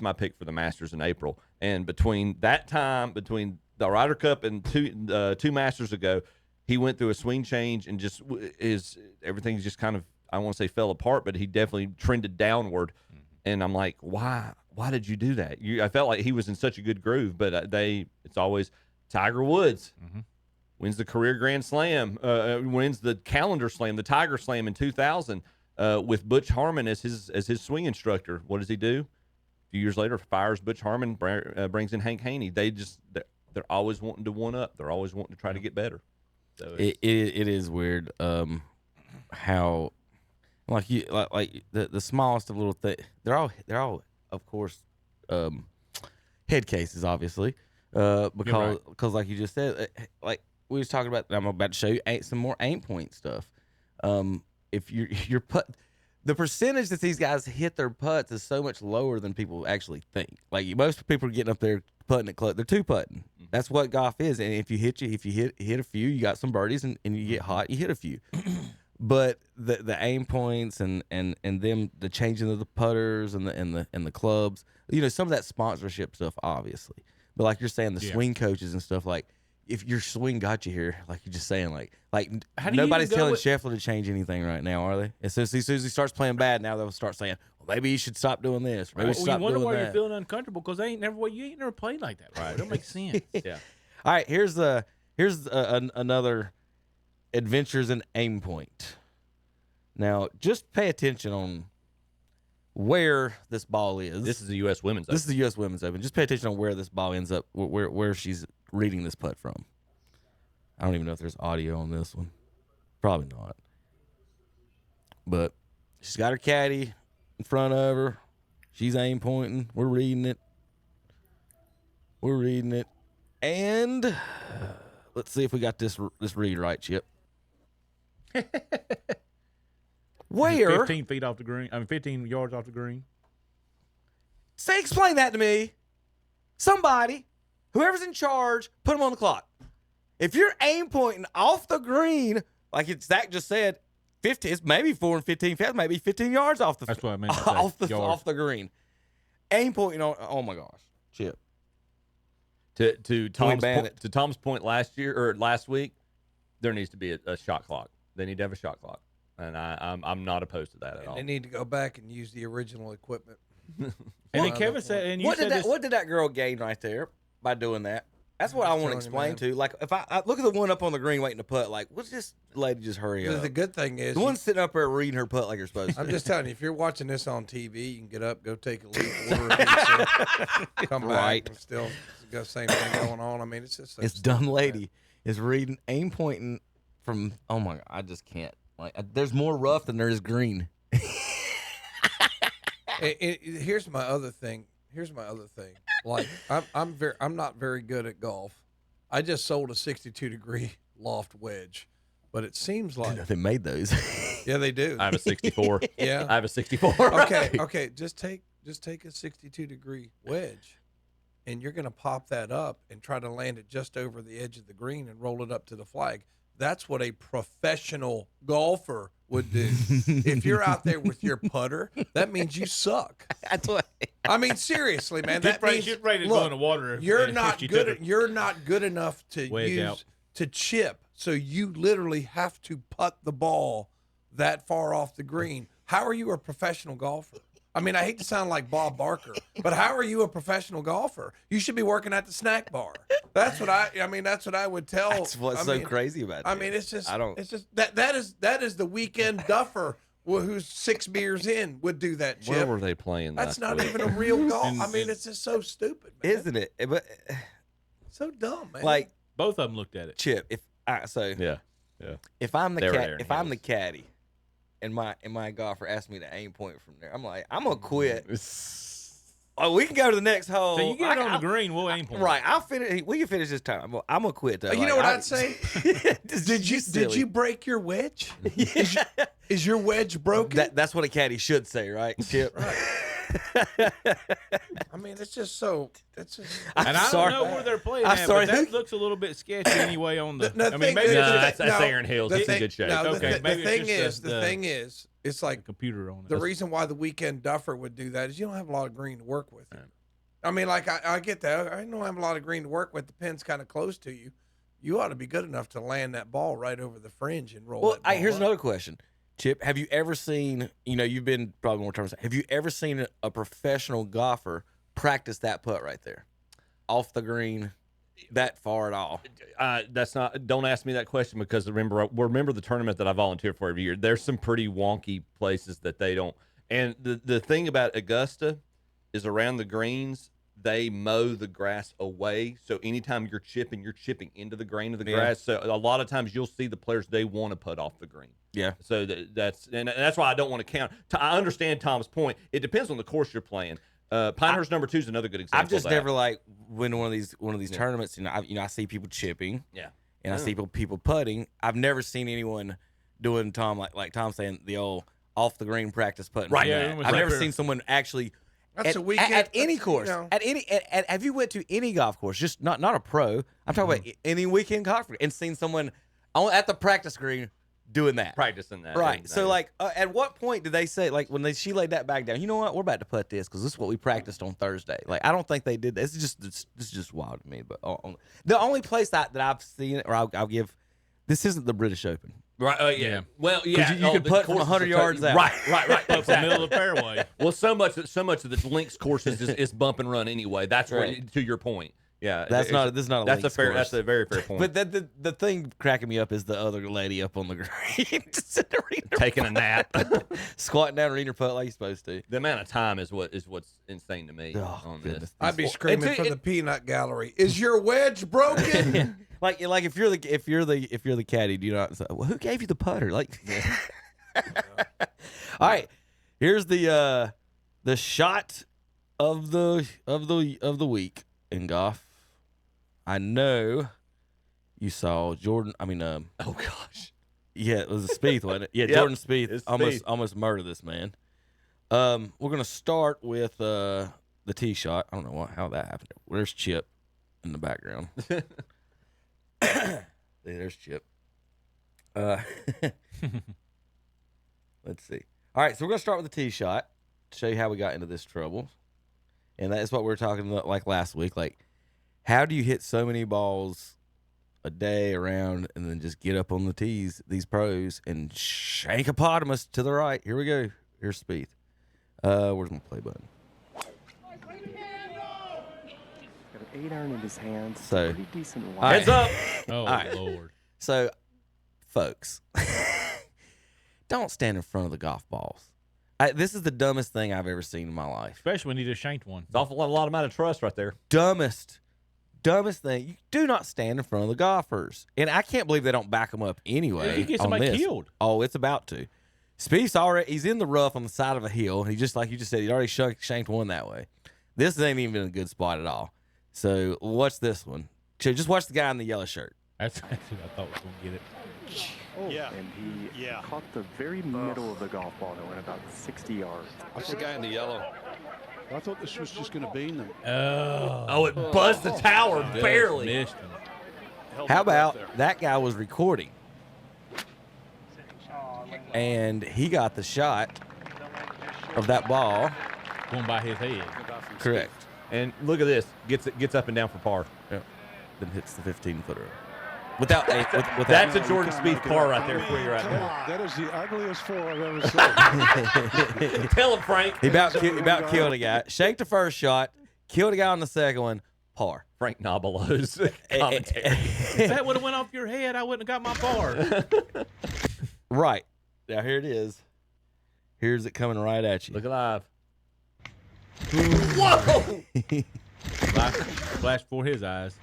my pick for the Masters in April. And between the Ryder Cup and two Masters ago, he went through a swing change and just everything just kind of, I won't say fell apart, but he definitely trended downward. And I'm like, why did you do that? I felt like he was in such a good groove, but it's always Tiger Woods wins the career Grand Slam, wins the calendar slam, the Tiger Slam in 2000 with Butch Harmon as his swing instructor. What does he do? A few years later, fires Butch Harmon, brings in Hank Haney. They're always wanting to one up. They're always wanting to try to get better. So it is weird how like the smallest of little things. They're all of course head cases, obviously, because like you just said, like we was talking about. I'm about to show you some more aim point stuff. If your putt, the percentage that these guys hit their putts is so much lower than people actually think. Like most people are getting up there putting it close. They're 2-putting. That's what golf is. And if you hit a few, you got some birdies, and you get hot, you hit a few. But the aim points and them the changing of the putters and the clubs, some of that sponsorship stuff, obviously. But like you're saying, the swing coaches and stuff, like if your swing got you here, like you're just saying, like nobody's telling Scheffler to change anything right now, are they? As soon as he starts playing bad, now they'll start saying, well, maybe you should stop doing this. Maybe you wonder why you're feeling uncomfortable because you ain't never played like that. Right? It don't make sense. Yeah. All right, here's another adventures in aim point. Now, just pay attention on where this ball is. This is the U.S. Women's Open. This is the U.S. Women's Open. Just pay attention on where this ball ends up, where she's reading this putt from. I don't even know if there's audio on this one. Probably not. But she's got her caddy in front of her. She's aim pointing. We're reading it. And let's see if we got this read right, Chip. Where? 15 feet off the green. 15 yards off the green. Explain that to me. Somebody, whoever's in charge, put them on the clock. If you're aim pointing off the green, like Zach just said, 15, it's maybe 4 and 15 feet, maybe 15 yards off the. That's what I meant. Off the green. Aim pointing on. Oh my gosh, Chip. To Tom's point last week, there needs to be a shot clock. They need to have a shot clock, and I'm not opposed to that at all. They need to go back and use the original equipment. And then Kevin said, and what did that girl gain right there by doing that? That's what I want to explain to. Like, if I look at the one up on the green waiting to putt, like, what's this lady just hurry up? The good thing is the one sitting up there reading her putt like you're supposed to. I'm just telling you, if you're watching this on TV, you can get up, go take a leak, order a pizza, come back, and still got the same thing going on. I mean, it's just this dumb lady is reading aim pointing from. Oh my God, I just can't. Like, there's more rough than there is green. Here's my other thing. Like, I'm not very good at golf. I just sold a 62-degree loft wedge, but it seems like they made those. Yeah, they do. I have a 64. Yeah, I have a 64. Okay. Just take a 62-degree wedge, and you're gonna pop that up and try to land it just over the edge of the green and roll it up to the flag. That's what a professional golfer would do. If you're out there with your putter, that means you suck. That's what. I mean, seriously, man. That means get ready to go in the water. You're not good. You're not good enough to to chip. So you literally have to putt the ball that far off the green. How are you a professional golfer? I mean, I hate to sound like Bob Barker, but how are you a professional golfer? You should be working at the snack bar. That's what I would tell. That's what's so crazy about it. I mean, it's just that is the weekend duffer who's 6 beers in would do that, Chip. Where were they playing? That's not even a real golf. I mean, it's just so stupid, man. Isn't it? But So dumb, man. Like both of them looked at it. Chip, if I'm the caddy, and my golfer asked me to aim point from there, I'm like, I'm gonna quit. Oh, we can go to the next hole. So you get it on the green, we'll aim point. Right, I'll finish. We can finish this time. I'm gonna quit though. You know what I'd say? Did you break your wedge? Is your wedge broken? That's what a caddy should say, right, Chip? Right. I mean, it's just so. It's just. And I don't know where they're playing at, but that looks a little bit sketchy anyway. On the, I mean, maybe that's Aaron Hills. He's in good shape. No, okay, the thing is, it's like computer on it. The reason why the weekend duffer would do that is you don't have a lot of green to work with. I mean, like I get that. I don't have a lot of green to work with. The pin's kind of close to you. You ought to be good enough to land that ball right over the fringe and roll. Well, that ball here's up. another question. Chip, have you ever seen, you've been probably more times, have you ever seen a professional golfer practice that putt right there? Off the green, that far at all? Don't ask me that question because remember the tournament that I volunteer for every year. There's some pretty wonky places that they don't. And the thing about Augusta is around the greens, they mow the grass away. So anytime you're chipping into the grain of the grass. So a lot of times you'll see the players, they want to putt off the green. Yeah. So that's why I don't want to count. I understand Tom's point. It depends on the course you're playing. Pinehurst number 2 is another good example. I've just of that. never went to one of these tournaments. I see people chipping. Yeah. And I see people putting. I've never seen anyone doing Tom like Tom saying the old off the green practice putting. Right. Yeah, I've never seen someone actually. That's a weekend at any course. Have you went to any golf course? Just not a pro. I'm talking about any weekend golf and seen someone at the practice green doing that, practicing that. Right. So at what point did they say when she laid that bag down? You know what? We're about to putt this because this is what we practiced on Thursday. Like I don't think they did. This is just wild to me. But the only place that I've seen it, or I'll give, this isn't the British Open. Right. Yeah. Well, yeah. You can putt from 100 yards out. Right. Up the middle of the fairway. Well, so much of the links courses is bump and run anyway. That's right. To your point. Yeah. This is not a links course. That's a very fair point. But the thing cracking me up is the other lady up on the green just taking a nap, squatting down, reading her putt like you're supposed to. The amount of time is what's insane to me on this. I'd be screaming from the peanut gallery. Is your wedge broken? Like if you're the caddy, do you not say, well, who gave you the putter? Like, all right, here's the shot of the week in golf. I know you saw Jordan. I mean, oh gosh, yeah, it was a Spieth, wasn't it? Yeah, Yep, Jordan Spieth Spieth. almost murdered this man. We're gonna start with the tee shot. I don't know how that happened. Where's Chip in the background? There's Chip. Let's see. All right, so we're gonna start with the tee shot to show you how we got into this trouble, and that's what we were talking about like last week. Like, how do you hit so many balls a day around and then just get up on the tees, these pros, and shank a potamus to the right? Here we go. Here's Spieth. Where's my play button? Got an 8-iron in his hand. So, pretty decent. Heads up. Oh, all right. Lord. So, folks, don't stand in front of the golf balls. This is the dumbest thing I've ever seen in my life. Especially when you just shanked one. It's a lot amount of trust right there. Dumbest thing. You do not stand in front of the golfers. And I can't believe they don't back them up anyway. You get somebody killed. Oh, it's about to. Spieth's he's in the rough on the side of a hill. He just, like you just said, he already shanked one that way. This ain't even a good spot at all. So watch this one. Just watch the guy in the yellow shirt. That's who I thought was going to get it. Oh, yeah. And he caught the very middle of the golf ball that went about 60 yards. What's the guy in the yellow? I thought this was just going to bean them. Oh, it buzzed the tower barely. Missed him. How about that guy was recording, and he got the shot of that ball going by his head. Correct. And look at this. Gets up and down for par. Yeah. Then hits the 15-footer. That's a Jordan Spieth par right there for you right now. That is the ugliest four I've ever seen. Tell him, Frank. He about killed a guy. Shanked the first shot. Killed a guy on the second one. Par. Frank Nobelo's commentary. If that would have went off your head, I wouldn't have got my par. Right. Now here it is. Here's it coming right at you. Look alive. Whoa! Flash before his eyes.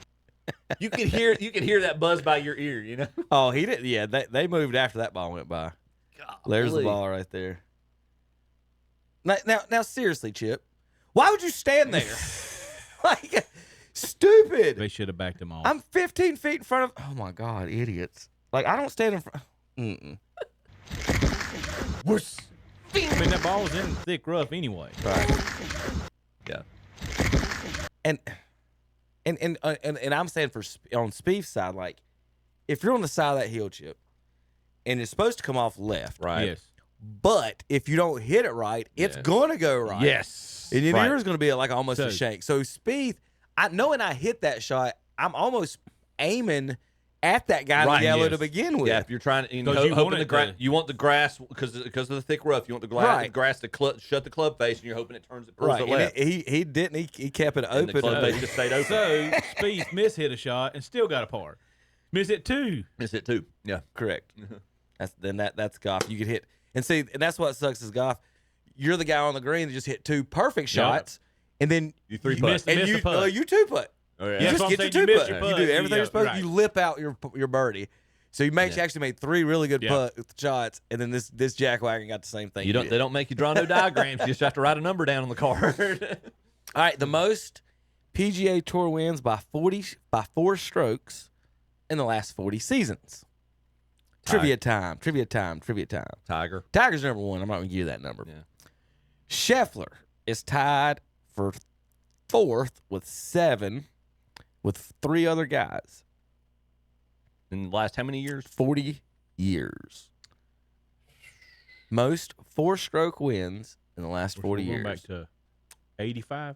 You could hear that buzz by your ear, you know. Oh, he did. Yeah, they moved after that ball went by. There's the Golly. ball right there. Now, seriously, Chip, why would you stand there? Like, stupid. They should have backed him off. I'm 15 feet in front of. Oh my God, idiots! Like, I don't stand in front. I mean, that ball was in thick rough anyway. Right. Yeah. And I'm saying on Spieth's side, like, if you're on the side of that hill, Chip, and it's supposed to come off left, Right. Yes. but if you don't hit it right, it's gonna go right. Yes. And your Right. ear is gonna be like almost a So- shank. So Spieth, knowing I hit that shot, I'm almost aiming at that guy in the yellow to begin with. Yeah, if you're trying to, you want the grass because of the thick rough. You want the grass to shut the club face, and you're hoping it pulls Right. it And left. he didn't. He kept it And open. the club face just stayed open. So Spieth mishit a shot and still got a par. Miss it two. Yeah, correct. That's golf. You could hit and that's what sucks is golf. You're the guy on the green that just hit two perfect shots, and then you three-putt. and missed a putt. you two-putt. Oh, yeah. You That's just what I'm get saying, your you missed two-putt. your You putt. do everything Yeah, you're supposed. right. You lip out your birdie. So you actually made three really good shots, and then this jackwagon got the same thing. They don't make you draw no diagrams. You just have to write a number down on the card. All right, the most PGA Tour wins by 4 strokes in the last 40 seasons. Trivia time. Tiger. Tiger's number 1. I'm not going to give you that number. Yeah. Scheffler is tied for 4th with 7 with 3 other guys. In the last how many years? 40 years. Most 4-stroke wins in the last 40 We're years. going back to 85.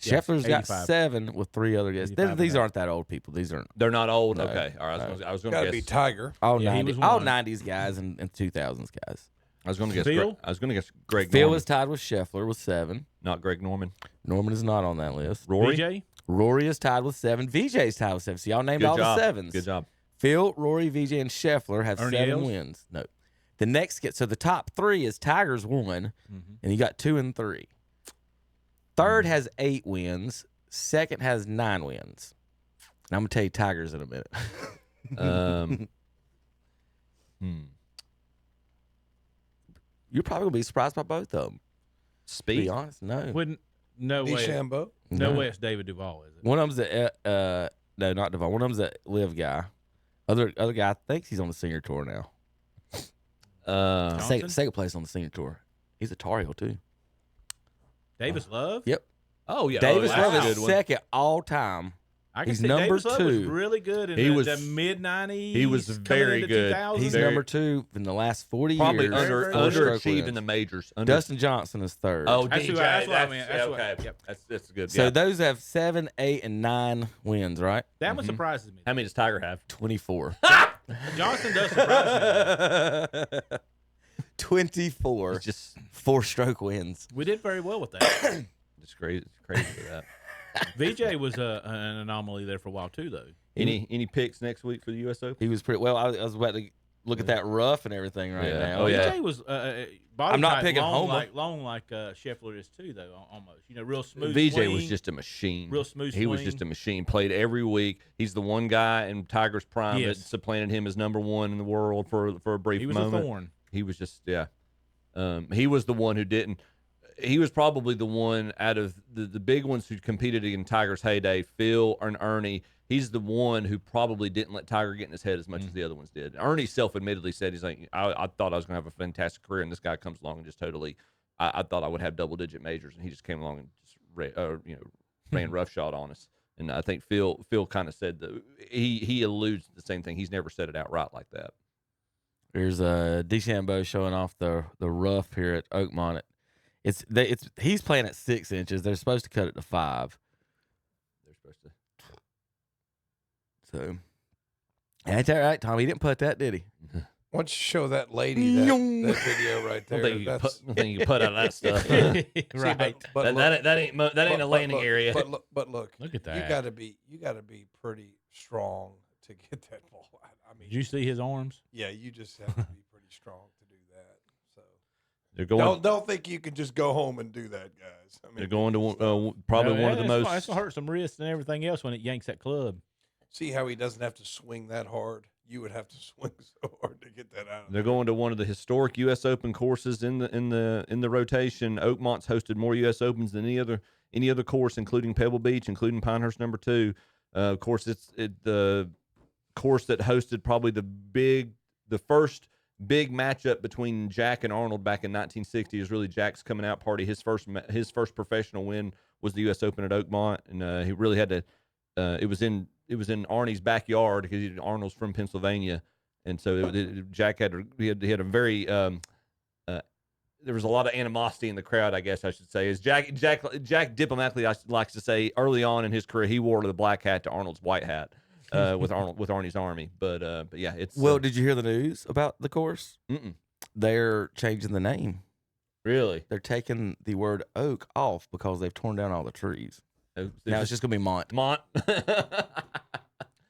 Scheffler's got 85. 7 with 3 other guys. 85 These aren't that old people. These aren't. They're not old. No. Okay. All right. I was going Got to to guess. be Tiger. All Yeah, he 90, was all one. 90s guys and 2000s guys. I was going to guess. Phil? I was going to guess Greg. Phil Norman. is tied with Scheffler with 7. Not Greg Norman. Norman is not on that list. Rory. VJ? Rory is tied with 7. VJ's tied with 7. So y'all named Good all job. the 7s. Good job. Phil, Rory, VJ, and Scheffler have Ernie 7 Els? wins. No. The next so the top 3 is Tiger's 1, and you got 2 and 3. Third has 8 wins. Second has 9 wins. And I'm gonna tell you Tigers in a minute. You're probably gonna be surprised by both of them. To be Speed. honest, no. No way. DeChambeau. No way it's David Duval, is it? One of them's the no, not Devon. One of them's a live guy. Other guy, I think he's on the senior tour now. Second place on the senior tour. He's a Tar Heel too. Davis Love? Yep. Oh yeah. Davis that's Love a is good one. second all time. I can He's see number Davis Love was 2. really good in He was- the mid-90s. he was very good. He's Very- number 2 in the last 40 Probably years. under Four-stroke underachieved wins. in the majors. Dustin Johnson is 3rd. Oh, That's DJ. what I meant. That's what- okay. yep. That's good. So yeah. those have 7, 8, and 9 wins, right? That one surprises me. How many does Tiger have? 24. Johnson does surprise me. 24. It's just 4-stroke wins. We did very well with that. just crazy. It's crazy for that. VJ was an anomaly there for a while too, though. Any picks next week for the U.S. Open? He was pretty well. I was about to look at that rough and everything right Yeah. now. Oh, yeah. VJ was body I'm not type picking long Homer. like Scheffler is too, though. Almost, real smooth. VJ swing, was just a machine. real smooth. He was swing. just a machine. Played every week. He's the one guy in Tiger's prime Yes. that supplanted him as number 1 in the world for a brief He was moment. a thorn. He was just he was the one who didn't. He was probably the one out of the big ones who competed in Tiger's heyday, Phil and Ernie. He's the one who probably didn't let Tiger get in his head as much as the other ones did. Ernie self-admittedly said, he's like, I thought I was going to have a fantastic career, and this guy comes along and just totally, I thought I would have double-digit majors, and he just came along and just ran roughshod on us. And I think Phil kind of said that he alludes to the same thing. He's never said it outright like that. There's DeChambeau showing off the rough here at Oakmont. He's playing at 6 inches. They're supposed to cut it to 5. They're supposed to. So, that's all right, Tom. He didn't put that, did he? Why don't you show that lady that video right I there? don't think you can put out of that stuff. Right. That ain't a landing area. But look, Look at that. You got to be pretty strong to get that ball out. I mean, Did you see his arms? yeah, you just have to be pretty strong to do that. So They're going. don't think you can just go home and do that, guys. I mean, They're going to probably one of the most. It's gonna hurt some wrists and everything else when it yanks that club. See how he doesn't have to swing that hard. You would have to swing so hard to get that out. They're going to one of the historic U.S. Open courses in the rotation. Oakmont's hosted more U.S. Opens than any other course, including Pebble Beach, including Pinehurst No. 2. Of course, it's the course that hosted probably the first big matchup between Jack and Arnold back in 1960. Is really Jack's coming out party. His first professional win was the U.S. Open at Oakmont, and he really had to. It was in Arnie's backyard because Arnold's from Pennsylvania, and so Jack had a very there was a lot of animosity in the crowd, I guess I should say. As Jack diplomatically likes to say, early on in his career, he wore the black hat to Arnold's white hat with Arnie's Army. But yeah, it's did you hear the news about the course? Mm-mm. They're changing the name. Really? They're taking the word oak off because they've torn down all the trees. Now it's just gonna be Mont. Mont.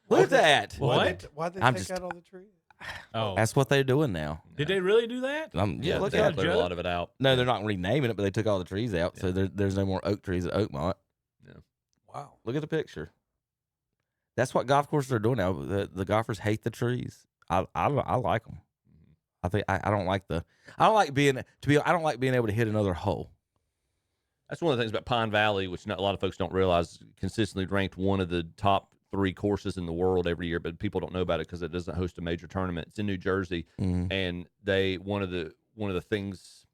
Look at that. Why'd they I'm take just- out all the trees? Oh, That's what they're doing now. did they really do that? yeah, look they at cleared a lot of it out. No, they're not renaming it, but they took all the trees out, so there's no more oak trees at Oakmont. Yeah. Wow. Look at the picture. That's what golf courses are doing now. The golfers hate the trees. I like them. I think I don't like being able to hit another hole. That's one of the things about Pine Valley, which not a lot of folks don't realize, consistently ranked one of the top 3 courses in the world every year, but people don't know about it because it doesn't host a major tournament. It's in New Jersey, and one of the things,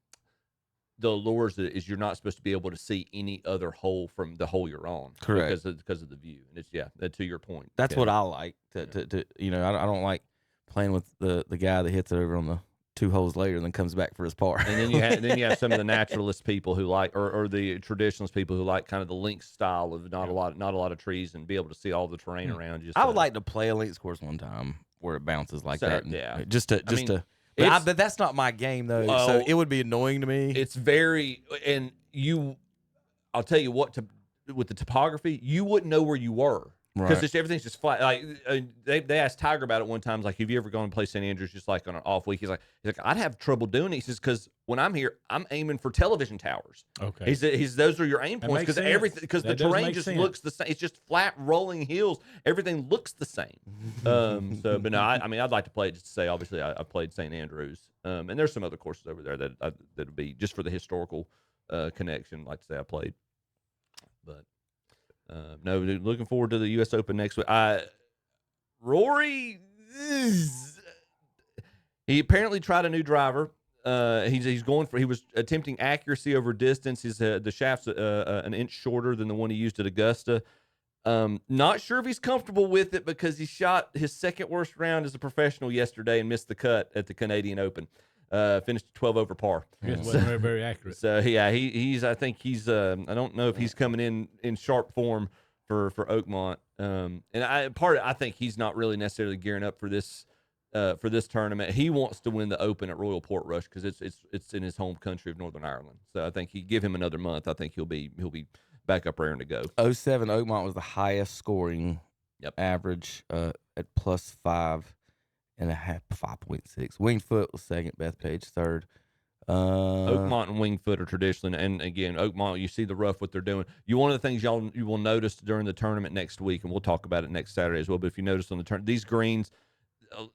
the allures is you're not supposed to be able to see any other hole from the hole you're on, correct? Because of the view, and it's to your point. That's what I like. I don't like playing with the guy that hits it over on the 2 holes later and then comes back for his par. And then you have some of the naturalist people who like, or the traditionalist people who like kind of the links style of not a lot of trees and be able to see all the terrain around you. I would like to play a links course one time where it bounces like that. Yeah, But that's not my game though. So it would be annoying to me. It's very, I'll tell you what, with the topography, you wouldn't know where you were. Because everything's just flat. Like they asked Tiger about it one time. Like, have you ever gone and play St. Andrews just like on an off week? He's like, I'd have trouble doing it. He says, because when I'm here, I'm aiming for television towers. Okay. He's those are your aim points because the terrain just looks the same. It's just flat rolling hills. Everything looks the same. But no, I'd like to play it just to say. Obviously, I played St. Andrews, and there's some other courses over there that'd be just for the historical connection. Like to say I played, but. No, looking forward to the U.S. Open next week. Rory, he apparently tried a new driver. He was attempting accuracy over distance. The shaft's an inch shorter than the one he used at Augusta. Not sure if he's comfortable with it because he shot his second worst round as a professional yesterday and missed the cut at the Canadian Open. Finished 12 over par. Yes, wasn't very, very accurate. So yeah, I think he's I don't know if he's coming in sharp form for Oakmont. I think he's not really necessarily gearing up for this tournament. He wants to win the Open at Royal Portrush because it's in his home country of Northern Ireland. So I think you give him another month. I think he'll be back up raring to go. 07 Oakmont was the highest scoring average at plus 5.5, 5.6. Wingfoot was second, Bethpage third. Oakmont and Wingfoot are traditionally, and again, Oakmont, you see the rough what they're doing. One of the things you will notice during the tournament next week, and we'll talk about it next Saturday as well. But if you notice on the turn, these greens,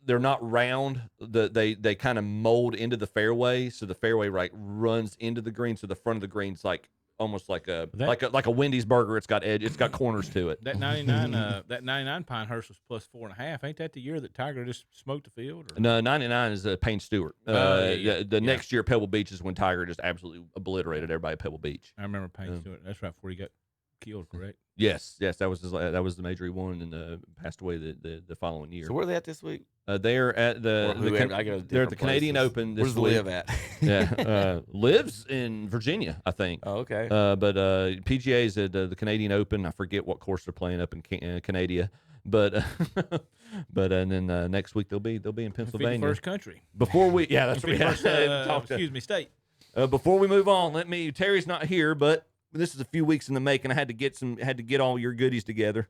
they're not round. They kind of mold into the fairway, so the fairway runs into the green, so the front of the green's like almost like a Wendy's burger. It's got corners to it. That 99 Pinehurst was plus 4.5. Ain't that the year that Tiger just smoked the field? Or? No, 99 is Payne Stewart. Next year, Pebble Beach is when Tiger just absolutely obliterated everybody at Pebble Beach. I remember Payne Stewart. That's right before he got killed, correct? Yes, that was the major he won and passed away the following year. So where are they at this week? They're at they're at the Canadian Open this week. Where's Liv at? Yeah, lives in Virginia, I think. Oh, okay. But PGA is at the Canadian Open. I forget what course they're playing up in Canada, but and then next week they'll be in Pennsylvania. First country. Before we that's what we have to state. Before we move on, Terry's not here, but this is a few weeks in the making. I had to get all your goodies together.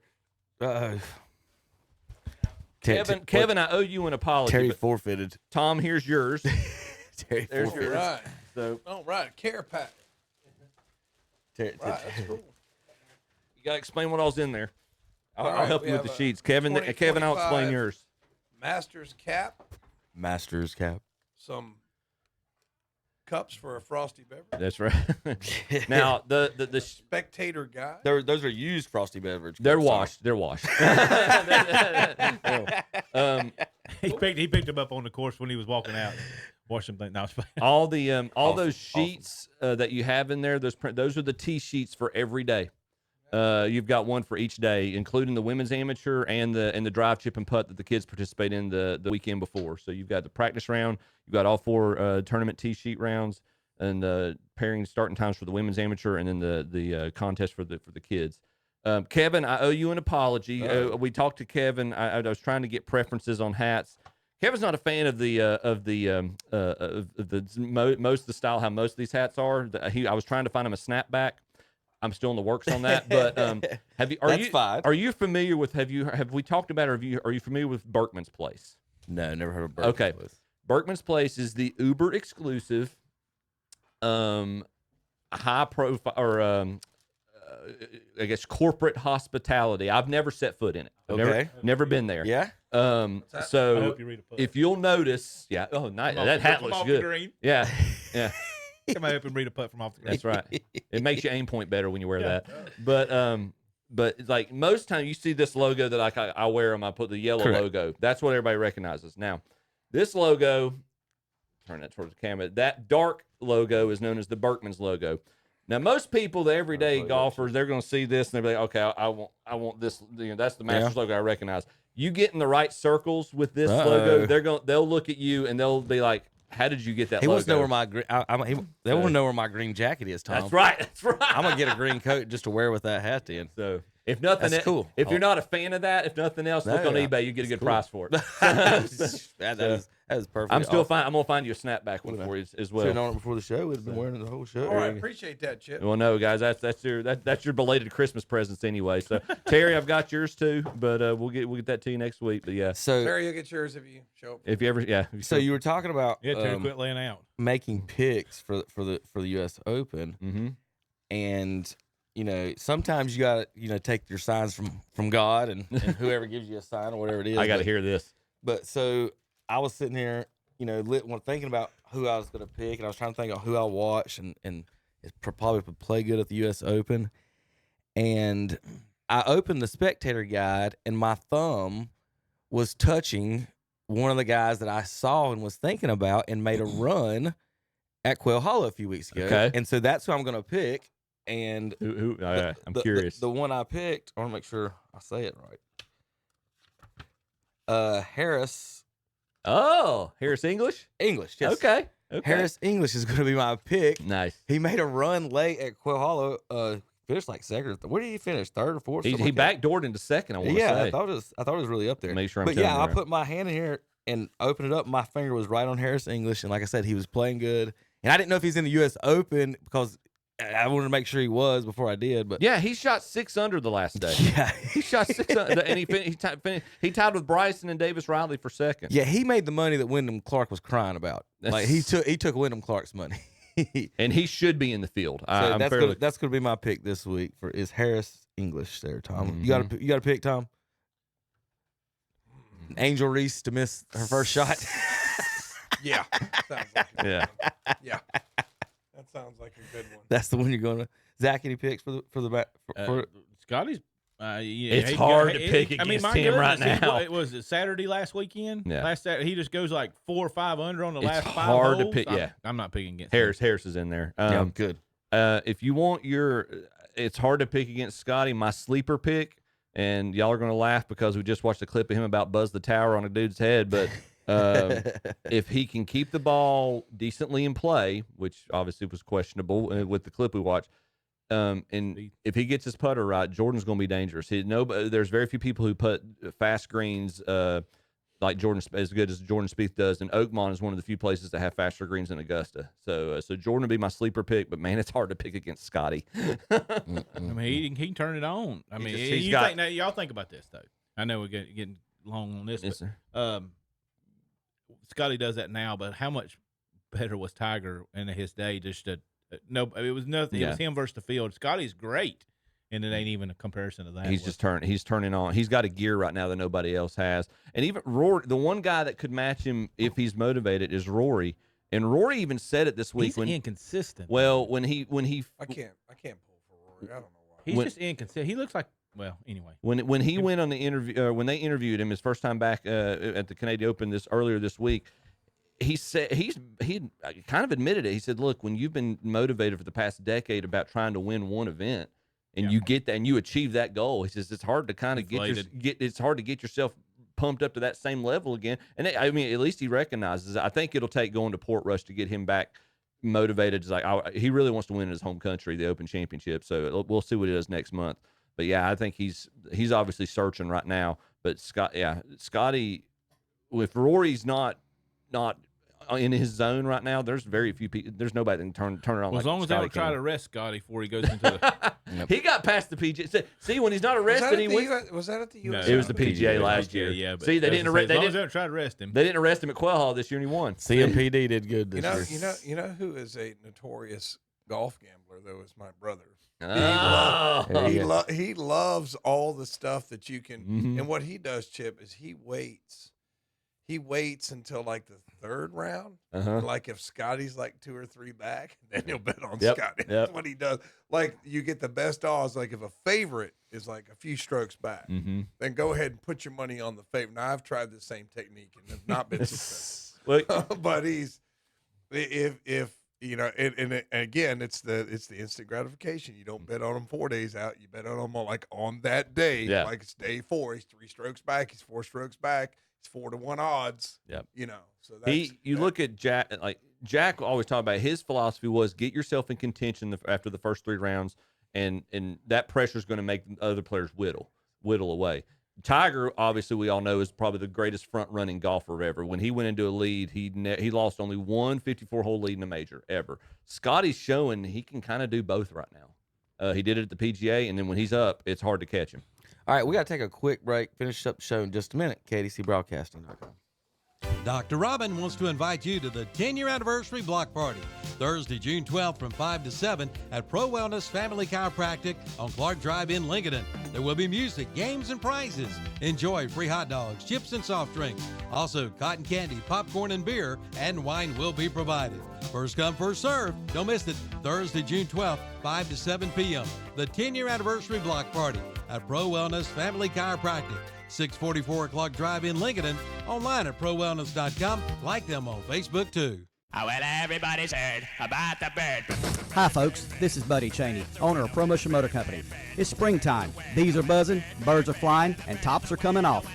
Kevin, I owe you an apology. Terry forfeited. Tom, here's yours. Terry There's forfeited. yours. Right. So, care pack. Terry, Right, that's cool. You gotta explain what all's in there. I'll help you with the sheets. Kevin, I'll explain yours. Masters cap. Masters cap. Some cups for a frosty beverage. That's right. Now the spectator guy. Those are used frosty beverage. They're washed. They're washed. He picked them up on the course when he was walking out. Wash them. No, all those sheets that you have in there. Those are the tee sheets for every day. You've got one for each day, including the women's amateur and the drive, chip, and putt that the kids participate in the weekend before. So you've got the practice round, you've got all 4 tournament tee sheet rounds, and pairing starting times for the women's amateur, and then the contest for the kids. Kevin, I owe you an apology. We talked to Kevin. I was trying to get preferences on hats. Kevin's not a fan of most of the style how most of these hats are. I was trying to find him a snapback. I'm still in the works on that, but are you familiar with? Have we talked about? Are you familiar with Berkman's Place? No, never heard of Berkman's Place. Berkman's Place is the Uber exclusive, high profile or I guess corporate hospitality. I've never set foot in it. Never been there. Yeah. So if you'll notice, nice. That hat looks good. Green. Yeah. Come on up and read a putt from off the green. That's right. It makes you aim point better when you wear that. But like most times you see this logo that I wear them, I put the yellow logo. That's what everybody recognizes. Now, this logo, turn that towards the camera. That dark logo is known as the Berkman's logo. Now, most people, the everyday golfers, they're going to see this and they'll be like, okay, I want this. That's the Masters logo I recognize. You get in the right circles with this logo, they'll look at you and they'll be like, how did you get that logo? Wants to know where my they want to know where my green jacket is, Tom. That's right. I'm gonna get a green coat just to wear with that hat then. So if nothing, that's cool. If you're not a fan of that, if nothing else, look on eBay. You get a good price for it. That is perfect. I'm still fine. I'm gonna find you a snapback one for you as well. Sitting on it before the show, we've been wearing it the whole show. All right, appreciate that, Chip. Well, no, guys, that's your belated Christmas presents anyway. So Terry, I've got yours too, but we'll get that to you next week. But yeah, so Terry, you'll get yours if you show up. If you ever, So you were talking about Terry, quit laying out. Making picks for the U.S. Open, and sometimes you got to take your signs from God and whoever gives you a sign or whatever it is. I got to hear this. But so I was sitting here, thinking about who I was going to pick, and I was trying to think of who I'll watch and it probably would play good at the U.S. Open. And I opened the spectator guide, and my thumb was touching one of the guys that I saw and was thinking about and made a run at Quail Hollow a few weeks ago. Okay. And so that's who I'm going to pick. And I'm curious. The one I picked, I want to make sure I say it right. Harris. Oh, Harris English? English, yes. Okay. Harris English is going to be my pick. Nice. He made a run late at Quail Hollow. Finished like second. Where did he finish? Third or fourth? He backdoored into second. I want to say. I thought it was really up there. Make sure But yeah, I put my hand in here and opened it up. My finger was right on Harris English, and like I said, he was playing good. And I didn't know if he's in the U.S. Open because I wanted to make sure he was before I did. But yeah, he shot 6 under the last day. Yeah, he shot 6 under, and he tied with Bryson and Davis Riley for second. Yeah, he made the money that Wyndham Clark was crying about. Like he took Wyndham Clark's money. And he should be in the field. So that's gonna be my pick this week is Harris English there, Tom. Mm-hmm. You got to pick, Tom. Angel Reese to miss her first shot. Yeah. Sounds like it. Yeah. Yeah. That sounds like a good one. That's the one you're going to. Zach, any picks for the back? Scotty's. It's hard to pick against him right now. It was Saturday last weekend. Yeah. Last Saturday, he just goes like 4 or 5 under on the last 5 hard holes. to pick. Yeah, I'm not picking against Harris. him. Harris is in there. Good. If you want it's hard to pick against Scotty. My sleeper pick, and y'all are going to laugh because we just watched a clip of him about Buzz the Tower on a dude's head. But if he can keep the ball decently in play, which obviously was questionable with the clip we watched. And if he gets his putter right, Jordan's going to be dangerous. There's very few people who put fast greens like Jordan as good as Jordan Spieth does, and Oakmont is one of the few places that have faster greens than Augusta. So Jordan would be my sleeper pick, but man, it's hard to pick against Scotty. I mean, he can turn it on. I mean, y'all think about this though. I know we're getting long on this. Yes, but, sir. Scotty does that now, but how much better was Tiger in his day? Just to no, it was nothing. Yeah. It was him versus the field. Scotty's great. and it ain't even a comparison to that. He's turning on. He's got a gear right now that nobody else has. And even Rory, the one guy that could match him if he's motivated is Rory. And Rory even said it this week. He's inconsistent. Well, when he I can't pull for Rory. I don't know why. He's just inconsistent. He looks like, well, anyway. When he went on the interview, when they interviewed him his first time back at the Canadian Open earlier this week, he said he kind of admitted it. He said, "Look, when you've been motivated for the past decade about trying to win one event, and you get that and you achieve that goal," he says it's hard to kind of it's hard to get yourself pumped up to that same level again. And I mean, at least he recognizes it. I think it'll take going to Portrush to get him back motivated. It's like he really wants to win in his home country, the Open Championship. So we'll see what he does next month. But yeah, I think he's obviously searching right now. But Scotty, if Rory's not in his zone right now, there's very few people. There's nobody that can turn it on. Well, as long as they don't try to arrest Scotty before he goes into the. He got past the PGA. See, when he's not arrested, he wins. Was that at the US? No, it was the PGA last year. Yeah, but see, they didn't arrest. They didn't try to arrest him. They didn't arrest him at Quail Hall this year, and he won. CMPD did good this year. You know who is a notorious golf gambler though? Is my brother. He loves all the stuff that you can. Mm-hmm. And what he does, Chip, is he waits until like the third round. Like if Scotty's like 2 or 3 back, then he'll bet on Scotty. That's what he does. Like you get the best odds. Like if a favorite is like a few strokes back, then go ahead and put your money on the favorite. Now I've tried the same technique and have not been successful. But if you know, and again, it's the instant gratification. You don't bet on him 4 days out. You bet on him on that day. Yeah. Like it's day 4. He's 3 strokes back. He's 4 strokes back. It's 4-to-1 odds. Yep. You know, so that's, look at Jack. Like Jack always talked about. His philosophy was get yourself in contention after the first 3 rounds, and that pressure is going to make other players whittle away. Tiger, obviously, we all know is probably the greatest front-running golfer ever. When he went into a lead, he lost only one 54-hole lead in a major ever. Scotty's showing he can kind of do both right now. He did it at the PGA, and then when he's up, it's hard to catch him. All right, we got to take a quick break. Finish up the show in just a minute. KDCBroadcasting.com. Dr. Robin wants to invite you to the 10-year anniversary block party, Thursday, June 12th from 5 to 7 at Pro Wellness Family Chiropractic on Clark Drive in Lincoln. There will be music, games, and prizes. Enjoy free hot dogs, chips, and soft drinks. Also, cotton candy, popcorn, and beer, and wine will be provided. First come, first serve. Don't miss it. Thursday, June 12th, 5 to 7 p.m. The 10-year anniversary block party at Pro Wellness Family Chiropractic. 644 Clark Drive in Lincoln. Online at ProWellness.com. Like them on Facebook, too. Oh, well, everybody's heard about the bird. Hi, folks. This is Buddy Cheney, owner of Promotion Motor Company. It's springtime. Bees are buzzing, birds are flying, and tops are coming off.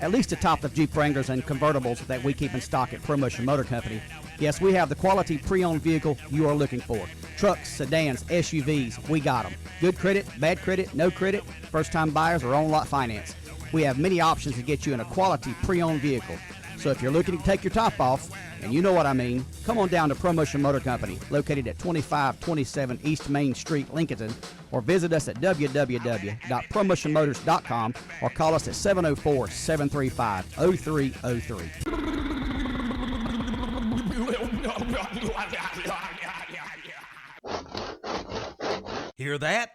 At least the top of Jeep Wranglers and convertibles that we keep in stock at Promotion Motor Company. Yes, we have the quality pre-owned vehicle you are looking for. Trucks, sedans, SUVs, we got them. Good credit, bad credit, no credit, first-time buyers or on-lot finance. We have many options to get you in a quality pre-owned vehicle. So if you're looking to take your top off, and you know what I mean, come on down to Promotion Motor Company, located at 2527 East Main Street, Lincoln, or visit us at www.promotionmotors.com or call us at 704-735-0303. Hear that?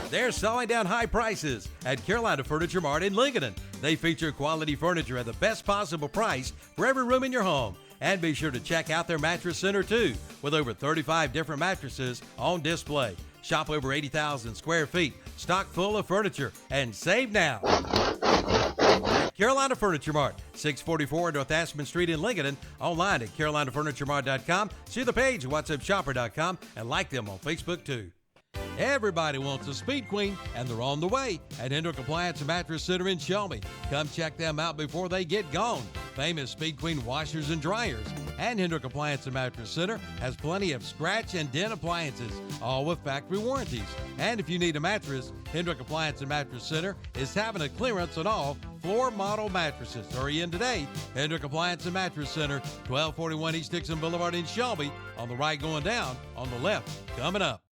They're selling down high prices at Carolina Furniture Mart in Lincoln. They feature quality furniture at the best possible price for every room in your home. And be sure to check out their mattress center too, with over 35 different mattresses on display. Shop over 80,000 square feet, stock full of furniture, and save now. Carolina Furniture Mart, 644 North Aspen Street in Lincoln. Online at carolinafurnituремart.com. See the page at whatsupshopper.com and like them on Facebook too. Everybody wants a Speed Queen, and they're on the way at Hendrick Compliance and Mattress Center in Shelby. Come check them out before they get gone. Famous Speed Queen washers and dryers. And Hendrick Compliance and Mattress Center has plenty of scratch and dent appliances, all with factory warranties. And if you need a mattress, Hendrick Compliance and Mattress Center is having a clearance on all floor model mattresses. Hurry in today. Hendrick Appliance and Mattress Center, 1241 East Dixon Boulevard in Shelby. On the right going down, on the left coming up.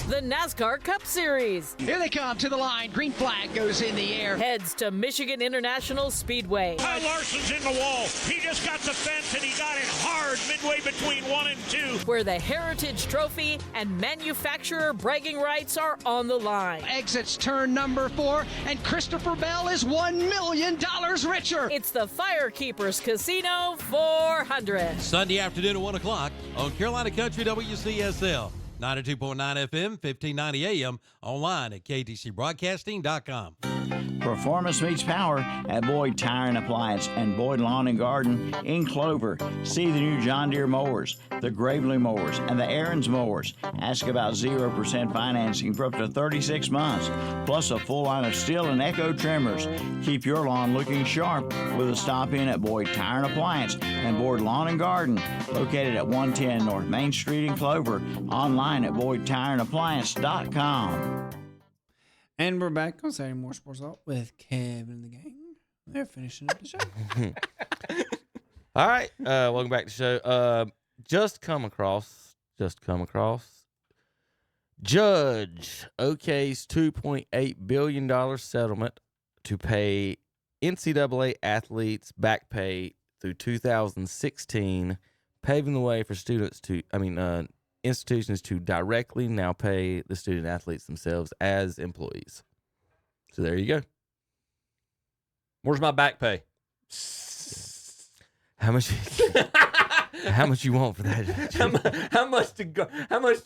The NASCAR Cup Series. Here they come to the line. Green flag goes in the air. Heads to Michigan International Speedway. Kyle Larson's in the wall. He just got the fence and he got it hard midway between 1 and 2. Where the Heritage Trophy and manufacturer bragging rights are on the line. Exits turn number 4, and Christopher Bell is $1 million richer. It's the Firekeepers Casino 400. Sunday afternoon at 1 o'clock on Carolina Country WCSL. 92.9 FM, 1590 AM, online at ktcbroadcasting.com. Performance meets power at Boyd Tire and Appliance and Boyd Lawn and Garden in Clover. See the new John Deere mowers, the Gravely mowers, and the Aaron's mowers. Ask about 0% financing for up to 36 months, plus a full line of Steel and Echo trimmers. Keep your lawn looking sharp with a stop in at Boyd Tire and Appliance and Boyd Lawn and Garden, located at 110 North Main Street in Clover. Online at BoydTireandAppliance.com. And we're back on Saturday Morning Sports Talk with Kevin and the gang. They're finishing up the show. All right, welcome back to the show. Just come across. Judge okays $2.8 billion settlement to pay NCAA athletes back pay through 2016, paving the way for institutions to directly now pay the student athletes themselves as employees. So there you go. Where's my back pay? How much? How much you want for that? how much do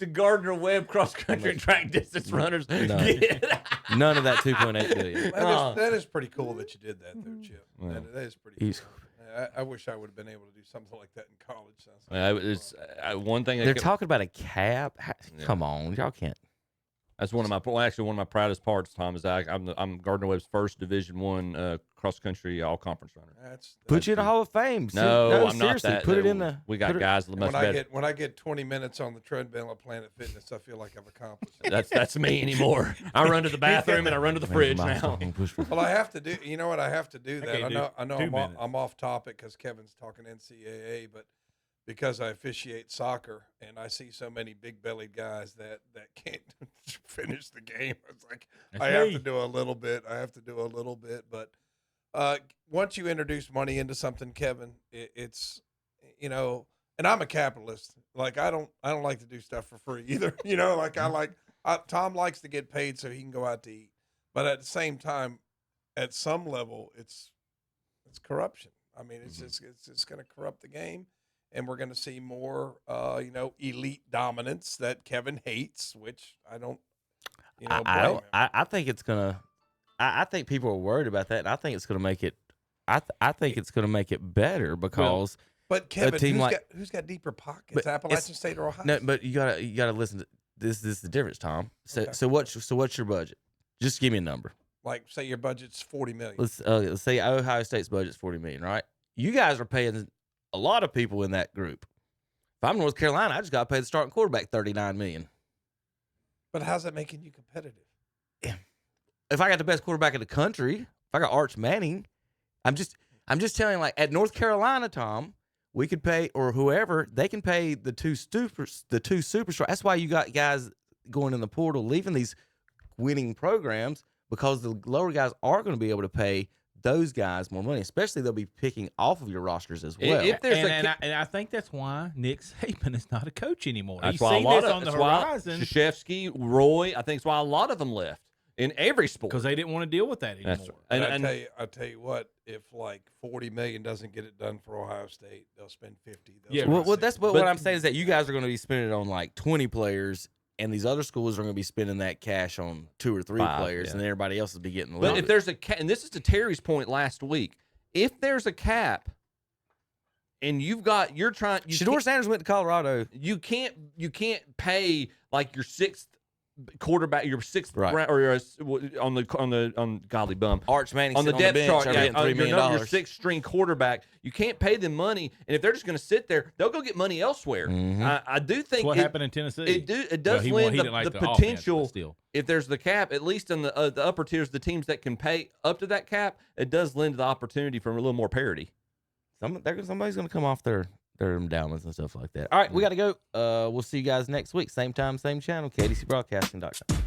Gardner Webb cross country and track distance runners get? None of that $2.8 billion. That is pretty cool that you did that, though, Chip. Well, that is pretty cool. I wish I would have been able to do something like that in college. It's one thing they're talking about a cap. Come on, y'all can't. That's one of my proudest parts, Tom. Is I'm Gardner Webb's first Division I cross country all conference runner. Put you in the Hall of Fame. No, I'm seriously, not that. Put it in the. We got guys much better. When I get 20 minutes on the treadmill at Planet Fitness, I feel like I've accomplished it. That's me anymore. I run to the bathroom and I run to the fridge now. Well, I have to do. You know what? I have to do that. I know. I'm off topic because Kevin's talking NCAA, but because I officiate soccer and I see so many big-bellied guys that can't finish the game, it's like I have to do a little bit. But once you introduce money into something, Kevin, it's and I'm a capitalist. Like I don't like to do stuff for free either. Tom likes to get paid so he can go out to eat, but at the same time, at some level, it's corruption. I mean, it's going to corrupt the game. And we're going to see more, elite dominance that Kevin hates, which I don't, blame him. I think it's gonna. I think people are worried about that, and I think it's gonna make it. I think it's gonna make it better because. But Kevin, who's got deeper pockets, Appalachian State or Ohio? No, but you gotta listen to this. This is the difference, Tom. So what's your budget? Just give me a number. Like, say your budget's $40 million. Let's say Ohio State's budget's $40 million, right? You guys are paying a lot of people in that group. If I'm North Carolina, I just got to pay the starting quarterback $39 million. But how's that making you competitive? If I got the best quarterback in the country, if I got Arch Manning, I'm just telling you, like at North Carolina, Tom, we could pay, or whoever, they can pay the two superstars. That's why you got guys going in the portal, leaving these winning programs, because the lower guys are going to be able to pay those guys more money, especially they'll be picking off of your rosters as well. And I think that's why Nick Saban is not a coach anymore. That's He's why seen this on the horizon. Krzyzewski, Roy, I think it's why a lot of them left in every sport. Because they didn't want to deal with that anymore. And I tell you what, if like $40 million doesn't get it done for Ohio State, they'll spend $50. Yeah, well, that's what I'm saying is that you guys are going to be spending it on like 20 players, and these other schools are going to be spending that cash on 2 or 3 players, and everybody else will be getting the But if there's a cap, and this is to Terry's point last week, if there's a cap, and Shedeur Sanders went to Colorado. You can't pay like your 6th quarterback, your 6th round, or on Golly Bum Arch Manning on the depth bench, chart, $3 million. Your 6th string quarterback. You can't pay them money, and if they're just going to sit there, they'll go get money elsewhere. Mm-hmm. I do think that's what happened in Tennessee. It does lend the potential. Offense, if there's the cap, at least in the upper tiers, the teams that can pay up to that cap, it does lend the opportunity for a little more parity. Somebody's going to come off their their endowments and stuff like that. All right, we got to go. We'll see you guys next week. Same time, same channel, KDCBroadcasting.com.